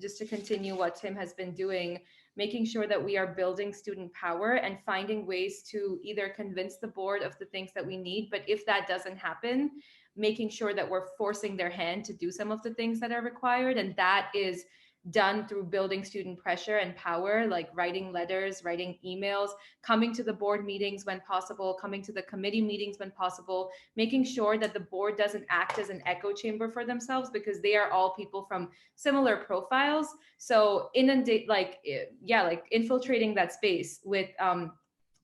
just to continue what Tim has been doing, making sure that we are building student power and finding ways to either convince the board of the things that we need, but if that doesn't happen, making sure that we're forcing their hand to do some of the things that are required. And that is done through building student pressure and power, like writing letters, writing emails, coming to the board meetings when possible, coming to the committee meetings when possible, making sure that the board doesn't act as an echo chamber for themselves, because they are all people from similar profiles. So infiltrating that space with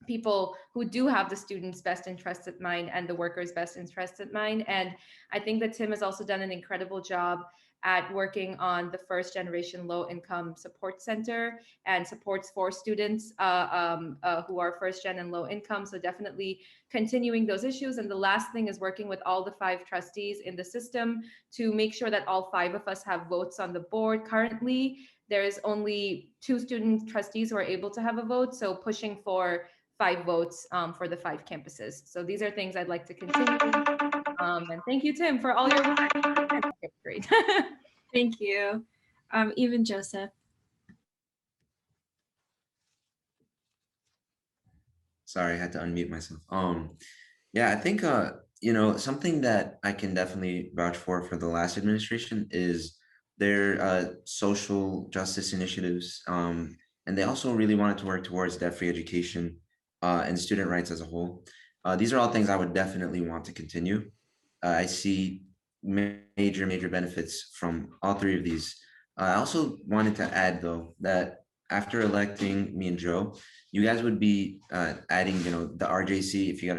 people who do have the students' best interests at mind and the workers' best interests at mind. And I think that Tim has also done an incredible job at working on the first generation low income support center and supports for students who are first gen and low income. So definitely continuing those issues. And the last thing is working with all the 5 trustees in the system to make sure that all 5 of us have votes on the board. Currently, there's only 2 student trustees who are able to have a vote. So pushing for 5 votes for the 5 campuses. So these are things I'd like to continue. And thank you, Tim, for all your work. Great.
Thank you. Even Joseph.
Sorry, I had to unmute myself. Yeah, I think something that I can definitely vouch for the last administration is their social justice initiatives. And they also really wanted to work towards debt-free education and student rights as a whole. These are all things I would definitely want to continue. I see major benefits from all 3 of these. I also wanted to add, though, that after electing me and Joe, you guys would be adding, the RJC. If you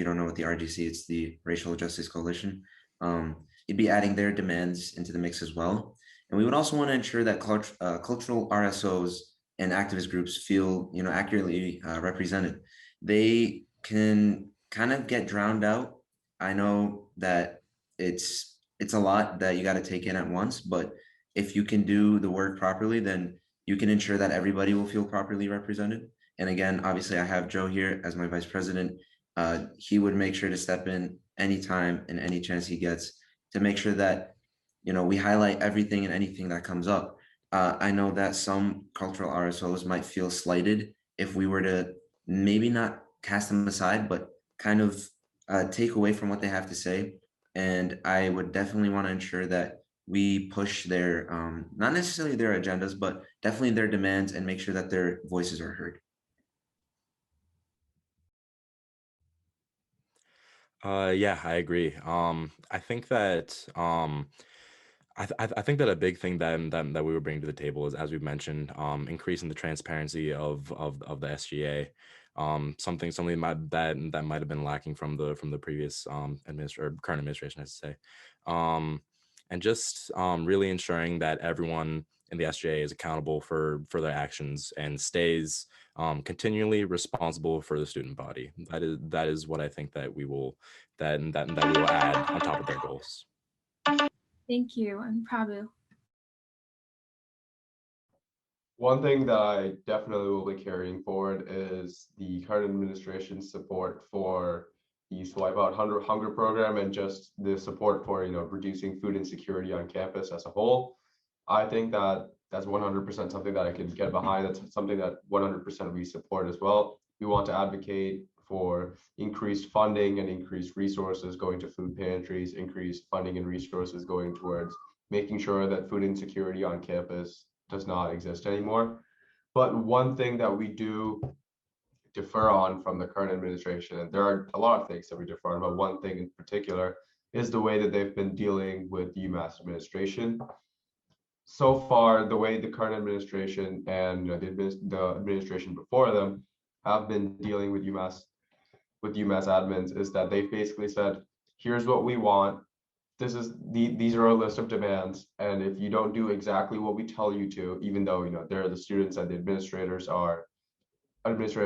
don't know what the RJC, it's the Racial Justice Coalition. You'd be adding their demands into the mix as well. And we would also want to ensure that cultural RSOs and activist groups feel, accurately represented. They can kind of get drowned out. I know that it's a lot that you got to take in at once, but if you can do the work properly, then you can ensure that everybody will feel properly represented. And again, obviously I have Joe here as my vice president. He would make sure to step in anytime and any chance he gets to make sure that, we highlight everything and anything that comes up. I know that some cultural RSOs might feel slighted if we were to maybe not cast them aside, but kind of take away from what they have to say. And I would definitely want to ensure that we push their, not necessarily their agendas, but definitely their demands and make sure that their voices are heard.
Yeah, I agree. I think that I think that a big thing that we were bringing to the table is, as we mentioned, increasing the transparency of the SGA. Something that might have been lacking from the previous current administration, I should say, and just really ensuring that everyone in the SGA is accountable for their actions and stays continually responsible for the student body. That is what I think that we will that we will add on top of their goals.
Thank you. And Prabhu.
One thing that I definitely will be carrying forward is the current administration's support for the Swipe Out Hunger program and just the support for reducing food insecurity on campus as a whole. I think that that's 100% something that I can get behind. That's something that 100% we support as well. We want to advocate for increased funding and increased resources going to food pantries, increased funding and resources going towards making sure that food insecurity on campus does not exist anymore. But one thing that we do defer on from the current administration, and there are a lot of things that we defer on, but one thing in particular is the way that they've been dealing with the UMass administration. So far, the way the current administration and the administration before them have been dealing with UMass admins is that they've basically said, here's what we want. These are a list of demands, and if you don't do exactly what we tell you to, even though they're the students and the administrators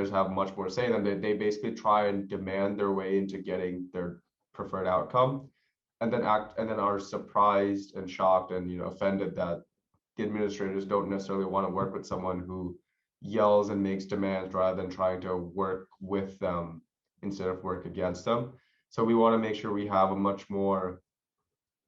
have much more say than they basically try and demand their way into getting their preferred outcome, and then are surprised and shocked and offended that the administrators don't necessarily want to work with someone who yells and makes demands rather than trying to work with them instead of work against them. So we want to make sure we have a much more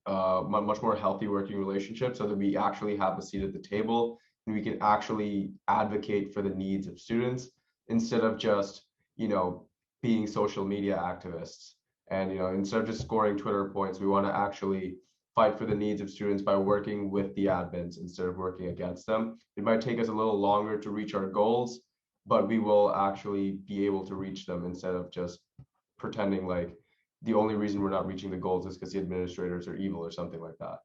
healthy working relationship so that we actually have a seat at the table and we can actually advocate for the needs of students instead of just, being social media activists. And, instead of just scoring Twitter points, we want to actually fight for the needs of students by working with the admins instead of working against them. It might take us a little longer to reach our goals, but we will actually be able to reach them instead of just pretending like the only reason we're not reaching the goals is because the administrators are evil or something like that.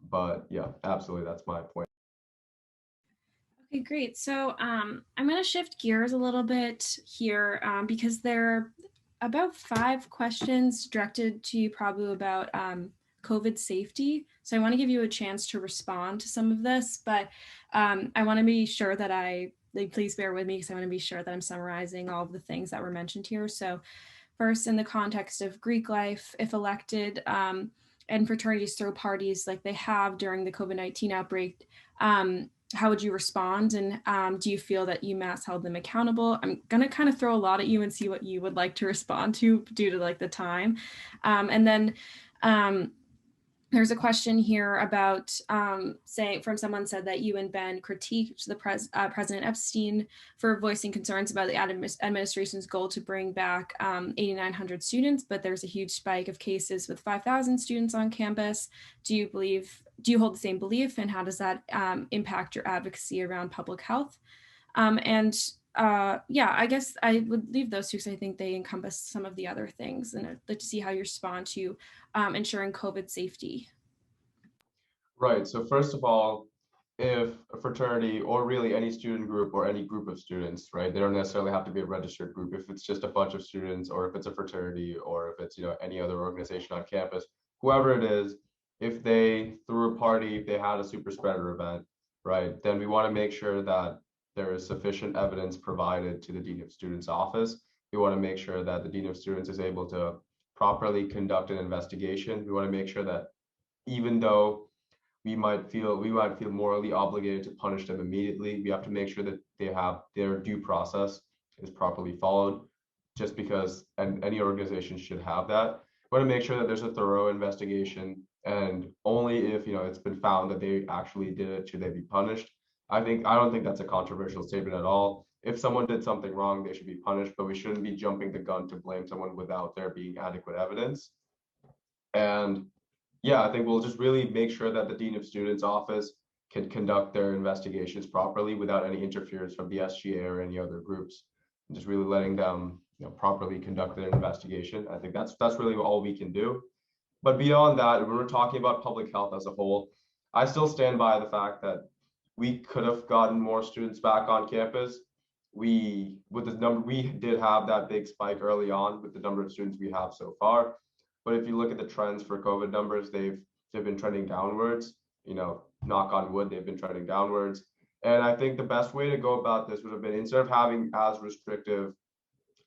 But yeah, absolutely, that's my point.
Okay, great. So I'm going to shift gears a little bit here because there are about 5 questions directed to you, Prabhu, about COVID safety. So I want to give you a chance to respond to some of this, but I want to be sure that please bear with me because I want to be sure that I'm summarizing all of the things that were mentioned here. So first, in the context of Greek life, if elected, and fraternities throw parties like they have during the COVID-19 outbreak, how would you respond? And do you feel that UMass held them accountable? I'm going to kind of throw a lot at you and see what you would like to respond to due to like the time. And then there's a question here about saying from someone said that you and Ben critiqued the President Epstein for voicing concerns about the administration's goal to bring back 8,900 students, but there's a huge spike of cases with 5,000 students on campus. Do you hold the same belief, and how does that impact your advocacy around public health? Yeah, I guess I would leave those two because I think they encompass some of the other things, and I'd like to see how you respond to ensuring COVID safety.
Right. So first of all, if a fraternity or really any student group or any group of students, right, they don't necessarily have to be a registered group. If it's just a bunch of students, or if it's a fraternity, or if it's any other organization on campus, whoever it is, if they threw a party, if they had a super spreader event, right, then we want to make sure that there is sufficient evidence provided to the Dean of Students office. We want to make sure that the Dean of Students is able to properly conduct an investigation. We want to make sure that even though we might feel morally obligated to punish them immediately, we have to make sure that they have their due process is properly followed, just because, and any organization should have that. We want to make sure that there's a thorough investigation, and only if it's been found that they actually did it should they be punished. I don't think that's a controversial statement at all. If someone did something wrong, they should be punished, but we shouldn't be jumping the gun to blame someone without there being adequate evidence. And yeah, I think we'll just really make sure that the Dean of Students office can conduct their investigations properly without any interference from the SGA or any other groups. And just really letting them properly conduct their investigation. I think that's really all we can do. But beyond that, when we're talking about public health as a whole, I still stand by the fact that we could have gotten more students back on campus. We did have that big spike early on with the number of students we have so far. But if you look at the trends for COVID numbers, they've been trending downwards. Knock on wood, they've been trending downwards. And I think the best way to go about this would have been, instead of having as restrictive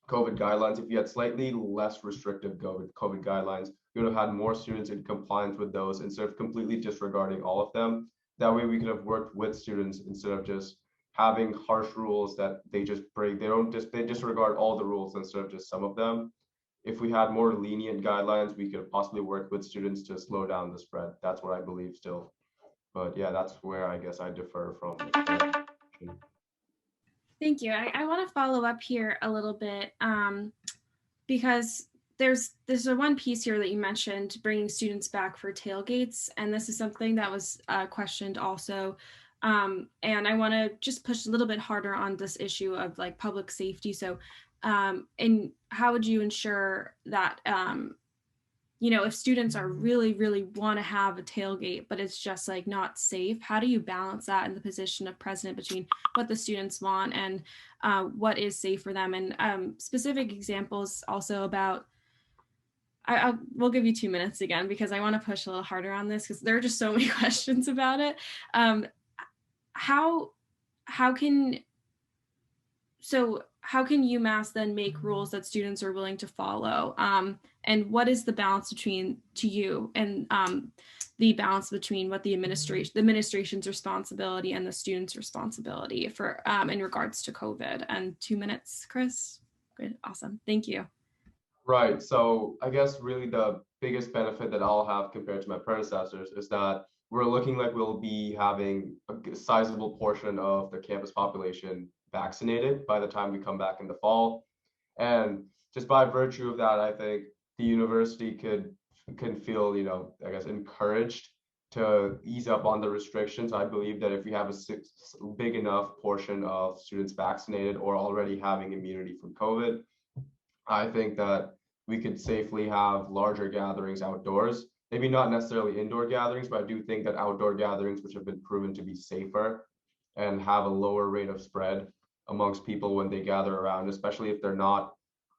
COVID guidelines, if you had slightly less restrictive COVID guidelines, you would have had more students in compliance with those instead of completely disregarding all of them. That way we could have worked with students instead of just having harsh rules that they just break. They disregard all the rules instead of just some of them. If we had more lenient guidelines, we could possibly work with students to slow down the spread. That's what I believe still. But yeah, that's where I guess I differ from.
Thank you. I want to follow up here a little bit because there's a one piece here that you mentioned, bringing students back for tailgates, and this is something that was questioned also. And I want to just push a little bit harder on this issue of like public safety. So, and how would you ensure that if students are really want to have a tailgate, but it's just like not safe, how do you balance that in the position of president between what the students want and what is safe for them? And specific examples also about, we'll give you 2 minutes again, because I want to push a little harder on this because there are just so many questions about it. How can so how can UMass then make rules that students are willing to follow? And what is the balance between, to you, and the balance between what the administration's responsibility and the students' responsibility for in regards to COVID? And 2 minutes, Chris. Good, awesome, thank you.
Right. So I guess really the biggest benefit that I'll have compared to my predecessors is that we're looking like we'll be having a sizable portion of the campus population vaccinated by the time we come back in the fall. And just by virtue of that, I think the university can feel, I guess, encouraged to ease up on the restrictions. I believe that if we have a big enough portion of students vaccinated or already having immunity from COVID, I think that we could safely have larger gatherings outdoors. Maybe not necessarily indoor gatherings, but I do think that outdoor gatherings, which have been proven to be safer and have a lower rate of spread amongst people when they gather around, especially if they're not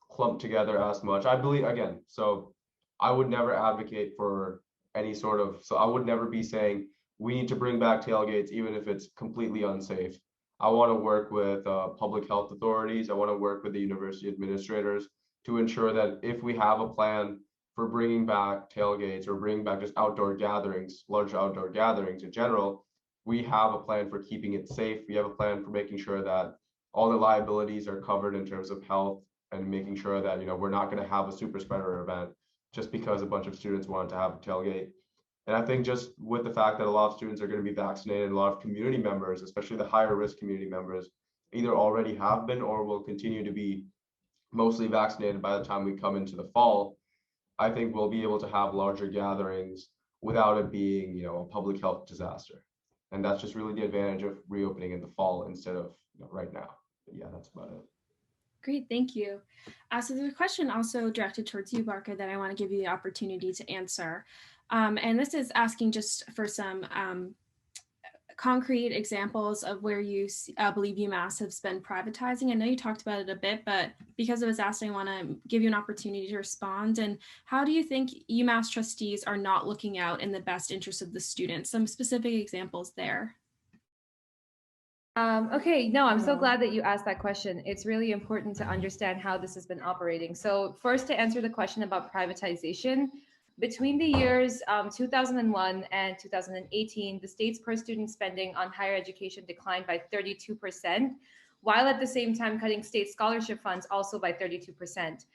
clumped together as much. I believe, again, so I would never advocate for any sort of, so I would never be saying we need to bring back tailgates, even if it's completely unsafe. I want to work with public health authorities. I want to work with the university administrators to ensure that if we have a plan for bringing back tailgates or bringing back just outdoor gatherings, large outdoor gatherings in general, we have a plan for keeping it safe. We have a plan for making sure that all the liabilities are covered in terms of health and making sure that we're not going to have a super spreader event just because a bunch of students wanted to have a tailgate. And I think just with the fact that a lot of students are going to be vaccinated, a lot of community members, especially the higher risk community members, either already have been or will continue to be mostly vaccinated by the time we come into the fall, I think we'll be able to have larger gatherings without it being, a public health disaster. And that's just really the advantage of reopening in the fall instead of right now. But yeah, that's about it.
Great, thank you. So there's a question also directed towards you, Barkha, that I want to give you the opportunity to answer. And this is asking just for some concrete examples of where you believe UMass has been privatizing. I know you talked about it a bit, but because it was asked, I want to give you an opportunity to respond. And how do you think UMass trustees are not looking out in the best interest of the students? Some specific examples there.
Okay, no, I'm so glad that you asked that question. It's really important to understand how this has been operating. So first, to answer the question about privatization, between the years 2001 and 2018, the state's per student spending on higher education declined by 32%, while at the same time cutting state scholarship funds also by 32%.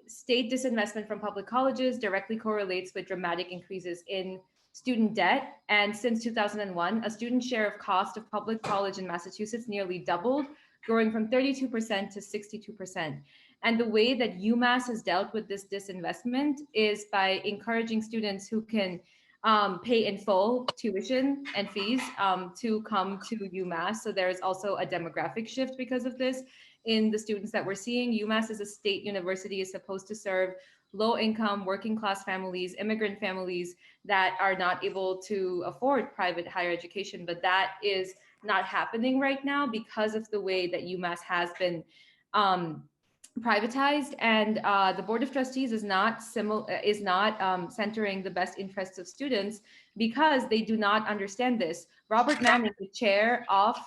State disinvestment from public colleges directly correlates with dramatic increases in student debt. And since 2001, a student share of cost of public college in Massachusetts nearly doubled, growing from 32% to 62%. And the way that UMass has dealt with this disinvestment is by encouraging students who can pay in full tuition and fees to come to UMass. So there is also a demographic shift because of this in the students that we're seeing. UMass as a state university is supposed to serve low-income, working-class families, immigrant families that are not able to afford private higher education, but that is not happening right now because of the way that UMass has been privatized, and the Board of Trustees is not centering the best interests of students because they do not understand this. Robert Manning, the chair of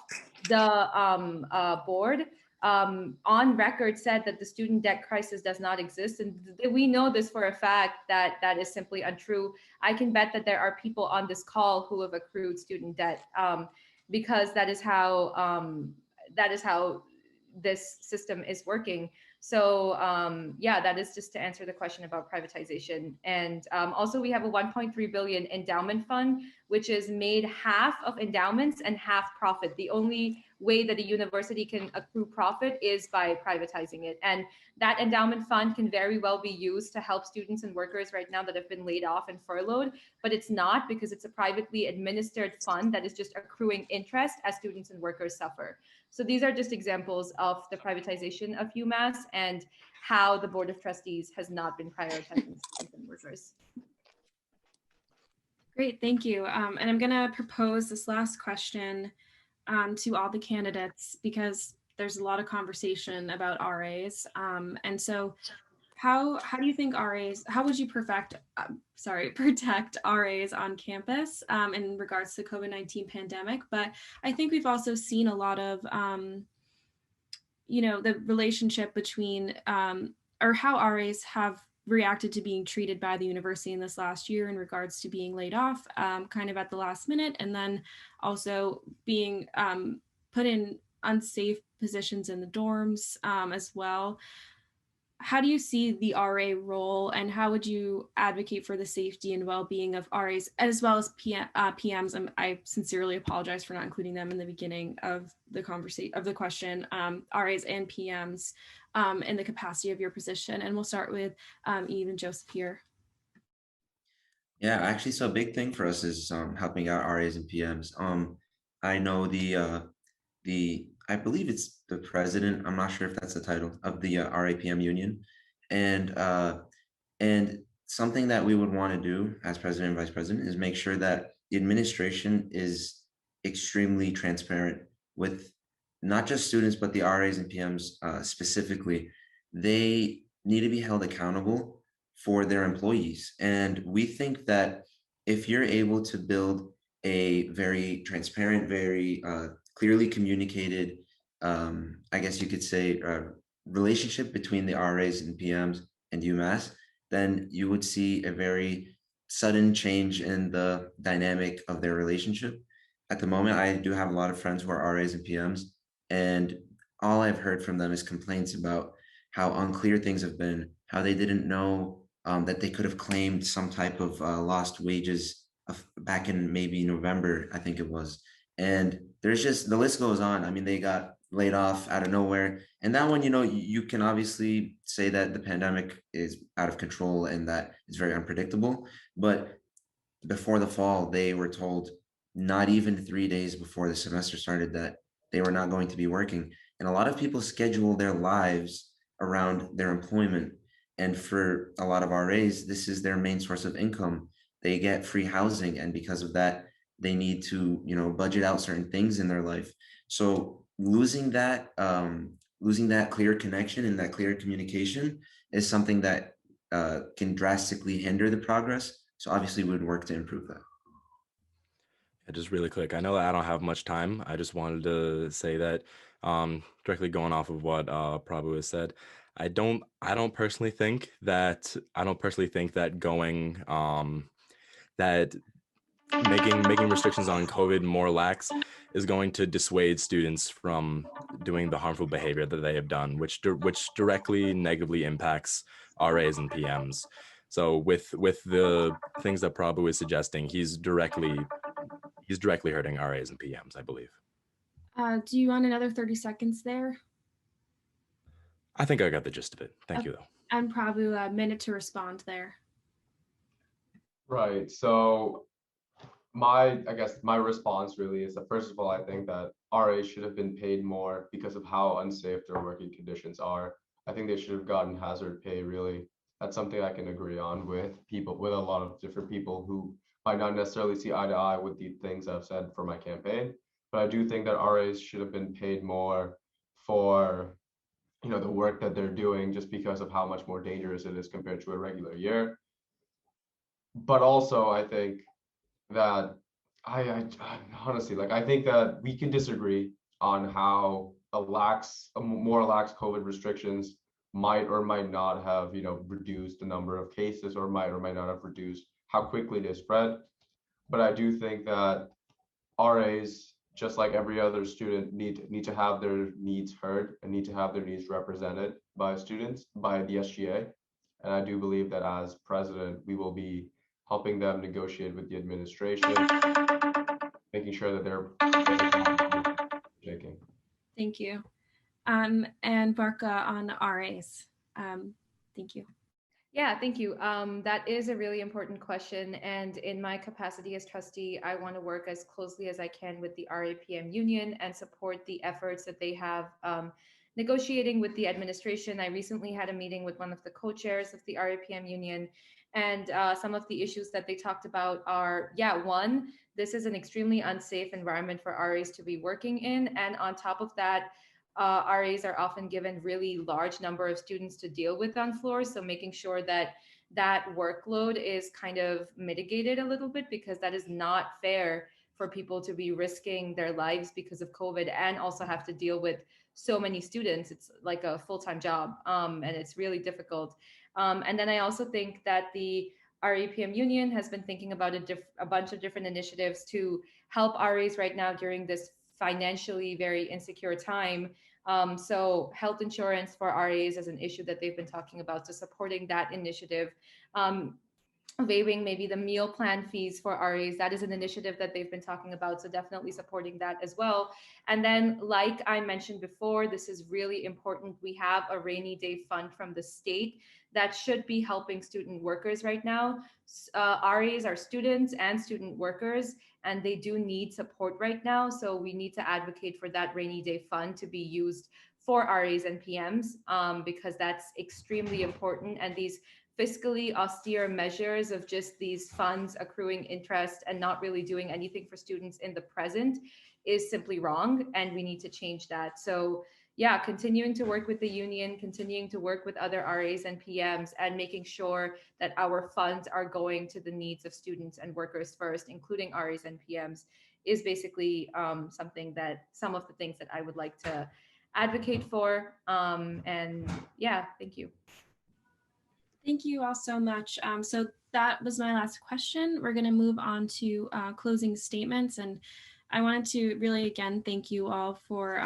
the board, on record said that the student debt crisis does not exist, and we know this for a fact that that is simply untrue. I can bet that there are people on this call who have accrued student debt because that is how this system is working. So yeah, that is just to answer the question about privatization. And also we have a 1.3 billion endowment fund, which is made half of endowments and half profit. The only way that a university can accrue profit is by privatizing it. And that endowment fund can very well be used to help students and workers right now that have been laid off and furloughed, but it's not, because it's a privately administered fund that is just accruing interest as students and workers suffer. So these are just examples of the privatization of UMass and how the Board of Trustees has not been prioritizing students and workers.
Great, thank you. And I'm going to propose this last question to all the candidates, because there's a lot of conversation about RAs. And so how do you think RAs, how would you protect RAs on campus in regards to COVID-19 pandemic? But I think we've also seen a lot of the relationship between or how RAs have reacted to being treated by the university in this last year in regards to being laid off kind of at the last minute, and then also being put in unsafe positions in the dorms as well. How do you see the RA role, and how would you advocate for the safety and well-being of RAs as well as PMs? I sincerely apologize for not including them in the beginning of the conversation of the question. RAs and PMs in the capacity of your position, and we'll start with Eve and Joseph here.
Yeah, actually, so a big thing for us is helping out RAs and PMs. I know I believe it's the president. I'm not sure if that's the title of the RAPM union, and something that we would want to do as president and vice president is make sure that the administration is extremely transparent with not just students but the RAs and PMs specifically. They need to be held accountable for their employees, and we think that if you're able to build a very transparent, very clearly communicated, I guess you could say, relationship between the RAs and PMs and UMass, then you would see a very sudden change in the dynamic of their relationship. At the moment, I do have a lot of friends who are RAs and PMs, and all I've heard from them is complaints about how unclear things have been, how they didn't know that they could have claimed some type of lost wages back in maybe November, I think it was. And there's just, the list goes on. I mean, they got laid off out of nowhere. And that one, you can obviously say that the pandemic is out of control and that it's very unpredictable. But before the fall, they were told not even 3 days before the semester started that they were not going to be working. And a lot of people schedule their lives around their employment. And for a lot of RAs, this is their main source of income. They get free housing. And because of that, they need to, budget out certain things in their life. So losing that clear connection and that clear communication is something that can drastically hinder the progress. So obviously we would work to improve that.
Just really quick, I know that I don't have much time. I just wanted to say that directly going off of what Prabhu has said, I don't personally think that going that making restrictions on COVID more lax is going to dissuade students from doing the harmful behavior that they have done, which directly negatively impacts RAs and PMs. So with the things that Prabhu is suggesting, he's directly hurting RAs and PMs, I believe.
Do you want another 30 seconds there?
I think I got the gist of it. Thank you, though.
And Prabhu, a minute to respond there.
Right. So I guess my response really is that, first of all, I think that RAs should have been paid more because of how unsafe their working conditions are. I think they should have gotten hazard pay, really. That's something I can agree on with a lot of different people who might not necessarily see eye to eye with the things I've said for my campaign. But I do think that RAs should have been paid more for the work that they're doing, just because of how much more dangerous it is compared to a regular year. But also, I think that I honestly, I think that we can disagree on how more lax COVID restrictions might or might not have reduced the number of cases, or might not have reduced how quickly they spread. But I do think that RAs, just like every other student, need to have their needs heard and need to have their needs represented by students, by the SGA. And I do believe that as president, we will be helping them negotiate with the administration, making sure that they're shaking.
Thank you. And Barkha on RAs. Thank you.
Yeah, thank you. That is a really important question. And in my capacity as trustee, I want to work as closely as I can with the RAPM union and support the efforts that they have negotiating with the administration. I recently had a meeting with one of the co-chairs of the RAPM union, and some of the issues that they talked about are, one, this is an extremely unsafe environment for RAs to be working in. And on top of that, RAs are often given really large number of students to deal with on floors. So making sure that that workload is kind of mitigated a little bit, because that is not fair for people to be risking their lives because of COVID and also have to deal with so many students. It's like a full-time job, and it's really difficult. And then I also think that the RAPM union has been thinking about a bunch of different initiatives to help RAs right now during this financially very insecure time. So health insurance for RAs is an issue that they've been talking about, so supporting that initiative. Waiving maybe the meal plan fees for RAs. That is an initiative that they've been talking about. So definitely supporting that as well. And then, like I mentioned before, this is really important. We have a rainy day fund from the state that should be helping student workers right now. RAs are students and student workers, and they do need support right now. So we need to advocate for that rainy day fund to be used for RAs and PMs, because that's extremely important. And these fiscally austere measures of just these funds accruing interest and not really doing anything for students in the present is simply wrong, and we need to change that. So yeah, continuing to work with the union, continuing to work with other RAs and PMs, and making sure that our funds are going to the needs of students and workers first, including RAs and PMs, is basically some of the things that I would like to advocate for. And yeah, thank you.
Thank you all so much. So that was my last question. We're going to move on to closing statements. And I wanted to really, again, thank you all for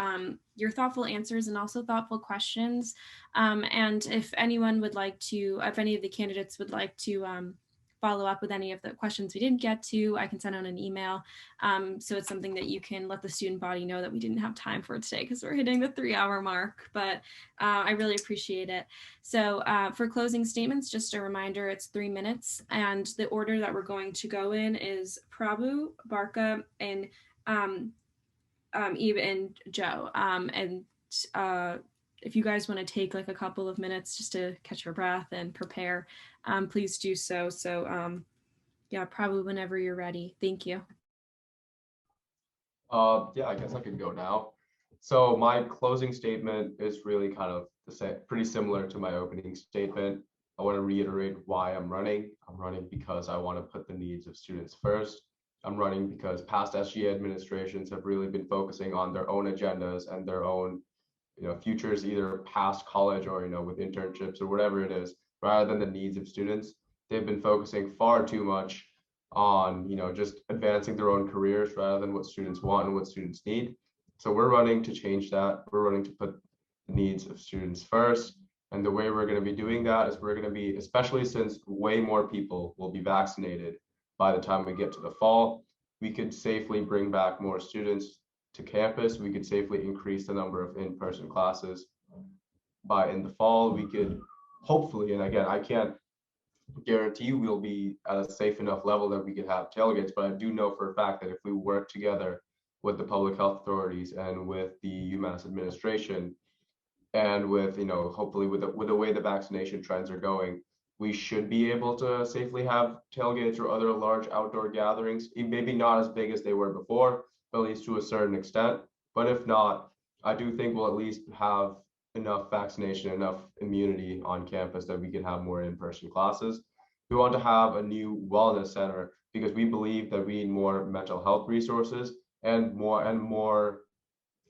your thoughtful answers and also thoughtful questions. And if anyone would like to, if any of the candidates would like to follow up with any of the questions we didn't get to, I can send out an email. So it's something that you can let the student body know that we didn't have time for today because we're hitting the 3-hour mark, but I really appreciate it. So for closing statements, just a reminder, it's 3 minutes, and the order that we're going to go in is Prabhu, Barkha, and Eve and Joe. If you guys want to take like a couple of minutes just to catch your breath and prepare, please do so. So yeah, probably whenever you're ready. Thank you.
Yeah, I guess I could go now. So my closing statement is really kind of the same, pretty similar to my opening statement. I want to reiterate why I'm running. I'm running because I want to put the needs of students first. I'm running because past SGA administrations have really been focusing on their own agendas and their own, futures, either past college or, with internships or whatever it is, rather than the needs of students. They've been focusing far too much on, just advancing their own careers rather than what students want and what students need. So we're running to change that. We're running to put the needs of students first. And the way we're going to be doing that is we're going to be, especially since way more people will be vaccinated by the time we get to the fall, we could safely bring back more students to campus. We could safely increase the number of in-person classes. In the fall, we could hopefully, and again, I can't guarantee we'll be at a safe enough level that we could have tailgates, but I do know for a fact that if we work together with the public health authorities and with the UMass administration, and with, hopefully with the way the vaccination trends are going, we should be able to safely have tailgates or other large outdoor gatherings, maybe not as big as they were before, but at least to a certain extent. But if not, I do think we'll at least have enough vaccination, enough immunity on campus that we can have more in-person classes. We want to have a new wellness center because we believe that we need more mental health resources and more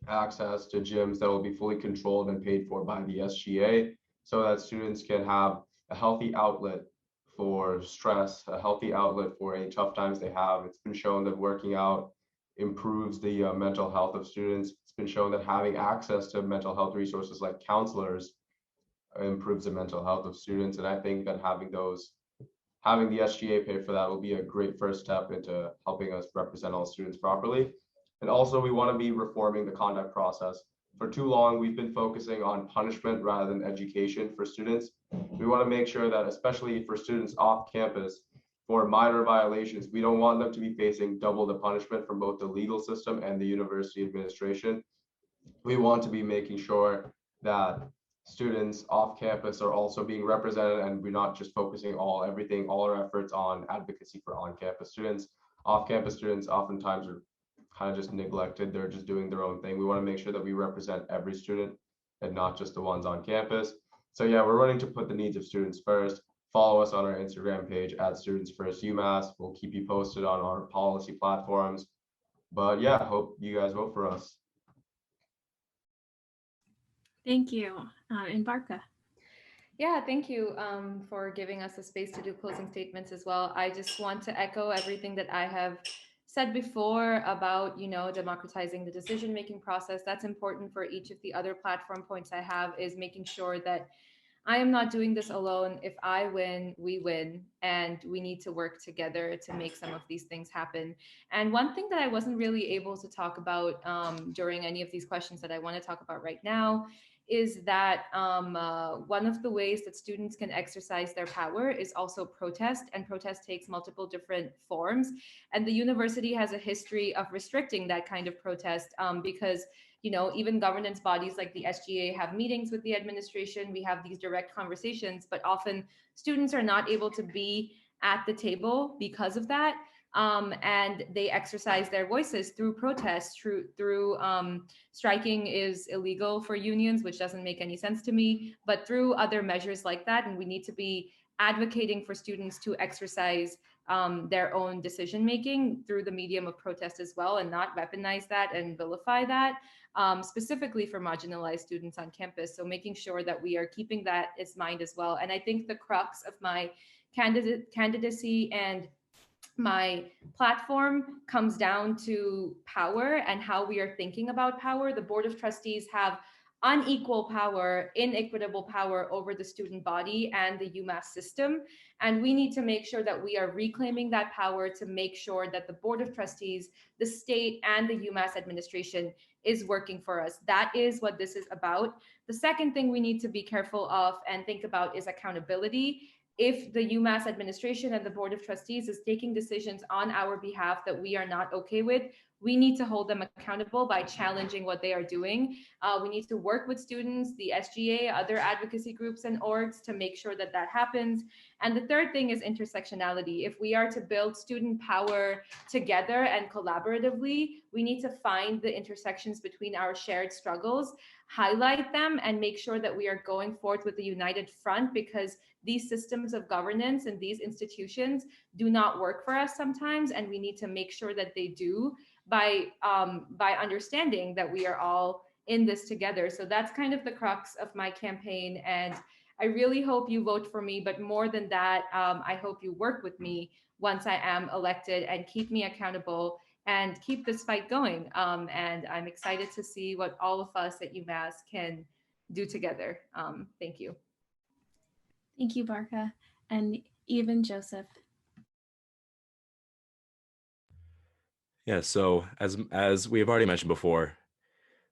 access to gyms that will be fully controlled and paid for by the SGA, so that students can have a healthy outlet for stress, a healthy outlet for any tough times they have. It's been shown that working out improves the mental health of students. It's been shown that having access to mental health resources like counselors improves the mental health of students. And I think that having the SGA pay for that will be a great first step into helping us represent all students properly. And also, we want to be reforming the conduct process. For too long, we've been focusing on punishment rather than education for students. We want to make sure that, especially for students off campus, for minor violations, we don't want them to be facing double the punishment from both the legal system and the university administration. We want to be making sure that students off campus are also being represented, and we're not just focusing all our efforts on advocacy for on-campus students. Off-campus students oftentimes are kind of just neglected. They're just doing their own thing. We want to make sure that we represent every student and not just the ones on campus. So yeah, we're running to put the needs of students first. Follow us on our Instagram page at Students First UMass. We'll keep you posted on our policy platforms. But yeah, hope you guys vote for us.
Thank you. And Barkha.
Yeah, thank you for giving us the space to do closing statements as well. I just want to echo everything that I have said before about, democratizing the decision-making process. That's important for each of the other platform points I have, is making sure that I am not doing this alone. If I win, we win, and we need to work together to make some of these things happen. And one thing that I wasn't really able to talk about during any of these questions that I want to talk about right now is that one of the ways that students can exercise their power is also protest, and protest takes multiple different forms. And the university has a history of restricting that kind of protest because even governance bodies like the SGA have meetings with the administration. We have these direct conversations, but often students are not able to be at the table because of that. And they exercise their voices through protests, through striking is illegal for unions, which doesn't make any sense to me, but through other measures like that. And we need to be advocating for students to exercise their own decision making through the medium of protest as well, and not weaponize that and vilify that, specifically for marginalized students on campus. So making sure that we are keeping that in mind as well. And I think the crux of my candidacy and my platform comes down to power and how we are thinking about power. The Board of Trustees have unequal power, inequitable power over the student body and the UMass system. And we need to make sure that we are reclaiming that power to make sure that the Board of Trustees, the state, and the UMass administration is working for us. That is what this is about. The second thing we need to be careful of and think about is accountability. If the UMass administration and the Board of Trustees is taking decisions on our behalf that we are not okay with, we need to hold them accountable by challenging what they are doing. We need to work with students, the SGA, other advocacy groups and orgs to make sure that that happens. And the third thing is intersectionality. If we are to build student power together and collaboratively, we need to find the intersections between our shared struggles, highlight them, and make sure that we are going forth with a united front, because these systems of governance and these institutions do not work for us sometimes, and we need to make sure that they do by understanding that we are all in this together. So that's kind of the crux of my campaign, and I really hope you vote for me. But more than that, I hope you work with me once I am elected and keep me accountable and keep this fight going. And I'm excited to see what all of us at UMass can do together. Thank you.
Thank you, Barkha. And even Joseph.
Yeah, so as we have already mentioned before,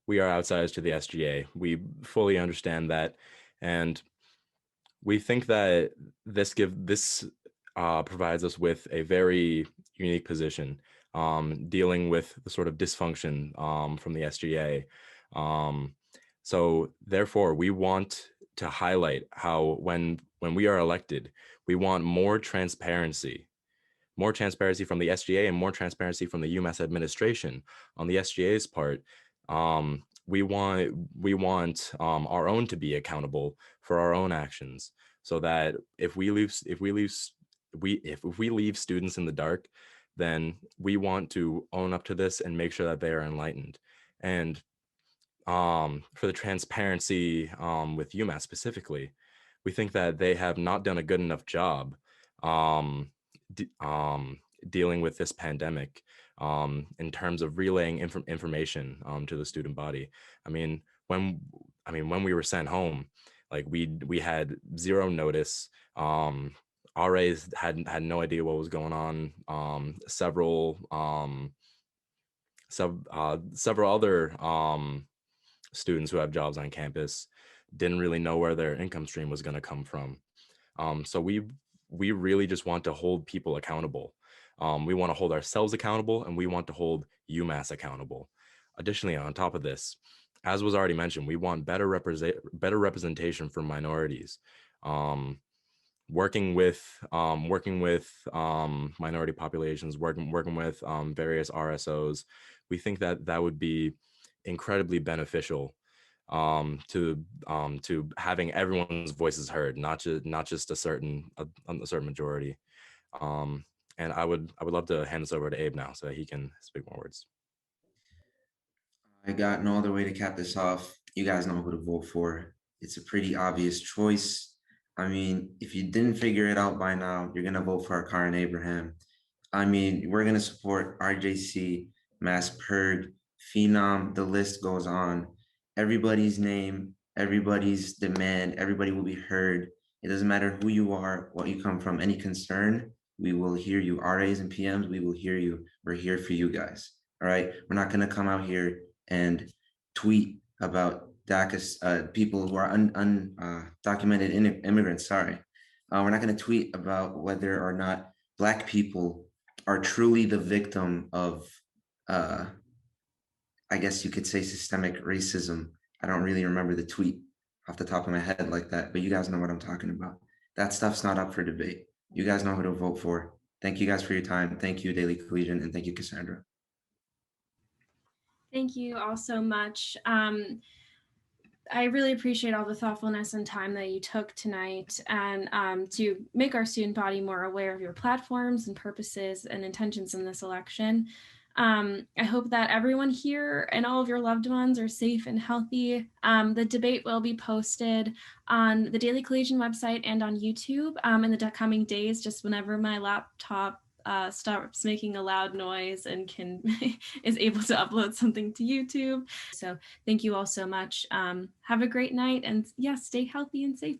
we are outsiders to the SGA. We fully understand that, and we think that this provides us with a very unique position, dealing with the sort of dysfunction from the SGA. So therefore, we want to highlight how when we are elected, we want more transparency from the SGA and more transparency from the UMass administration. On the SGA's part, we want our own to be accountable for our own actions, so that if we leave students in the dark, then we want to own up to this and make sure that they are enlightened. And for the transparency with UMass specifically, we think that they have not done a good enough job dealing with this pandemic in terms of relaying information to the student body. I mean, when we were sent home, like we had zero notice. RAs had no idea what was going on. Several other students who have jobs on campus didn't really know where their income stream was going to come from. So we really just want to hold people accountable. We want to hold ourselves accountable, and we want to hold UMass accountable. Additionally, on top of this, as was already mentioned, we want better representation for minorities. Working with minority populations, working with various RSOs, we think that would be incredibly beneficial to having everyone's voices heard, not just a certain majority. And I would love to hand this over to Abe now so that he can speak more words.
I got no other way to cap this off you guys know who to vote for. It's a pretty obvious choice. I mean, if you didn't figure it out by now, you're gonna vote for Akar and Ibrahim. I mean, we're gonna support RJC, Mass Purg, Phenom, the list goes on. Everybody's name, everybody's demand, everybody will be heard. It doesn't matter who you are, what you come from, any concern, we will hear you. RAs and PMs, we will hear you. We're here for you guys. All right. We're not gonna come out here and tweet about DACA people who are undocumented immigrants. Sorry. We're not gonna tweet about whether or not Black people are truly the victim of, I guess you could say, systemic racism. I don't really remember the tweet off the top of my head like that, but you guys know what I'm talking about. That stuff's not up for debate. You guys know who to vote for. Thank you guys for your time. Thank you, Daily Collegian, and thank you, Cassandra.
Thank you all so much. I really appreciate all the thoughtfulness and time that you took tonight, and to make our student body more aware of your platforms and purposes and intentions in this election. I hope that everyone here and all of your loved ones are safe and healthy. The debate will be posted on the Daily Collegian website and on YouTube in the coming days, just whenever my laptop stops making a loud noise and is able to upload something to YouTube. So thank you all so much. Have a great night, and yeah, stay healthy and safe.